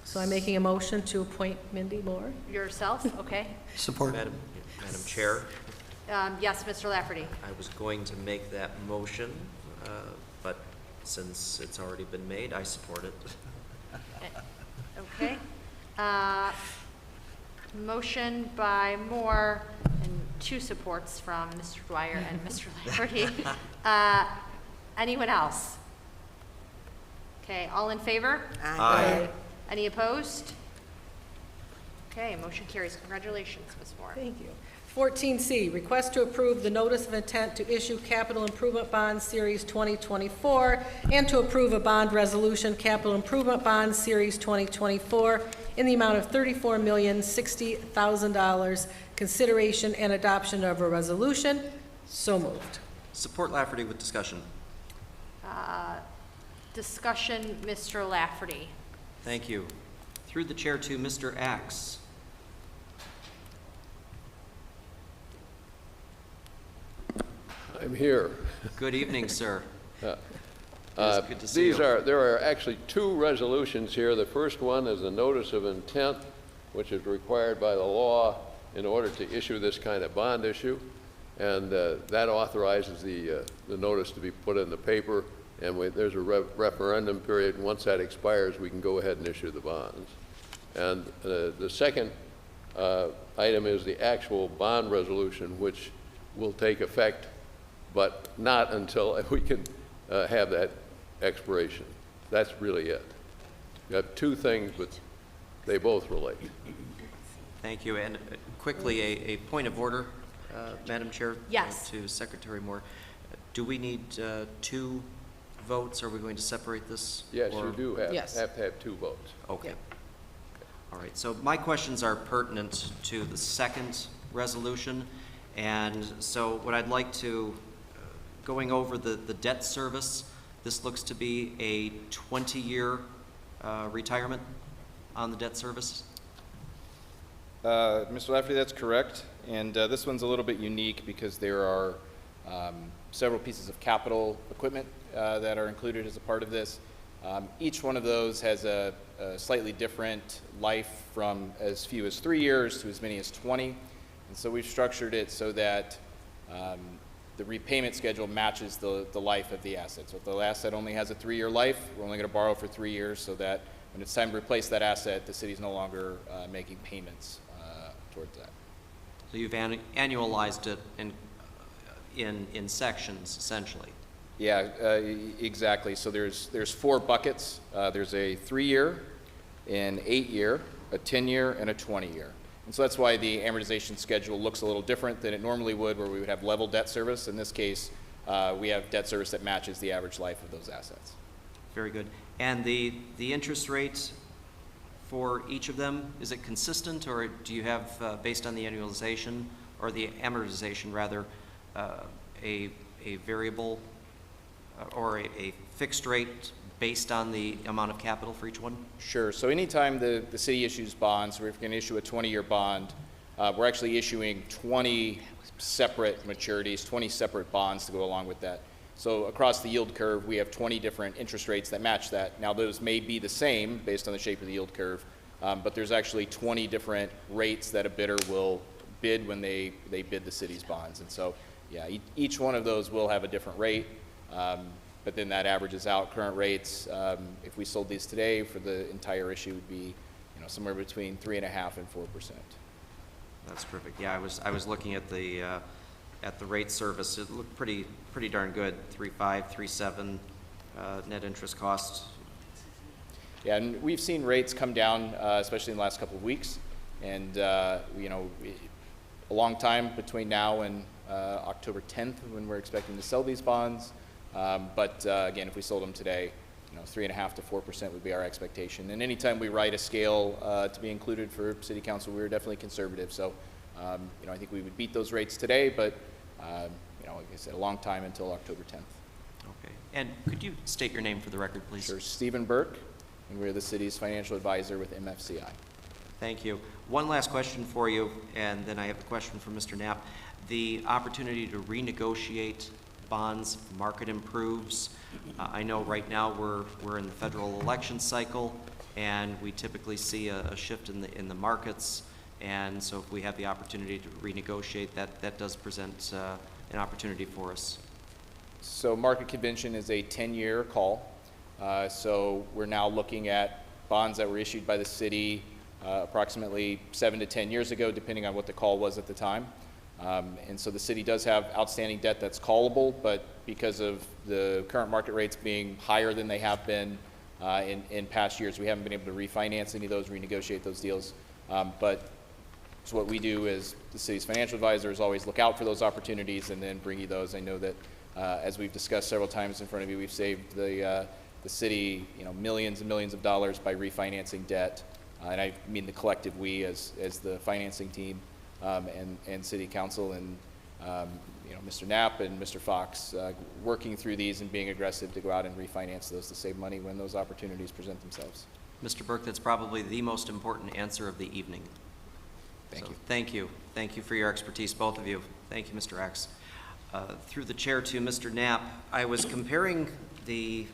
So I'm making a motion to appoint Mindy Moore. Yourself? Okay. Support. Madam Chair, Yes, Mr. Lafferty. I was going to make that motion, but since it's already been made, I support it. Okay. Motion by Moore and 2 supports from Mr. Dwyer and Mr. Lafferty. Anyone else? Okay, all in favor? Aye. Any opposed? Okay, motion carries. Congratulations, Ms. Moore. Thank you. 14C, request to approve the notice of intent to issue capital improvement bond series 2024 and to approve a bond resolution capital improvement bond series 2024 in the amount of $34,060,000. Consideration and adoption of a resolution. So moved. Support Lafferty with discussion. Discussion, Mr. Lafferty. Thank you. Through the chair to Mr. Axe. I'm here. Good evening, sir. It is good to see These you. there are actually 2 resolutions here. The first one is a notice of intent, which is required by the law in order to issue this kind of bond issue. And that authorizes the notice to be put in the paper. And there's a referendum period. And once that expires, we can go ahead and issue the bonds. And the second item is the actual bond resolution, which will take effect, but not until we can have that expiration. That's really it. You have 2 things, but they both relate. Thank you. And quickly, a point of order, Madam Chair. Yes. To Secretary Moore. Do we need 2 votes? Are we going to separate this? Yes, or- you do have Yes. to have 2 votes. Okay. All right, so my questions are pertinent to the second resolution. And so what I'd like to, going over the debt service, this looks to be a 20-year retirement on the debt service? Mr. Lafferty, that's correct. And this one's a little bit unique because there are several pieces of capital equipment that are included as a part of this. Each one of those has a slightly different life, from as few as 3 years to as many as 20. And so we've structured it so that the repayment schedule matches the life of the asset. So if the asset only has a 3-year life, we're only going to borrow for 3 years, so that when it's time to replace that asset, the city's no longer making payments towards that. So you've annualized it in sections, essentially. Yeah, exactly. So there's 4 buckets. There's a 3-year, an 8-year, a 10-year, and a 20-year. And so that's why the amortization schedule looks a little different than it normally would, where we would have level debt service. In this case, we have debt service that matches the average life of those assets. Very good. And the interest rate for each of them, is it consistent, or do you have, based on the annualization, or the amortization rather, a variable or a fixed rate based on the amount of capital for each one? Sure. So anytime the city issues bonds, we're going to issue a 20-year bond, we're actually issuing 20 separate maturities, 20 separate bonds to go along with that. So across the yield curve, we have 20 different interest rates that match that. Now, those may be the same based on the shape of the yield curve, but there's actually 20 different rates that a bidder will bid when they bid the city's bonds. And so, yeah, each one of those will have a different rate. but then that averages out. Current rates, if we sold these today for the entire issue, would be somewhere between 3.5% and 4%. That's terrific. Yeah, I was looking at the rate service. It looked pretty darn good. 3.5, 3.7 net interest costs. Yeah, and we've seen rates come down, especially in the last couple of weeks, and a long time between now and October 10th when we're expecting to sell these bonds. But again, if we sold them today, 3.5% to 4% would be our expectation. And anytime we write a scale to be included for City Council, we're definitely conservative. So, I think we would beat those rates today, but like I said, a long time until October 10th. Okay. And could you state your name for the record, please? Sure. Stephen Burke, and we're the city's financial advisor with MFCI. Thank you. One last question for you, and then I have a question for Mr. Knapp. The opportunity to renegotiate bonds, market improves. I know right now we're in the federal election cycle, and we typically see a shift in the markets. And so if we have the opportunity to renegotiate, that does present an opportunity for us. So market convention is a 10-year call. So we're now looking at bonds that were issued by the city approximately 7 to 10 years ago, depending on what the call was at the time. And so the city does have outstanding debt that's callable, but because of the current market rates being higher than they have been in past years, we haven't been able to refinance any of those, renegotiate those deals. But so what we do as the city's financial advisor is always look out for those opportunities and then bring you those. I know that as we've discussed several times in front of you, we've saved the city millions and millions of dollars by refinancing debt. And I mean the collective we as the financing team. And City Council and Mr. Knapp and Mr. Fox working through these and being aggressive to go out and refinance those to save money when those opportunities present themselves. Mr. Burke, that's probably the most important answer of the evening. Thank you. Thank you. Thank you for your expertise, both of you. Thank you, Mr. X. Through the chair to Mr. Knapp, I was comparing the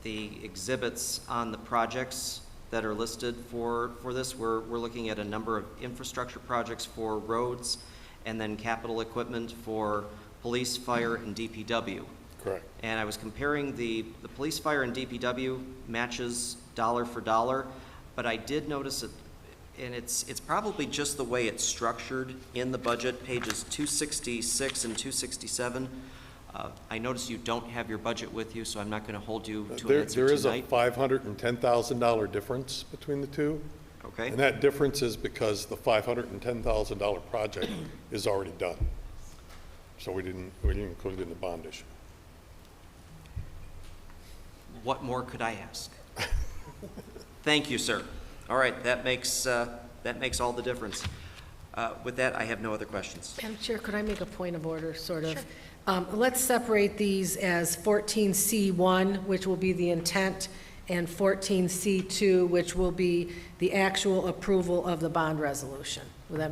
exhibits on the projects that are listed for this. We're looking at a number of infrastructure projects for roads and then capital equipment for police, fire, and DPW. Correct. And I was comparing the police, fire, and DPW matches dollar for dollar, but I did notice it, and it's probably just the way it's structured in the budget, pages 266 and 267. I notice you don't have your budget with you, so I'm not going to hold you to an answer There is a tonight. $510,000 difference between the two. Okay. And that difference is because the $510,000 project is already done. So we didn't include it in the bond issue. What more could I ask? Thank you, sir. All right, that makes all the difference. With that, I have no other questions. Madam Chair, could I make a point of order, sort of? Sure. Let's separate these as 14C1, which will be the intent, and 14C2, which will be the actual approval of the bond resolution. Will that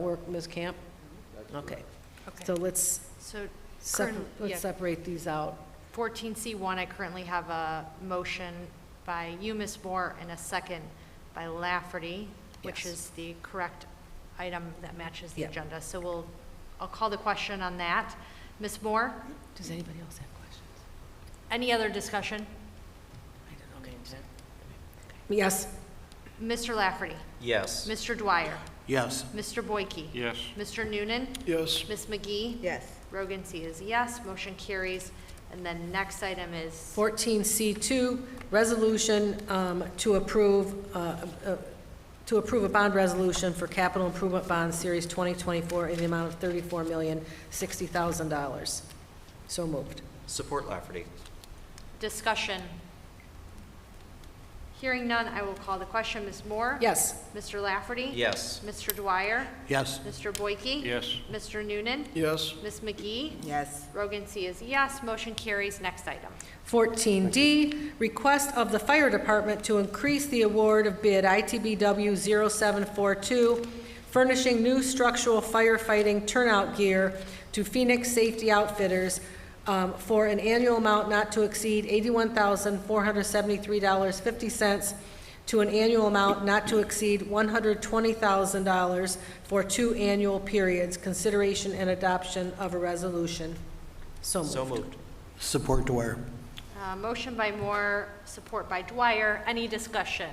work, Ms. Camp? Okay. So let's separate these out. 14C1, I currently have a motion by you, Ms. Moore, and a second by Lafferty, which Yes. is the correct item that matches the Yep. agenda. So I'll call the question on that. Ms. Moore, Does anybody else have questions? any other discussion? Yes. Mr. Lafferty? Yes. Mr. Dwyer? Yes. Mr. Boyke? Yes. Mr. Noonan? Yes. Ms. McGee? Yes. Rogan C is yes, motion carries. And then next item is 14C2, resolution to approve a bond resolution for capital improvement bond series 2024 in the amount of $34,060,000. So moved. Support Lafferty. discussion. Hearing none, I will call the question. Ms. Moore? Yes. Mr. Lafferty? Yes. Mr. Dwyer? Yes. Mr. Boyke? Yes. Mr. Noonan? Yes. Ms. McGee? Yes. Rogan C is yes. Motion carries. Next item. 14D, request of the fire department to increase the award of bid ITBW 0742, furnishing new structural firefighting turnout gear to Phoenix Safety Outfitters for an annual amount not to exceed $81,473.50 to an annual amount not to exceed $120,000 for 2 annual periods. Consideration and adoption of a resolution. So moved. So moved. Support Dwyer. Motion by Moore, support by Dwyer. Any discussion?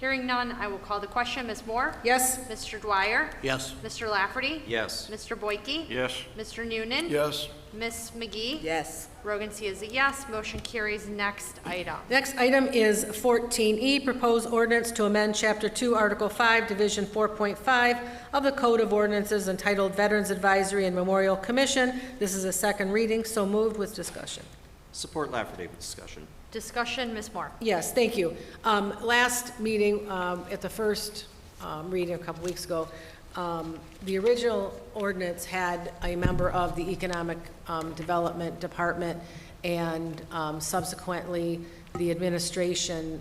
Hearing none, I will call the question. Ms. Moore? Yes? Mr. Dwyer? Yes. Mr. Lafferty? Yes. Mr. Boyke? Yes. Mr. Noonan? Yes. Ms. McGee? Yes. Rogan C. is a yes. Motion carries. Next item. Next item is 14E, proposed ordinance to amend Chapter 2, Article 5, Division 4.5 of the Code of Ordinances entitled Veterans Advisory and Memorial Commission. This is a second reading, so moved with discussion. Support Lafferty with discussion. Discussion, Ms. Moore. Yes, thank you. Last meeting, at the first reading a couple weeks ago, the original ordinance had a member of the Economic Development Department, and subsequently, the administration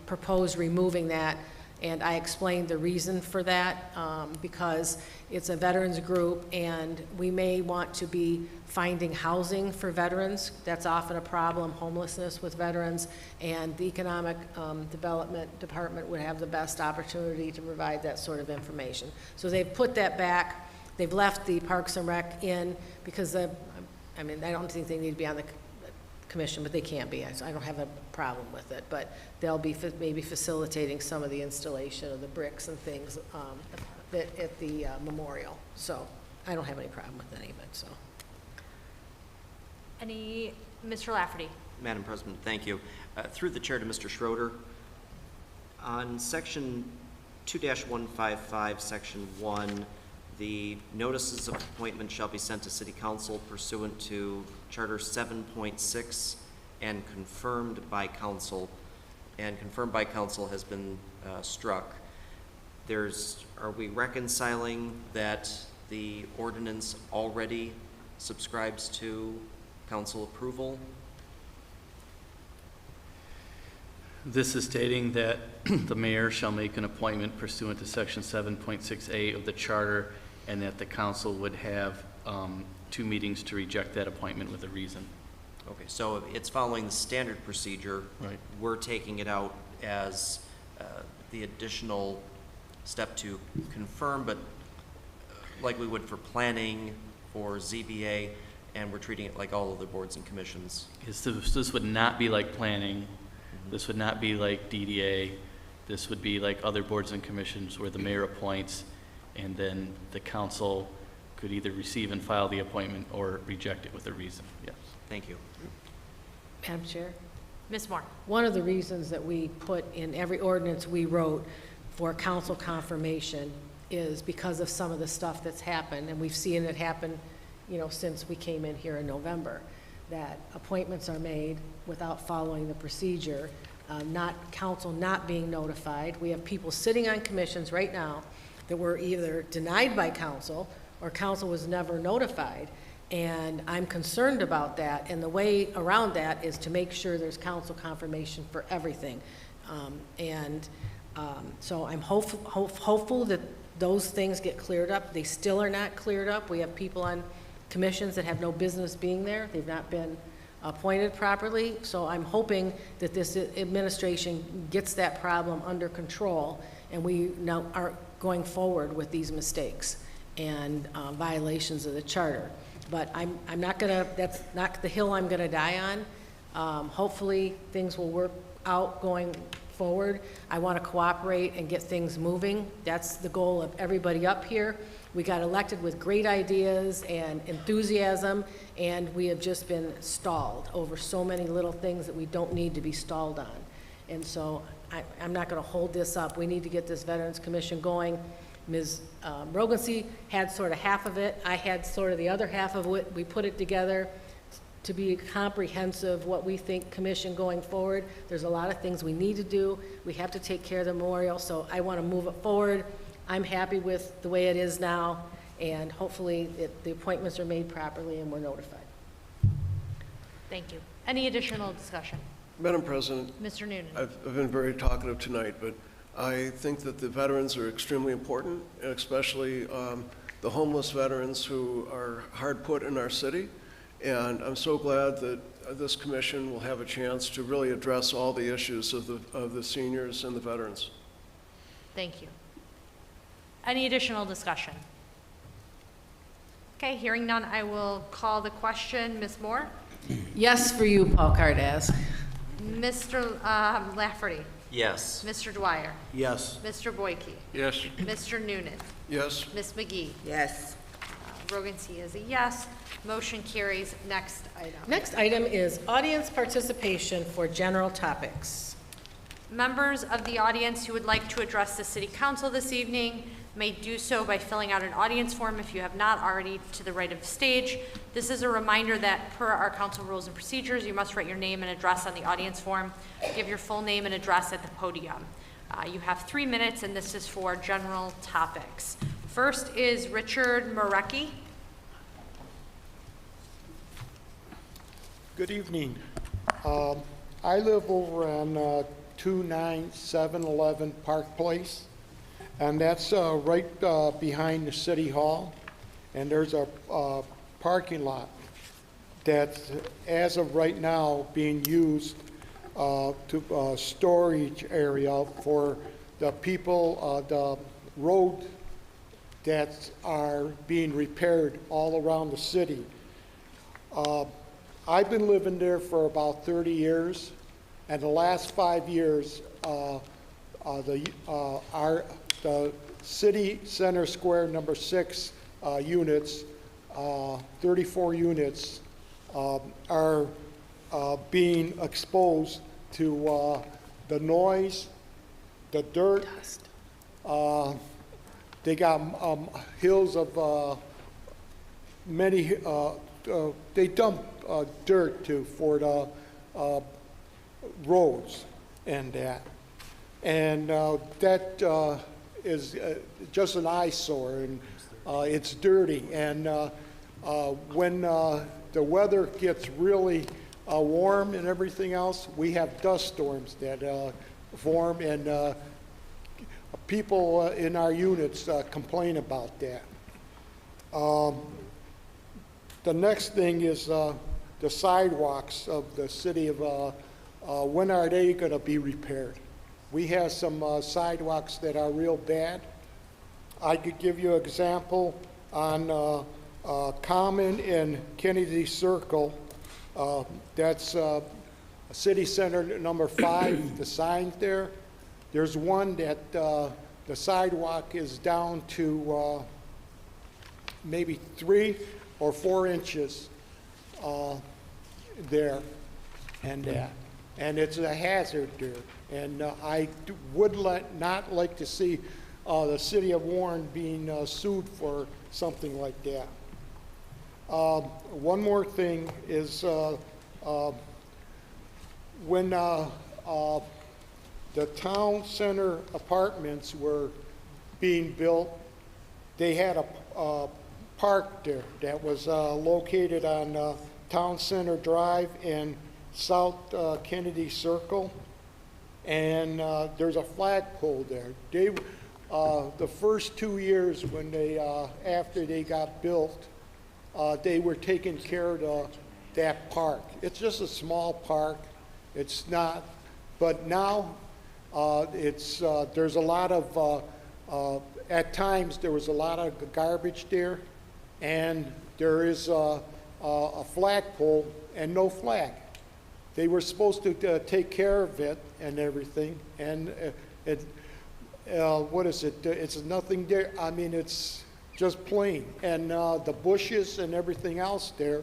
proposed removing that, and I explained the reason for that, because it's a veterans group, and we may want to be finding housing for veterans. That's often a problem, homelessness with veterans, and the Economic Development Department would have the best opportunity to provide that sort of information. So they've put that back. They've left the Parks and Rec in because, I don't think they need to be on the commission, but they can't be. So I don't have a problem with it, but they'll be maybe facilitating some of the installation of the bricks and things at the memorial. So I don't have any problem with any of it, so. Mr. Lafferty? Madam President, thank you. Through the chair to Mr. Schroeder, on section 2-155, section 1, the notices of appointment shall be sent to City Council pursuant to Charter 7.6 and confirmed by council. And confirmed by council has been struck. Are we reconciling that the ordinance already subscribes to council approval? This is stating that the mayor shall make an appointment pursuant to section 7.6A of the charter, and that the council would have 2 meetings to reject that appointment with a reason. Okay, so it's following the standard procedure. Right. We're taking it out as the additional step to confirm, but like we would for planning, for ZBA, and we're treating it like all other boards and commissions. This would not be like planning. This would not be like DDA. This would be like other boards and commissions where the mayor appoints, and then the council could either receive and file the appointment or reject it with a reason. Yes. Thank you. Madam Chair? Ms. Moore? One of the reasons that we put in every ordinance we wrote for council confirmation is because of some of the stuff that's happened, and we've seen it happen, since we came in here in November, that appointments are made without following the procedure, council not being notified. We have people sitting on commissions right now that were either denied by council or council was never notified. And I'm concerned about that, and the way around that is to make sure there's council confirmation for everything. So I'm hopeful that those things get cleared up. They still are not cleared up. We have people on commissions that have no business being there. They've not been appointed properly. So I'm hoping that this administration gets that problem under control, and we now are going forward with these mistakes and violations of the charter. But I'm not gonna, that's not the hill I'm gonna die on. Hopefully, things will work out going forward. I want to cooperate and get things moving. That's the goal of everybody up here. We got elected with great ideas and enthusiasm, and we have just been stalled over so many little things that we don't need to be stalled on. And so I'm not going to hold this up. We need to get this Veterans Commission going. Ms. Rogancy had sort of half of it. I had sort of the other half of it. We put it together to be comprehensive, what we think commission going forward. There's a lot of things we need to do. We have to take care of the memorial, so I want to move it forward. I'm happy with the way it is now, and hopefully the appointments are made properly and we're notified. Thank you. Any additional discussion? Madam President. Mr. Noonan. I've been very talkative tonight, but I think that the veterans are extremely important, and especially the homeless veterans who are hard put in our city. And I'm so glad that this commission will have a chance to really address all the issues of the seniors and the veterans. Thank you. Any additional discussion? Okay, hearing none, I will call the question. Ms. Moore? Yes for you, Paul Cardaz. Mr. Lafferty? Yes. Mr. Dwyer? Yes. Mr. Boyke? Yes. Mr. Noonan? Yes. Ms. McGee? Yes. Rogan C. is a yes. Motion carries. Next item. Next item is audience participation for general topics. Members of the audience who would like to address the City Council this evening may do so by filling out an audience form if you have not already to the right of the stage. This is a reminder that per our council rules and procedures, you must write your name and address on the audience form. Give your full name and address at the podium. You have 3 minutes, and this is for general topics. First is Richard Marecki. Good evening. I live over on 29711 Park Place, and that's right behind the City Hall. And there's a parking lot that's, as of right now, being used to storage area for the people, the road that are being repaired all around the city. I've been living there for about 30 years, and the last 5 years, the City Center Square number 6 units, 34 units, are being exposed to the noise, the dirt. They got hills of many, they dump dirt for the roads and that. And that is just an eyesore, and it's dirty. And when the weather gets really warm and everything else, we have dust storms that form, and people in our units complain about that. The next thing is the sidewalks of the city of, when are they going to be repaired? We have some sidewalks that are real bad. I could give you an example on Common and Kennedy Circle. That's City Center number 5, the sign there. There's one that the sidewalk is down to maybe 3 or 4 inches there and that. And it's a hazard there. And I would not like to see the city of Warren being sued for something like that. One more thing is when the town center apartments were being built, they had a park there that was located on Town Center Drive and South Kennedy Circle, and there's a flagpole there. They, the first 2 years when they, after they got built, they were taking care of that park. It's just a small park. It's not, but now it's there's a lot of at times there was a lot of garbage there, and there is a flagpole and no flag. They were supposed to take care of it and everything, and what is it? It's nothing there. I mean, it's just plain. And the bushes and everything else there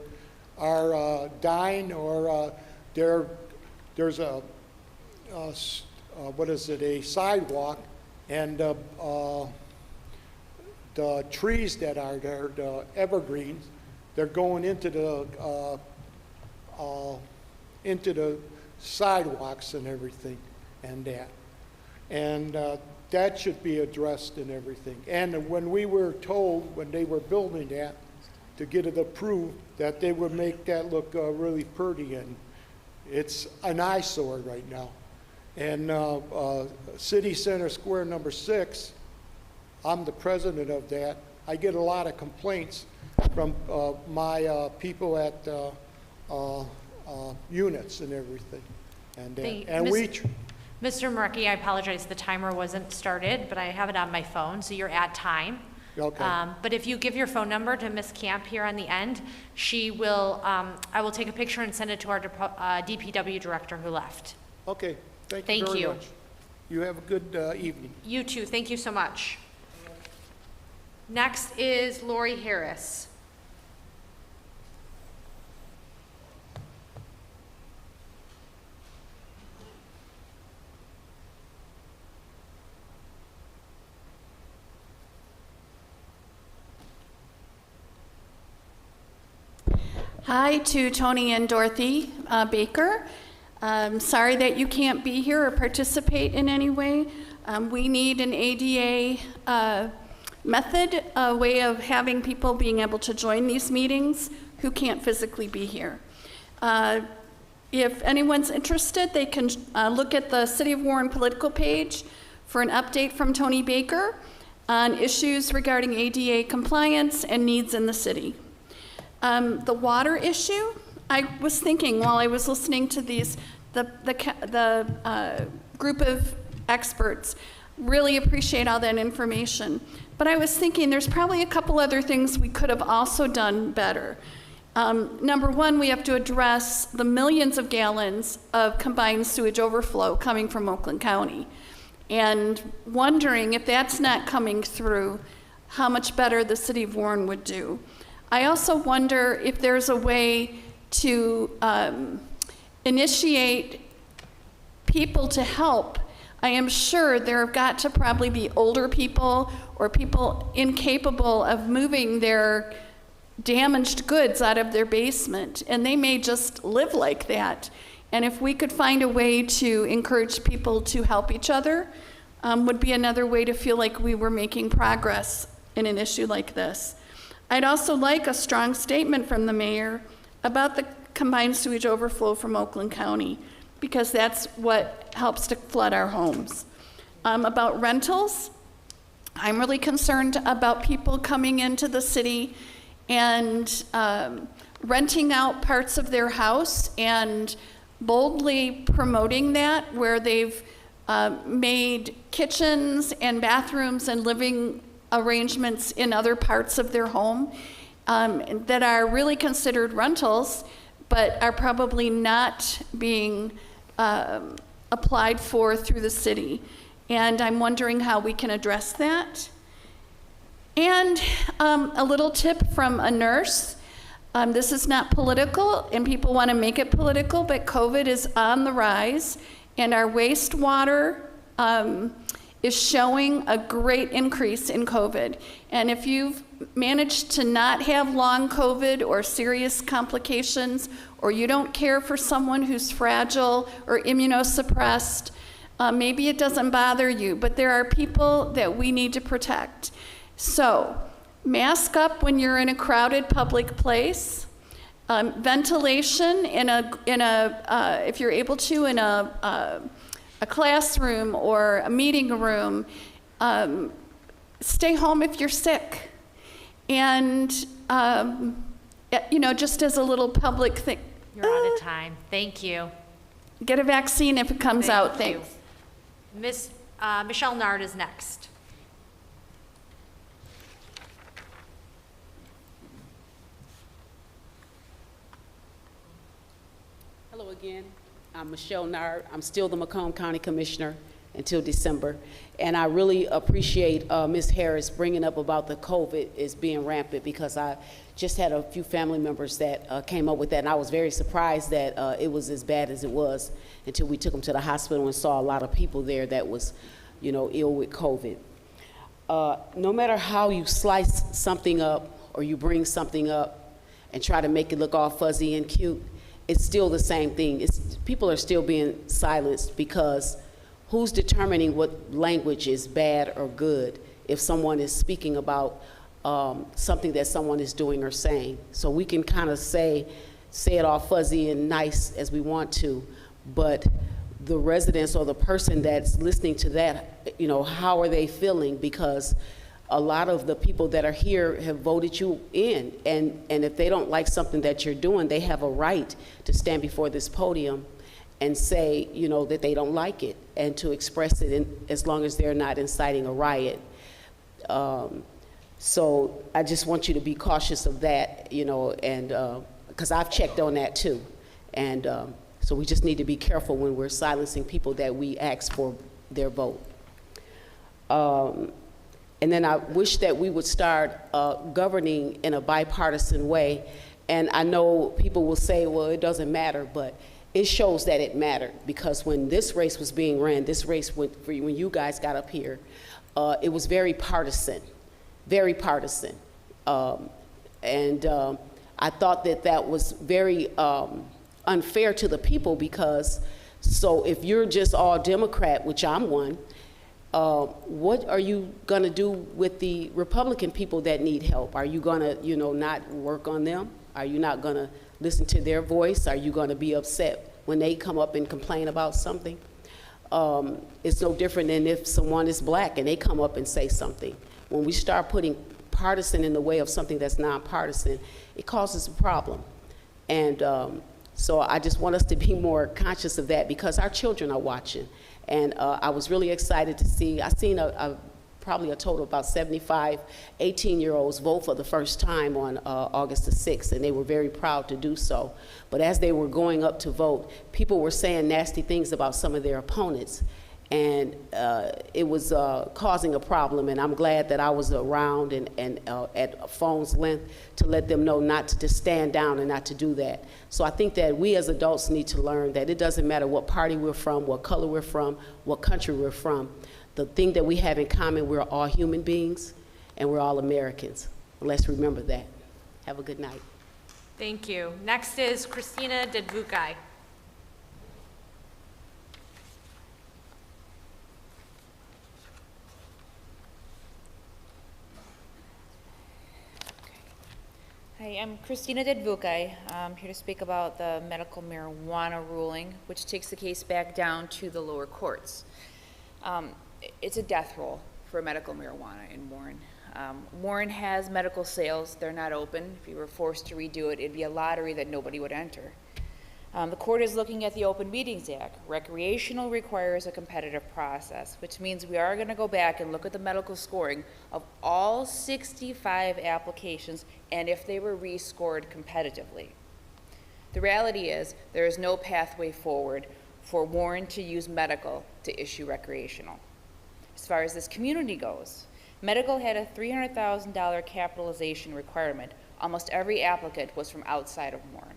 are dying, or there's a what is it? A sidewalk, and the trees that are there, the evergreens, they're going into the sidewalks and everything, and that. And that should be addressed and everything. And when we were told, when they were building that, to get it approved, that they would make that look really pretty, and it's an eyesore right now. And City Center Square number 6, I'm the president of that. I get a lot of complaints from my people at units and everything. And, Mr. Marecki, I apologize, the timer wasn't started, but I have it on my phone, so you're at time. Okay. But if you give your phone number to Ms. Camp here on the end, she will, I will take a picture and send it to our DPW director who left. Okay, thank you Thank very you. much. You have a good evening. You too, thank you so much. Next is Lori Harris. Hi to Tony and Dorothy Baker. Sorry that you can't be here or participate in any way. We need an ADA method, a way of having people being able to join these meetings who can't physically be here. If anyone's interested, they can look at the City of Warren political page for an update from Tony Baker on issues regarding ADA compliance and needs in the city. The water issue, I was thinking while I was listening to these, the group of experts really appreciate all that information. But I was thinking there's probably a couple other things we could have also done better. Number one, we have to address the millions of gallons of combined sewage overflow coming from Oakland County. And wondering if that's not coming through, how much better the City of Warren would do. I also wonder if there's a way to initiate people to help. I am sure there have got to probably be older people or people incapable of moving their damaged goods out of their basement, and they may just live like that. And if we could find a way to encourage people to help each other, would be another way to feel like we were making progress in an issue like this. I'd also like a strong statement from the mayor about the combined sewage overflow from Oakland County, because that's what helps to flood our homes. About rentals, I'm really concerned about people coming into the city and renting out parts of their house and boldly promoting that, where they've made kitchens and bathrooms and living arrangements in other parts of their home that are really considered rentals, but are probably not being applied for through the city. And I'm wondering how we can address that. And a little tip from a nurse. This is not political, and people want to make it political, but COVID is on the rise, and our wastewater is showing a great increase in COVID. And if you've managed to not have long COVID or serious complications, or you don't care for someone who's fragile or immunosuppressed, maybe it doesn't bother you, but there are people that we need to protect. So, mask up when you're in a crowded public place. Ventilation if you're able to, in a classroom or a meeting room. Stay home if you're sick. And, just as a little public thing. You're out of time. Thank you. Get a vaccine if it comes out. Thank you. Thanks. Michelle Nard is next. Hello again. I'm Michelle Nard. I'm still the Macomb County Commissioner until December. And I really appreciate Ms. Harris bringing up about the COVID is being rampant, because I just had a few family members that came up with that, and I was very surprised that it was as bad as it was until we took them to the hospital and saw a lot of people there that was, ill with COVID. No matter how you slice something up or you bring something up and try to make it look all fuzzy and cute, it's still the same thing. People are still being silenced, because who's determining what language is bad or good if someone is speaking about something that someone is doing or saying? So we can kind of say it all fuzzy and nice as we want to, but the residents or the person that's listening to that, how are they feeling? Because a lot of the people that are here have voted you in, and if they don't like something that you're doing, they have a right to stand before this podium and say, that they don't like it, and to express it as long as they're not inciting a riot. So I just want you to be cautious of that, you know, and because I've checked on that too. And so we just need to be careful when we're silencing people that we ask for their vote. And then I wish that we would start governing in a bipartisan way. And I know people will say, well, it doesn't matter, but it shows that it mattered, because when this race was being ran, this race when you guys got up here, it was very partisan, very partisan. And I thought that that was very unfair to the people, because so if you're just all Democrat, which I'm one, what are you going to do with the Republican people that need help? Are you going to, you know, not work on them? Are you not going to listen to their voice? Are you going to be upset when they come up and complain about something? It's no different than if someone is black and they come up and say something. When we start putting partisan in the way of something that's nonpartisan, it causes a problem. And so I just want us to be more conscious of that, because our children are watching. And I was really excited to see, I seen probably a total of about 75 18-year-olds vote for the first time on August the 6th, and they were very proud to do so. But as they were going up to vote, people were saying nasty things about some of their opponents, and it was causing a problem. And I'm glad that I was around and at a phone's length to let them know not to just stand down and not to do that. So I think that we as adults need to learn that it doesn't matter what party we're from, what color we're from, what country we're from. The thing that we have in common, we're all human beings and we're all Americans. Let's remember that. Have a good night. Thank you. Next is Christina Dedvukai. Hi, I'm Christina Dedvukai. I'm here to speak about the medical marijuana ruling, which takes the case back down to the lower courts. It's a death roll for medical marijuana in Warren. Warren has medical sales. They're not open. If you were forced to redo it, it'd be a lottery that nobody would enter. The court is looking at the Open Meetings Act. Recreational requires a competitive process, which means we are going to go back and look at the medical scoring of all 65 applications and if they were rescored competitively. The reality is there is no pathway forward for Warren to use medical to issue recreational. As far as this community goes, medical had a $300,000 capitalization requirement. Almost every applicant was from outside of Warren.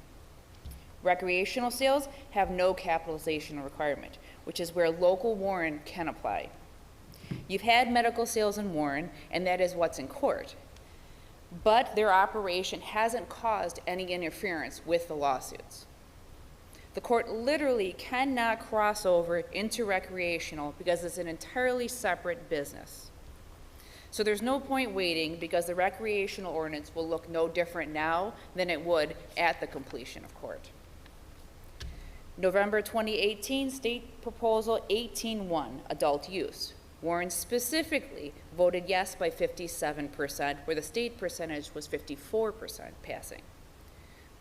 Recreational sales have no capitalization requirement, which is where local Warren can apply. You've had medical sales in Warren, and that is what's in court. But their operation hasn't caused any interference with the lawsuits. The court literally cannot cross over into recreational because it's an entirely separate business. So there's no point waiting, because the recreational ordinance will look no different now than it would at the completion of court. November 2018, State Proposal 18-1, adult use. Warren specifically voted yes by 57%, where the state percentage was 54% passing.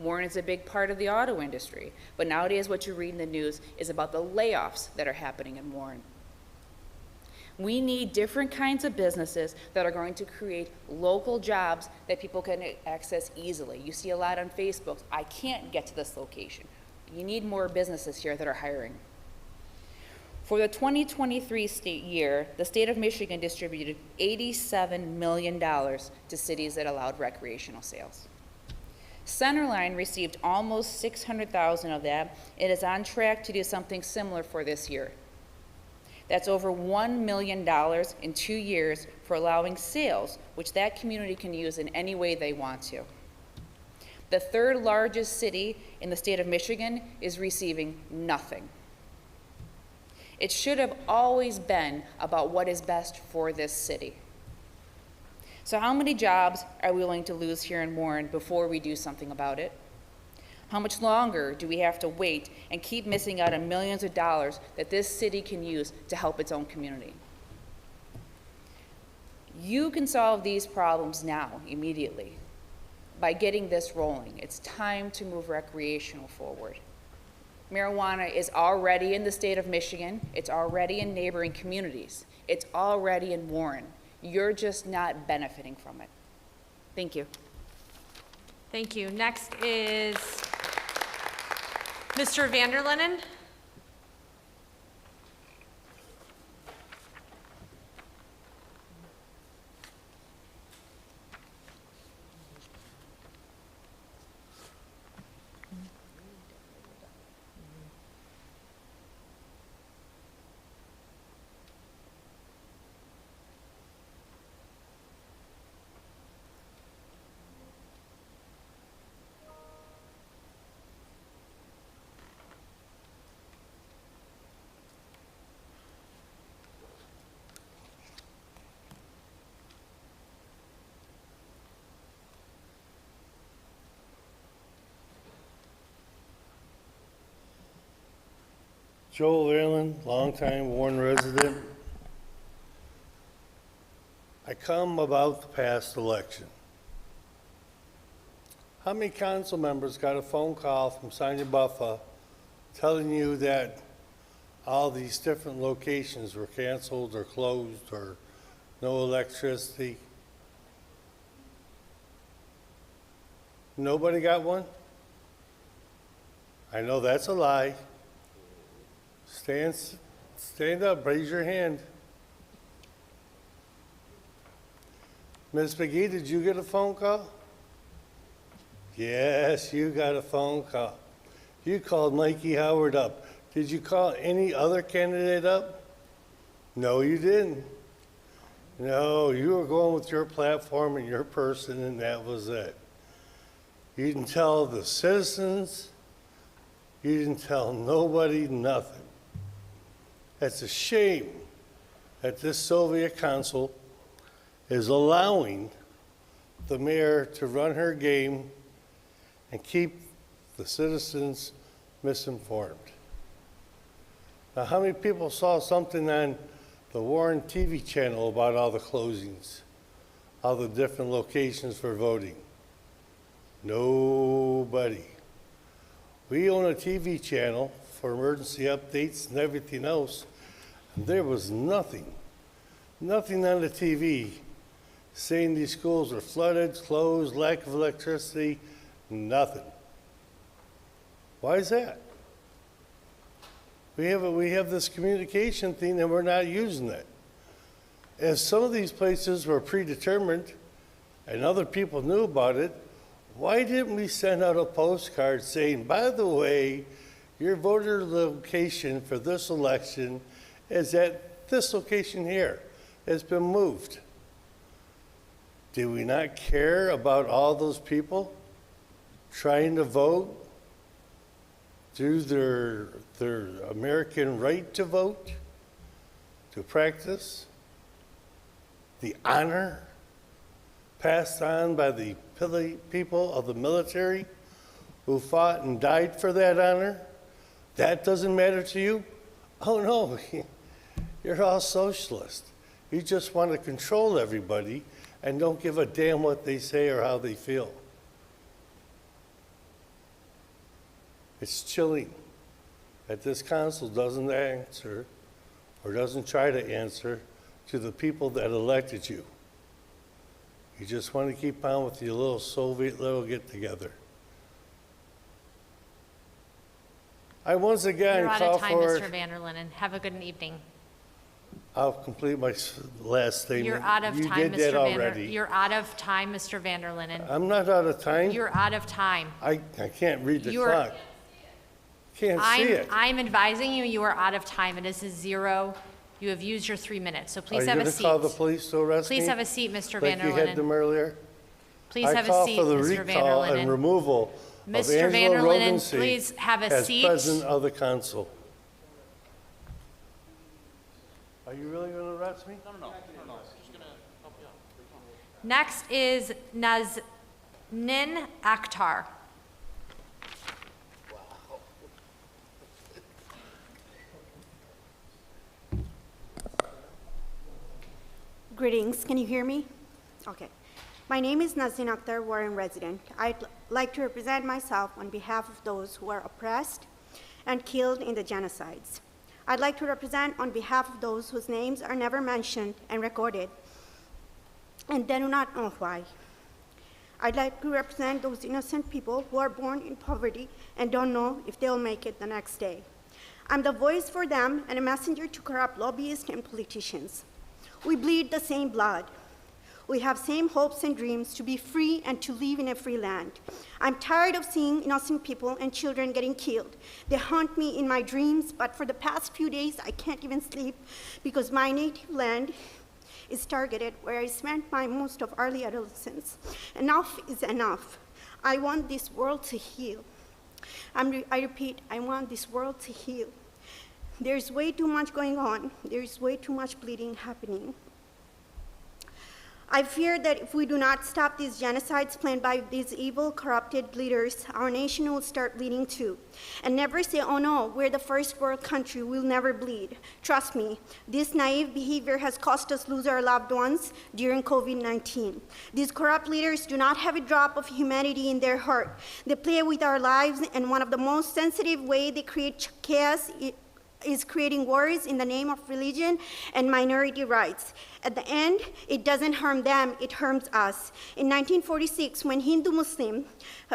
Warren is a big part of the auto industry, but nowadays what you read in the news is about the layoffs that are happening in Warren. We need different kinds of businesses that are going to create local jobs that people can access easily. You see a lot on Facebook, I can't get to this location. You need more businesses here that are hiring. For the 2023 state year, the state of Michigan distributed $87 million to cities that allowed recreational sales. Centerline received almost $600,000 of that. It is on track to do something similar for this year. That's over $1 million in 2 years for allowing sales, which that community can use in any way they want to. The third largest city in the state of Michigan is receiving nothing. It should have always been about what is best for this city. So how many jobs are we willing to lose here in Warren before we do something about it? How much longer do we have to wait and keep missing out on millions of dollars that this city can use to help its own community? You can solve these problems now, immediately, by getting this rolling. It's time to move recreational forward. Marijuana is already in the state of Michigan. It's already in neighboring communities. It's already in Warren. You're just not benefiting from it. Thank you. Thank you. Next is Mr. Vanderlinden. Joel Allen, longtime Warren resident. I come about the past election. How many council members got a phone call from Sonia Buffa telling you that all these different locations were canceled or closed or no electricity? Nobody got one? I know that's a lie. Stand up, raise your hand. Ms. McGee, did you get a phone call? Yes, you got a phone call. You called Mikey Howard up. Did you call any other candidate up? No, you didn't. No, you were going with your platform and your person, and that was it. You didn't tell the citizens. You didn't tell nobody nothing. It's a shame that this Soviet council is allowing the mayor to run her game and keep the citizens misinformed. Now, how many people saw something on the Warren TV channel about all the closings, all the different locations for voting? Nobody. We own a TV channel for emergency updates and everything else, and there was nothing on the TV saying these schools are flooded, closed, lack of electricity, nothing. Why is that? We have this communication thing and we're not using it. If some of these places were predetermined and other people knew about it, why didn't we send out a postcard saying, by the way, your voter location for this election is at this location here. It's been moved. Do we not care about all those people trying to vote through their American right to vote, to practice the honor passed on by the people of the military who fought and died for that honor? That doesn't matter to you? Oh no, you're all socialist. You just want to control everybody and don't give a damn what they say or how they feel. It's chilling that this council doesn't answer or doesn't try to answer to the people that elected you. You just want to keep on with your little Soviet little get-together. I once again You're out call of time, for... Mr. Vanderlinden. Have a good evening. I'll complete my last statement. You're out of You time, did that Mr. already. You're out of time, Mr. Vanderlinden. I'm not out of time. You're out of time. I can't read the You're- clock. Can't see it. I'm advising you, you are out of time. It is a zero. You have used your 3 minutes, so please have a seat. Are you going to call the police to arrest me? Please have a seat, Mr. Like you had them Vanderlinden. earlier? Please have a seat, I call for the Mr. recall and Vanderlinden. removal of Mr. Angela Vanderlinden, Roggency please have a as seat. president of the council. Are you really going to arrest me? No. Next is Nazanin Akhtar. Greetings, can you hear me? Okay. My name is Nazin Akhtar, Warren resident. I'd like to represent myself on behalf of those who are oppressed and killed in the genocides. I'd like to represent on behalf of those whose names are never mentioned and recorded and they do not know why. I'd like to represent those innocent people who are born in poverty and don't know if they'll make it the next day. I'm the voice for them and a messenger to corrupt lobbyists and politicians. We bleed the same blood. We have same hopes and dreams to be free and to live in a free land. I'm tired of seeing innocent people and children getting killed. They haunt me in my dreams, but for the past few days, I can't even sleep because my native land is targeted, where I spent my most of early adolescence. Enough is enough. I want this world to heal. I repeat, I want this world to heal. There's way too much going on. There's way too much bleeding happening. I fear that if we do not stop these genocides planned by these evil, corrupted leaders, our nation will start bleeding too. And never say, oh no, we're the first world country, we'll never bleed. Trust me, this naive behavior has cost us lose our loved ones during COVID-19. These corrupt leaders do not have a drop of humanity in their heart. They play with our lives, and one of the most sensitive ways they create chaos is creating wars in the name of religion and minority rights. At the end, it doesn't harm them, it harms us. In 1946, when Hindu-Muslim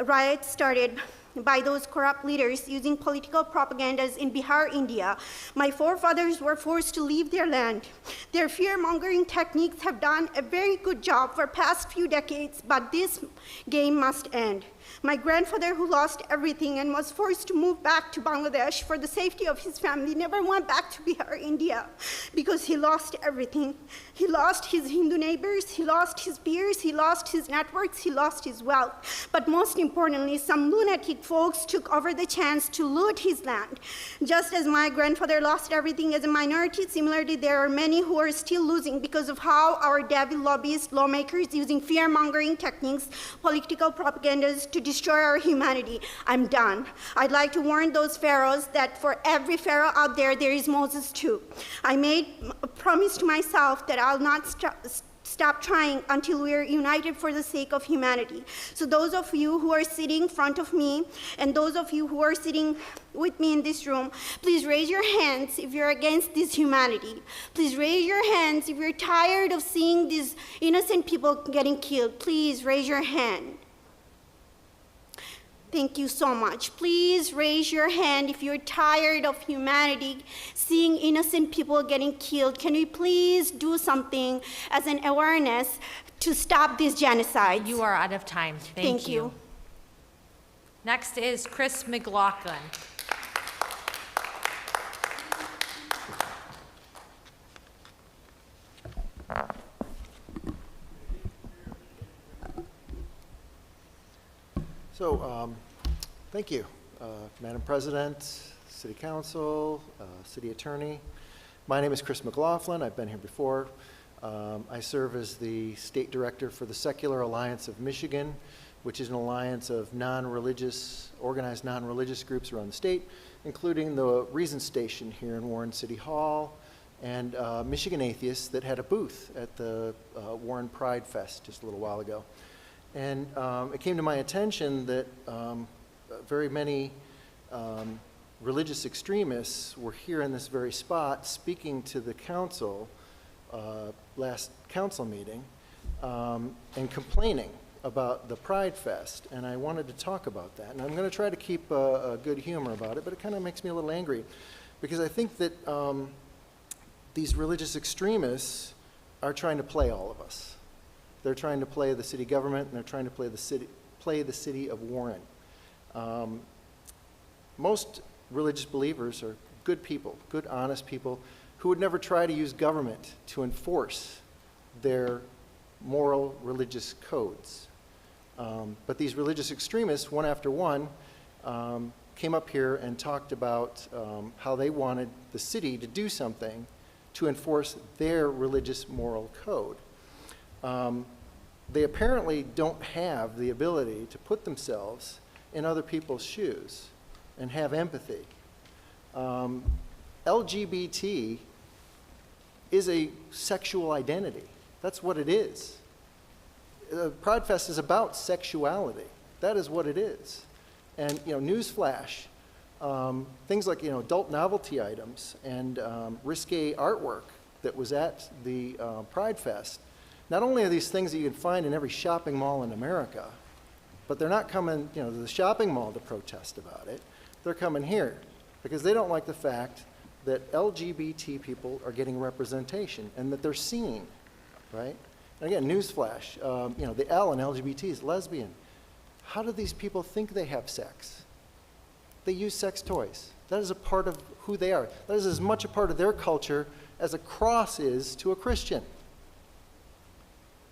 riots started by those corrupt leaders using political propagandas in Bihar, India, my forefathers were forced to leave their land. Their fear-mongering techniques have done a very good job for past few decades, but this game must end. My grandfather, who lost everything and was forced to move back to Bangladesh for the safety of his family, never went back to Bihar, India, because he lost everything. He lost his Hindu neighbors, he lost his peers, he lost his networks, he lost his wealth. But most importantly, some lunatic folks took over the chance to loot his land. Just as my grandfather lost everything as a minority, similarly, there are many who are still losing because of how our devil lobbyist lawmakers using fear-mongering techniques, political propagandas to destroy our humanity. I'm done. I'd like to warn those pharaohs that for every pharaoh out there, there is Moses too. I made a promise to myself that I'll not stop trying until we are united for the sake of humanity. So those of you who are sitting in front of me and those of you who are sitting with me in this room, please raise your hands if you're against this humanity. Please raise your hands if you're tired of seeing these innocent people getting killed. Please raise your hand. Thank you so much. Please raise your hand if you're tired of humanity, seeing innocent people getting killed. Can we please do something as an awareness to stop this genocide? You are out of time. Thank you. you. Next is Chris McLaughlin. So, thank you, Madam President, City Council, City Attorney. My name is Chris McLaughlin. I've been here before. I serve as the State Director for the Secular Alliance of Michigan, which is an alliance of organized non-religious groups around the state, including the Reason Station here in Warren City Hall, and Michigan Atheists that had a booth at the Warren Pride Fest just a little while ago. And it came to my attention that very many religious extremists were here in this very spot speaking to the council last council meeting and complaining about the Pride Fest. And I wanted to talk about that. And I'm going to try to keep a good humor about it, but it kind of makes me a little angry because I think that these religious extremists are trying to play all of us. They're trying to play the city government, and they're trying to play the city of Warren. Most religious believers are good people, good, honest people, who would never try to use government to enforce their moral religious codes. But these religious extremists, one after one, came up here and talked about how they wanted the city to do something to enforce their religious moral code. They apparently don't have the ability to put themselves in other people's shoes and have empathy. LGBT is a sexual identity. That's what it is. Pride Fest is about sexuality. That is what it is. And, newsflash, things like, adult novelty items and risque artwork that was at the Pride Fest Not only are these things that you can find in every shopping mall in America, but they're not coming, to the shopping mall to protest about it. They're coming here because they don't like the fact that LGBT people are getting representation and that they're seen, right? And again, newsflash, the L in LGBT is lesbian. How do these people think they have sex? They use sex toys. That is a part of who they are. That is as much a part of their culture as a cross is to a Christian.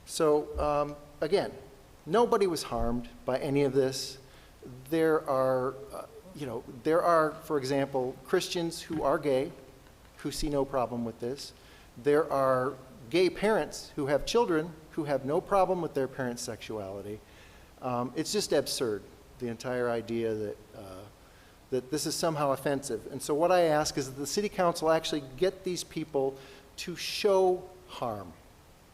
So, again, nobody was harmed by any of this. There are, for example, Christians who are gay, who see no problem with this. There are gay parents who have children who have no problem with their parents' sexuality. It's just absurd, the entire idea that this is somehow offensive. And so what I ask is that the city council actually get these people to show harm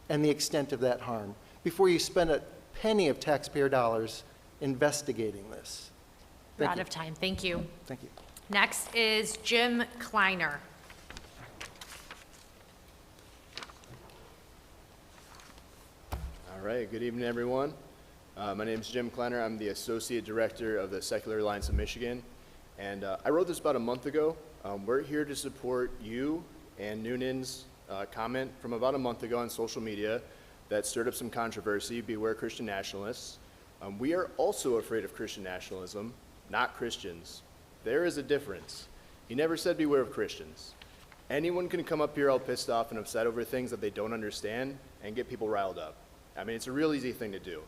and the extent of that harm before you spend a penny of taxpayer dollars investigating this. We're Thank out you. of time. Thank you. Thank you. Next is Jim Kleiner. All right, good evening, everyone. My name is Jim Kleiner. I'm the Associate Director of the Secular Alliance of Michigan. And I wrote this about a month ago. We're here to support you and Noonan's comment from about a month ago on social media that stirred up some controversy, beware Christian nationalists. We are also afraid of Christian nationalism, not Christians. There is a difference. He never said beware of Christians. Anyone can come up here all pissed off and upset over things that they don't understand and get people riled up. I mean, it's a real easy thing to do.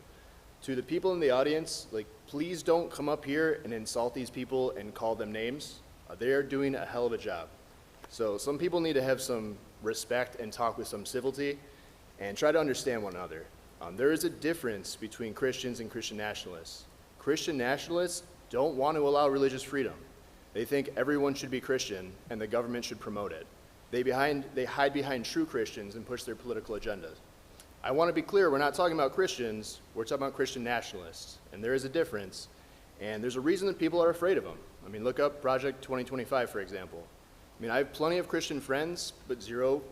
To the people in the audience, please don't come up here and insult these people and call them names. They are doing a hell of a job. So some people need to have some respect and talk with some civility and try to understand one another. There is a difference between Christians and Christian nationalists. Christian nationalists don't want to allow religious freedom. They think everyone should be Christian and the government should promote it. They hide behind true Christians and push their political agendas. I want to be clear, we're not talking about Christians, we're talking about Christian nationalists. And there is a difference, and there's a reason that people are afraid of them. I mean, look up Project 2025, for example. I mean, I have plenty of Christian friends, but zero,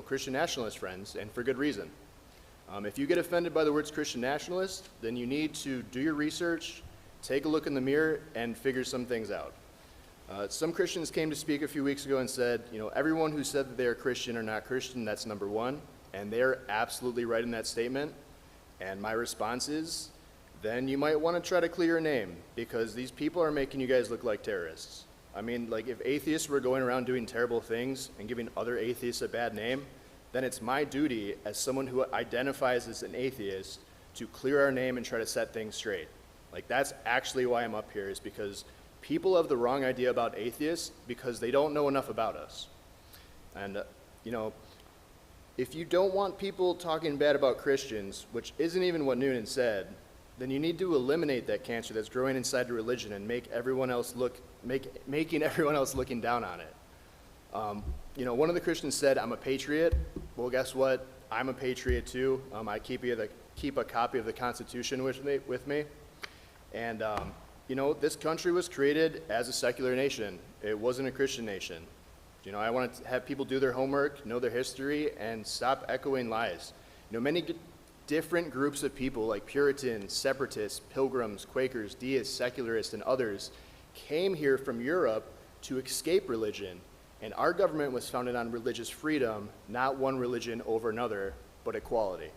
Christian nationalist friends, and for good reason. If you get offended by the words Christian nationalist, then you need to do your research, take a look in the mirror, and figure some things out. Some Christians came to speak a few weeks ago and said, everyone who said that they are Christian or not Christian, that's number one. And they're absolutely right in that statement. And my response is, then you might want to try to clear your name, because these people are making you guys look like terrorists. I mean, if atheists were going around doing terrible things and giving other atheists a bad name, then it's my duty as someone who identifies as an atheist to clear our name and try to set things straight. That's actually why I'm up here, is because people have the wrong idea about atheists because they don't know enough about us. And, if you don't want people talking bad about Christians, which isn't even what Noonan said, then you need to eliminate that cancer that's growing inside the religion and making everyone else looking down on it. One of the Christians said, "I'm a patriot." Well, guess what? I'm a patriot too. I keep a copy of the Constitution with me. And this country was created as a secular nation. It wasn't a Christian nation. I want to have people do their homework, know their history, and stop echoing lies. Many different groups of people like Puritans, Separatists, Pilgrims, Quakers, Deists, Secularists, and others came here from Europe to escape religion. And our government was founded on religious freedom, not one religion over another, but equality.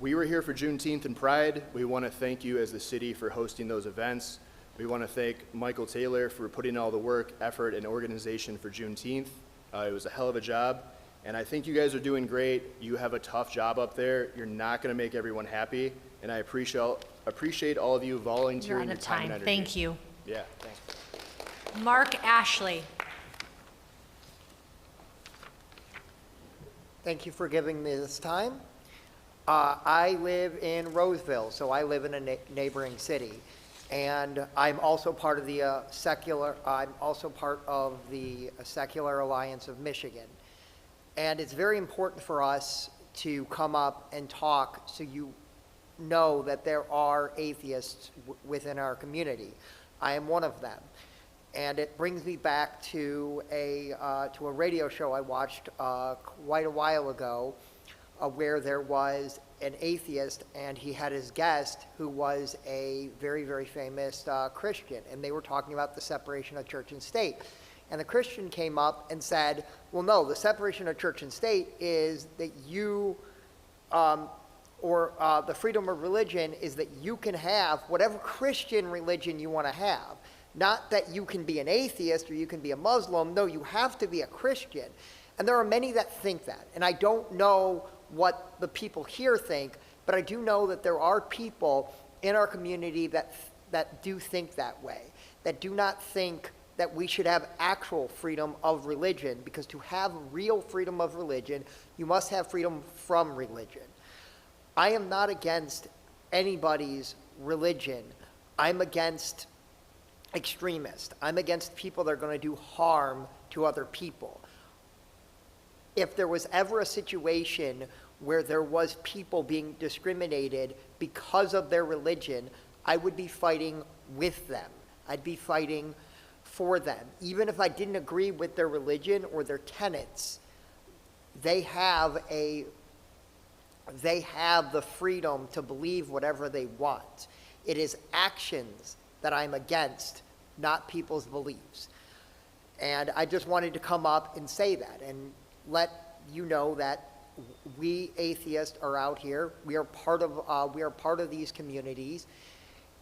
We were here for Juneteenth and Pride. We want to thank you as the city for hosting those events. We want to thank Michael Taylor for putting all the work, effort, and organization for Juneteenth. It was a hell of a job, and I think you guys are doing great. You have a tough job up there. You're not going to make everyone happy, and I appreciate all of you volunteering You're your out of time and time. energy. Thank you. Yeah, thanks. Mark Ashley. Thank you for giving me this time. I live in Roseville, so I live in a neighboring city. And I'm also part of the Secular Alliance of Michigan. And it's very important for us to come up and talk so you know that there are atheists within our community. I am one of them. And it brings me back to a radio show I watched quite a while ago where there was an atheist and he had his guest who was a very, very famous Christian, and they were talking about the separation of church and state. And the Christian came up and said, well, no, the separation of church and state is that you, the freedom of religion is that you can have whatever Christian religion you want to have. Not that you can be an atheist or you can be a Muslim. No, you have to be a Christian. And there are many that think that. And I don't know what the people here think, but I do know that there are people in our community that do think that way, that do not think that we should have actual freedom of religion, because to have real freedom of religion, you must have freedom from religion. I am not against anybody's religion. I'm against extremists. I'm against people that are going to do harm to other people. If there was ever a situation where there was people being discriminated because of their religion, I would be fighting with them. I'd be fighting for them. Even if I didn't agree with their religion or their tenets, they have the freedom to believe whatever they want. It is actions that I'm against, not people's beliefs. And I just wanted to come up and say that and let you know that we atheists are out here. We are part of these communities,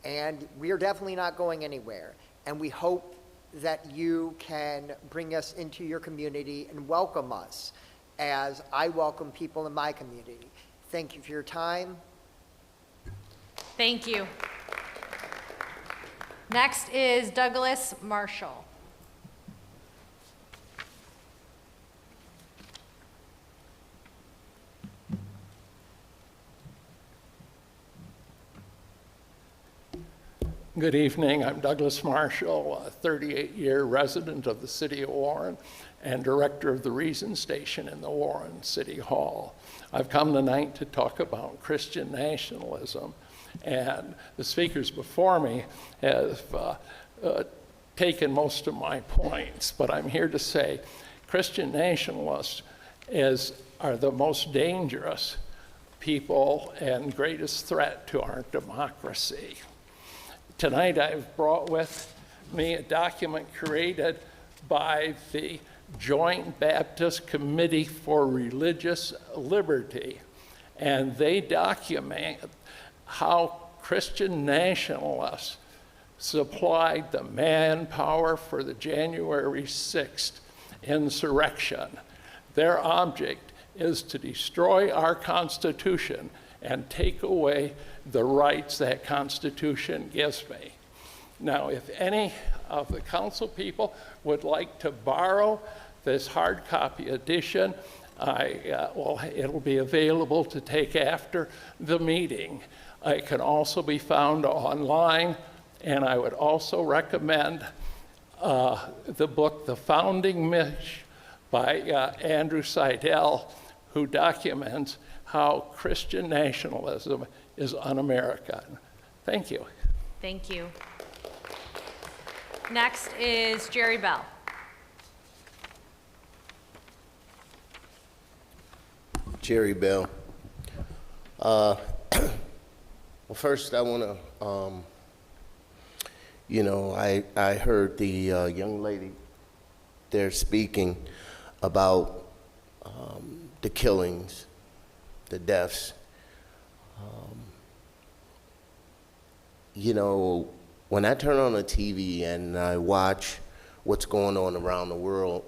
and we are definitely not going anywhere. And we hope that you can bring us into your community and welcome us as I welcome people in my community. Thank you for your time. Thank you. Next is Douglas Marshall. Good evening. I'm Douglas Marshall, a 38-year resident of the City of Warren and director of the Reason Station in the Warren City Hall. I've come tonight to talk about Christian nationalism, and the speakers before me have taken most of my points, but I'm here to say Christian nationalists are the most dangerous people and greatest threat to our democracy. Tonight I've brought with me a document created by the Joint Baptist Committee for Religious Liberty, and they document how Christian nationalists supplied the manpower for the January 6th insurrection. Their object is to destroy our Constitution and take away the rights that Constitution gives me. Now, if any of the council people would like to borrow this hard copy edition, it'll be available to take after the meeting. It can also be found online, and I would also recommend the book, The Founding Myth by Andrew Seidel, who documents how Christian nationalism is un-American. Thank you. Thank you. Next is Jerry Bell. Jerry Bell. Well, first I want to, I heard the young lady there speaking about the killings, the deaths. When I turn on the TV and I watch what's going on around the world,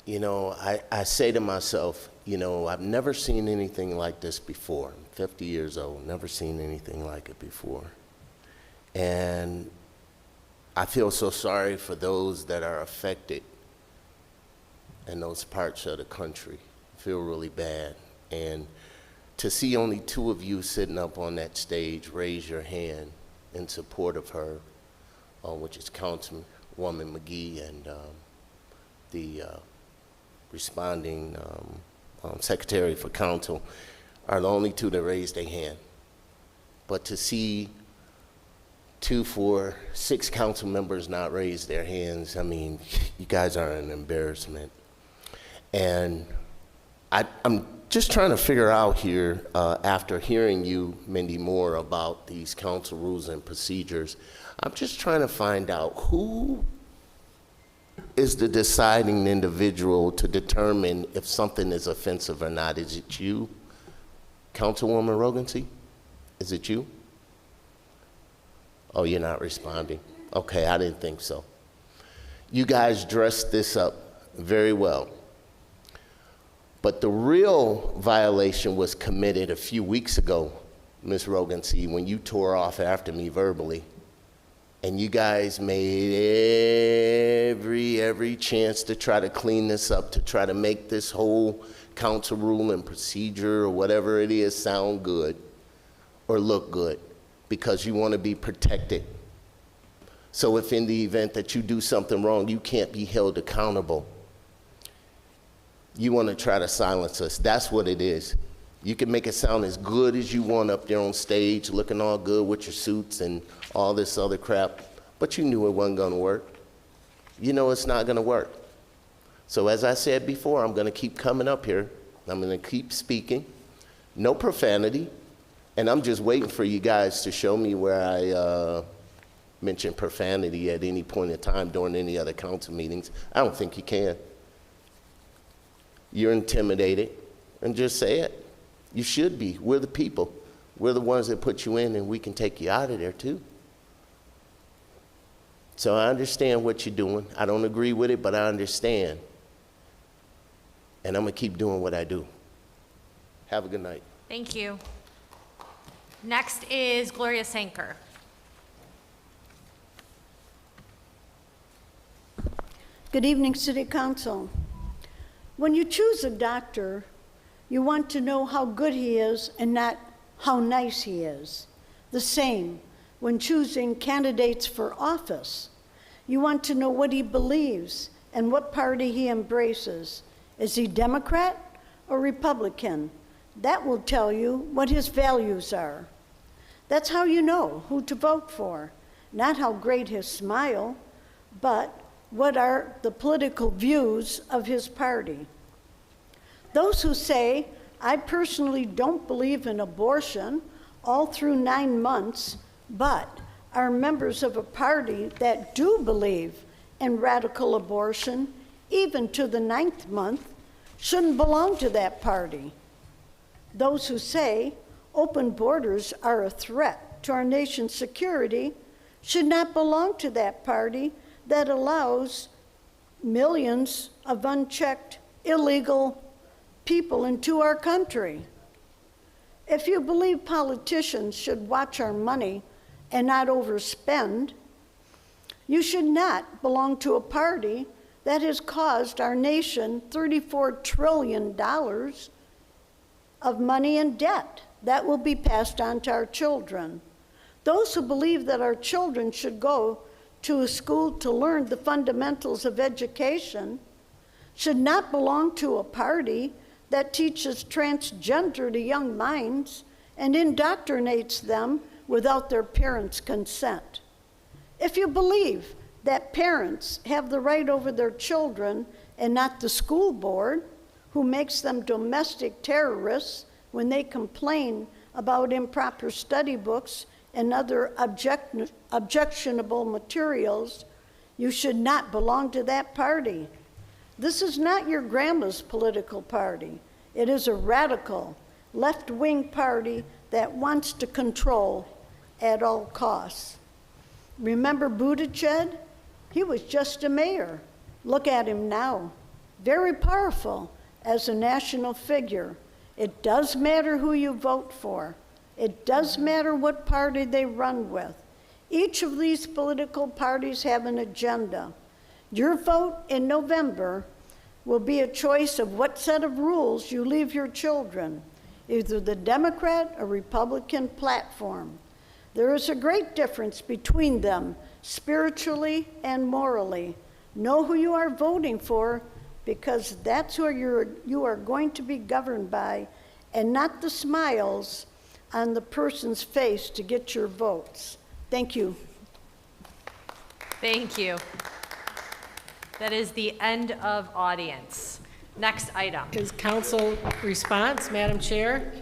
I say to myself, I've never seen anything like this before. I'm 50 years old, never seen anything like it before. And I feel so sorry for those that are affected in those parts of the country. I feel really bad. And to see only two of you sitting up on that stage raise your hand in support of her, which is Councilwoman McGee and the responding Secretary for Council, are the only two that raised their hand. But to see 2, 4, 6 council members not raise their hands, I mean, you guys are an embarrassment. And I'm just trying to figure out here, after hearing you, Mindy Moore, about these council rules and procedures, I'm just trying to find out who is the deciding individual to determine if something is offensive or not. Is it you, Councilwoman Rogancy? Is it you? Oh, you're not responding. Okay, I didn't think so. You guys dressed this up very well. But the real violation was committed a few weeks ago, Ms. Rogancy, when you tore off after me verbally. And you guys made every chance to try to clean this up, to try to make this whole council rule and procedure or whatever it is sound good or look good, because you want to be protected. So if in the event that you do something wrong, you can't be held accountable. You want to try to silence us. That's what it is. You can make it sound as good as you want up there on stage, looking all good with your suits and all this other crap, but you knew it wasn't going to work. You know it's not going to work. So as I said before, I'm going to keep coming up here. I'm going to keep speaking. No profanity. And I'm just waiting for you guys to show me where I mention profanity at any point in time during any other council meetings. I don't think you can. You're intimidated, and just say it. You should be. We're the people. We're the ones that put you in, and we can take you out of there too. So I understand what you're doing. I don't agree with it, but I understand. And I'm gonna keep doing what I do. Have a good night. Thank you. Next is Gloria Sanker. Good evening, City Council. When you choose a doctor, you want to know how good he is and not how nice he is. The same when choosing candidates for office. You want to know what he believes and what party he embraces. Is he Democrat or Republican? That will tell you what his values are. That's how you know who to vote for, not how great his smile, but what are the political views of his party. Those who say, I personally don't believe in abortion all through 9 months, but are members of a party that do believe in radical abortion even to the 9th month, shouldn't belong to that party. Those who say open borders are a threat to our nation's security should not belong to that party that allows millions of unchecked, illegal people into our country. If you believe politicians should watch our money and not overspend, you should not belong to a party that has caused our nation $34 trillion of money in debt that will be passed on to our children. Those who believe that our children should go to a school to learn the fundamentals of education should not belong to a party that teaches transgender to young minds and indoctrinates them without their parents' consent. If you believe that parents have the right over their children and not the school board, who makes them domestic terrorists when they complain about improper study books and other objectionable materials, you should not belong to that party. This is not your grandma's political party. It is a radical, left-wing party that wants to control at all costs. Remember Buttigieg? He was just a mayor. Look at him now. Very powerful as a national figure. It does matter who you vote for. It does matter what party they run with. Each of these political parties have an agenda. Your vote in November will be a choice of what set of rules you leave your children, either the Democrat or Republican platform. There is a great difference between them, spiritually and morally. Know who you are voting for, because that's who you are going to be governed by, and not the smiles on the person's face to get your votes. Thank you. Thank you. That is the end of audience. Next item. Is council response, Madam Chair?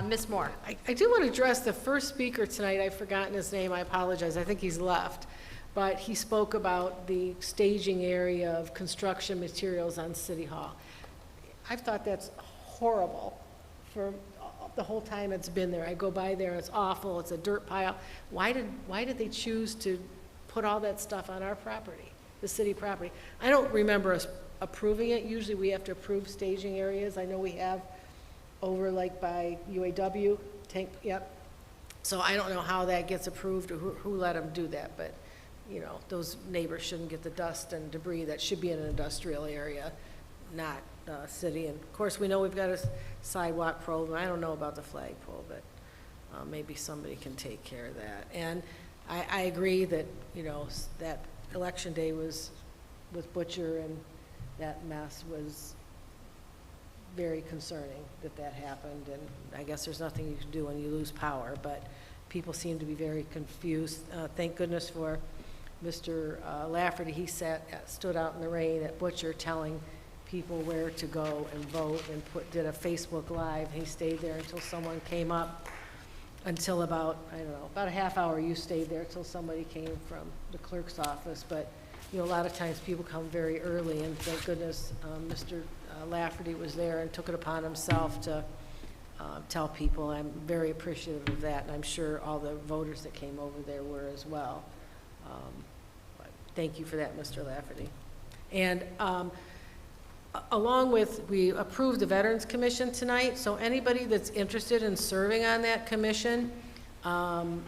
Ms. Moore. I do want to address the first speaker tonight. I've forgotten his name. I apologize. I think he's left. But he spoke about the staging area of construction materials on City Hall. I've thought that's horrible for the whole time it's been there. I go by there, it's awful, it's a dirt pile. Why did they choose to put all that stuff on our property, the city property? I don't remember us approving it. Usually we have to approve staging areas. I know we have over like by UAW, yep. So I don't know how that gets approved or who let them do that, but you know, those neighbors shouldn't get the dust and debris that should be in an industrial area, not city. And of course, we know we've got a sidewalk problem. I don't know about the flagpole, but maybe somebody can take care of that. And I agree that, you know, that election day was with Butcher, and that mess was very concerning that happened. And I guess there's nothing you can do when you lose power, but people seem to be very confused. Thank goodness for Mr. Lafferty. He stood out in the rain at Butcher telling people where to go and vote, and did a Facebook Live. He stayed there until someone came up, until about, I don't know, about a half hour you stayed there until somebody came from the clerk's office. But, you know, a lot of times people come very early, and thank goodness Mr. Lafferty was there and took it upon himself to tell people. I'm very appreciative of that, and I'm sure all the voters that came over there were as well. Thank you for that, Mr. Lafferty. And along with, we approved the Veterans Commission tonight, so anybody that's interested in serving on that commission, I'm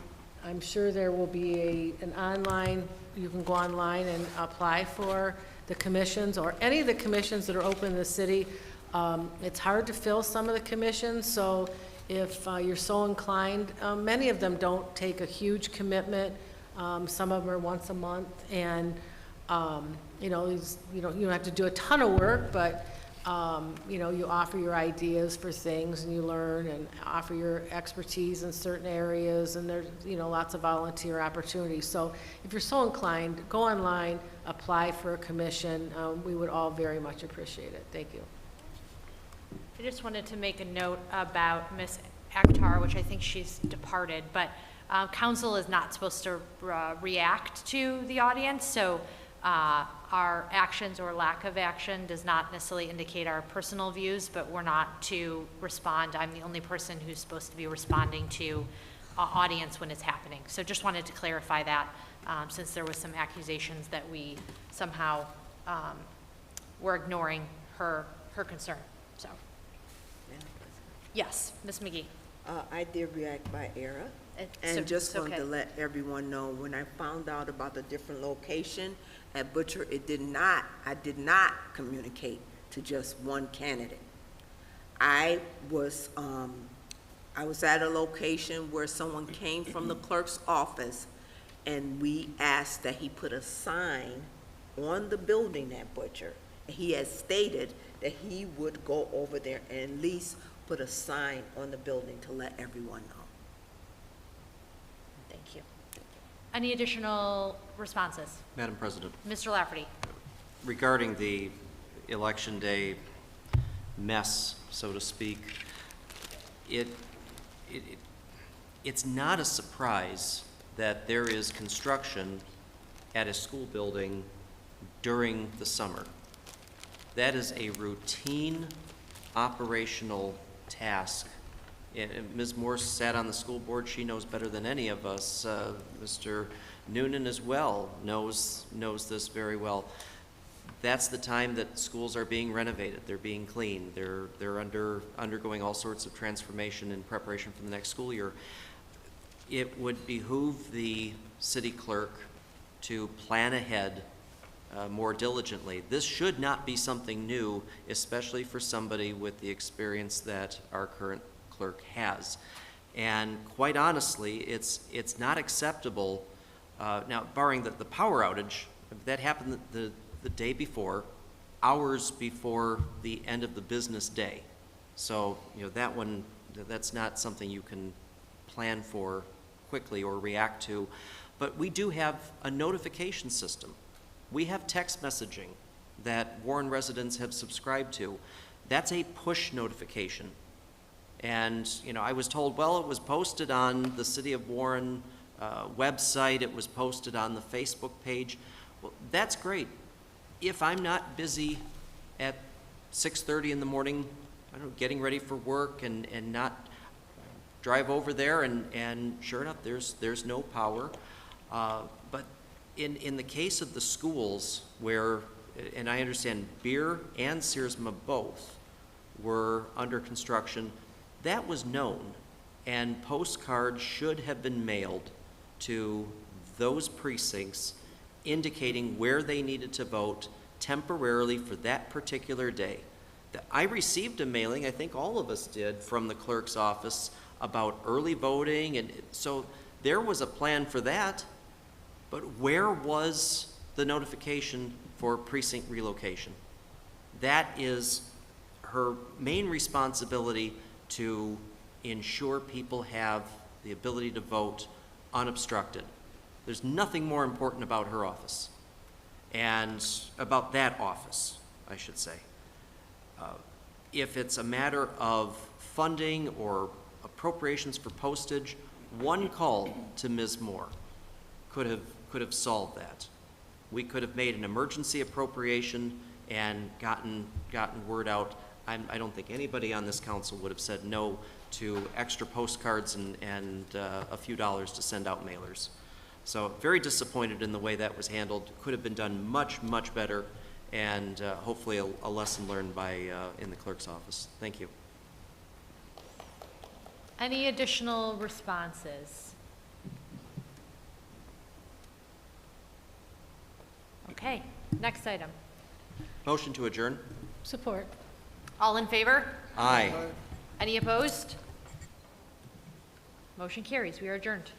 sure there will be an online, you can go online and apply for the commissions, or any of the commissions that are open in the city. It's hard to fill some of the commissions, so if you're so inclined, many of them don't take a huge commitment. Some of them are once a month, and you know, you don't have to do a ton of work, but you know, you offer your ideas for things, and you learn and offer your expertise in certain areas, and there's, you know, lots of volunteer opportunities. So if you're so inclined, go online, apply for a commission. We would all very much appreciate it. Thank you. I just wanted to make a note about Ms. Akhtar, which I think she's departed, but council is not supposed to react to the audience, so our actions or lack of action does not necessarily indicate our personal views, but we're not to respond. I'm the only person who's supposed to be responding to audience when it's happening. So just wanted to clarify that, since there was some accusations that we somehow were ignoring her concern. So, yes, Ms. McGee. I did react by error. So- And just it's wanted okay. to let everyone know, when I found out about the different location at Butcher, I did not communicate to just one candidate. I was at a location where someone came from the clerk's office, and we asked that he put a sign on the building at Butcher. He had stated that he would go over there and at least put a sign on the building to let everyone know. Thank you. Any additional responses? Madam President, Mr. Lafferty. regarding the Election Day mess, so to speak, it's not a surprise that there is construction at a school building during the summer. That is a routine operational task. And Ms. Morse sat on the school board. She knows better than any of us. Mr. Noonan as well knows this very well. That's the time that schools are being renovated. They're being cleaned. They're undergoing all sorts of transformation in preparation for the next school year. It would behoove the city clerk to plan ahead more diligently. This should not be something new, especially for somebody with the experience that our current clerk has. And quite honestly, it's not acceptable. Now, barring the power outage, that happened the day before, hours before the end of the business day. So, you know, that's not something you can plan for quickly or react to. But we do have a notification system. We have text messaging. that Warren residents have subscribed to, that's a push notification. And, you know, I was told, well, it was posted on the City of Warren website, it was posted on the Facebook page. Well, that's great. If I'm not busy at 6:30 in the morning, I don't know, getting ready for work and not drive over there and sure enough, there's no power. But in the case of the schools where, and I understand Beer and Searsma both were under construction, that was known, and postcards should have been mailed to those precincts indicating where they needed to vote temporarily for that particular day. I received a mailing, I think all of us did, from the clerk's office about early voting, and so there was a plan for that, but where was the notification for precinct relocation? That is her main responsibility, to ensure people have the ability to vote unobstructed. There's nothing more important about her office, and about that office, I should say. If it's a matter of funding or appropriations for postage, one call to Ms. Moore could have solved that. We could have made an emergency appropriation and gotten word out. I don't think anybody on this council would have said no to extra postcards and a few dollars to send out mailers. So very disappointed in the way that was handled. Could have been done much, much better, and hopefully a lesson learned in the clerk's office. Thank you. Any additional responses? Okay, next item. Motion to adjourn? Support. All in favor? Aye. Any opposed? Motion carries. We are adjourned.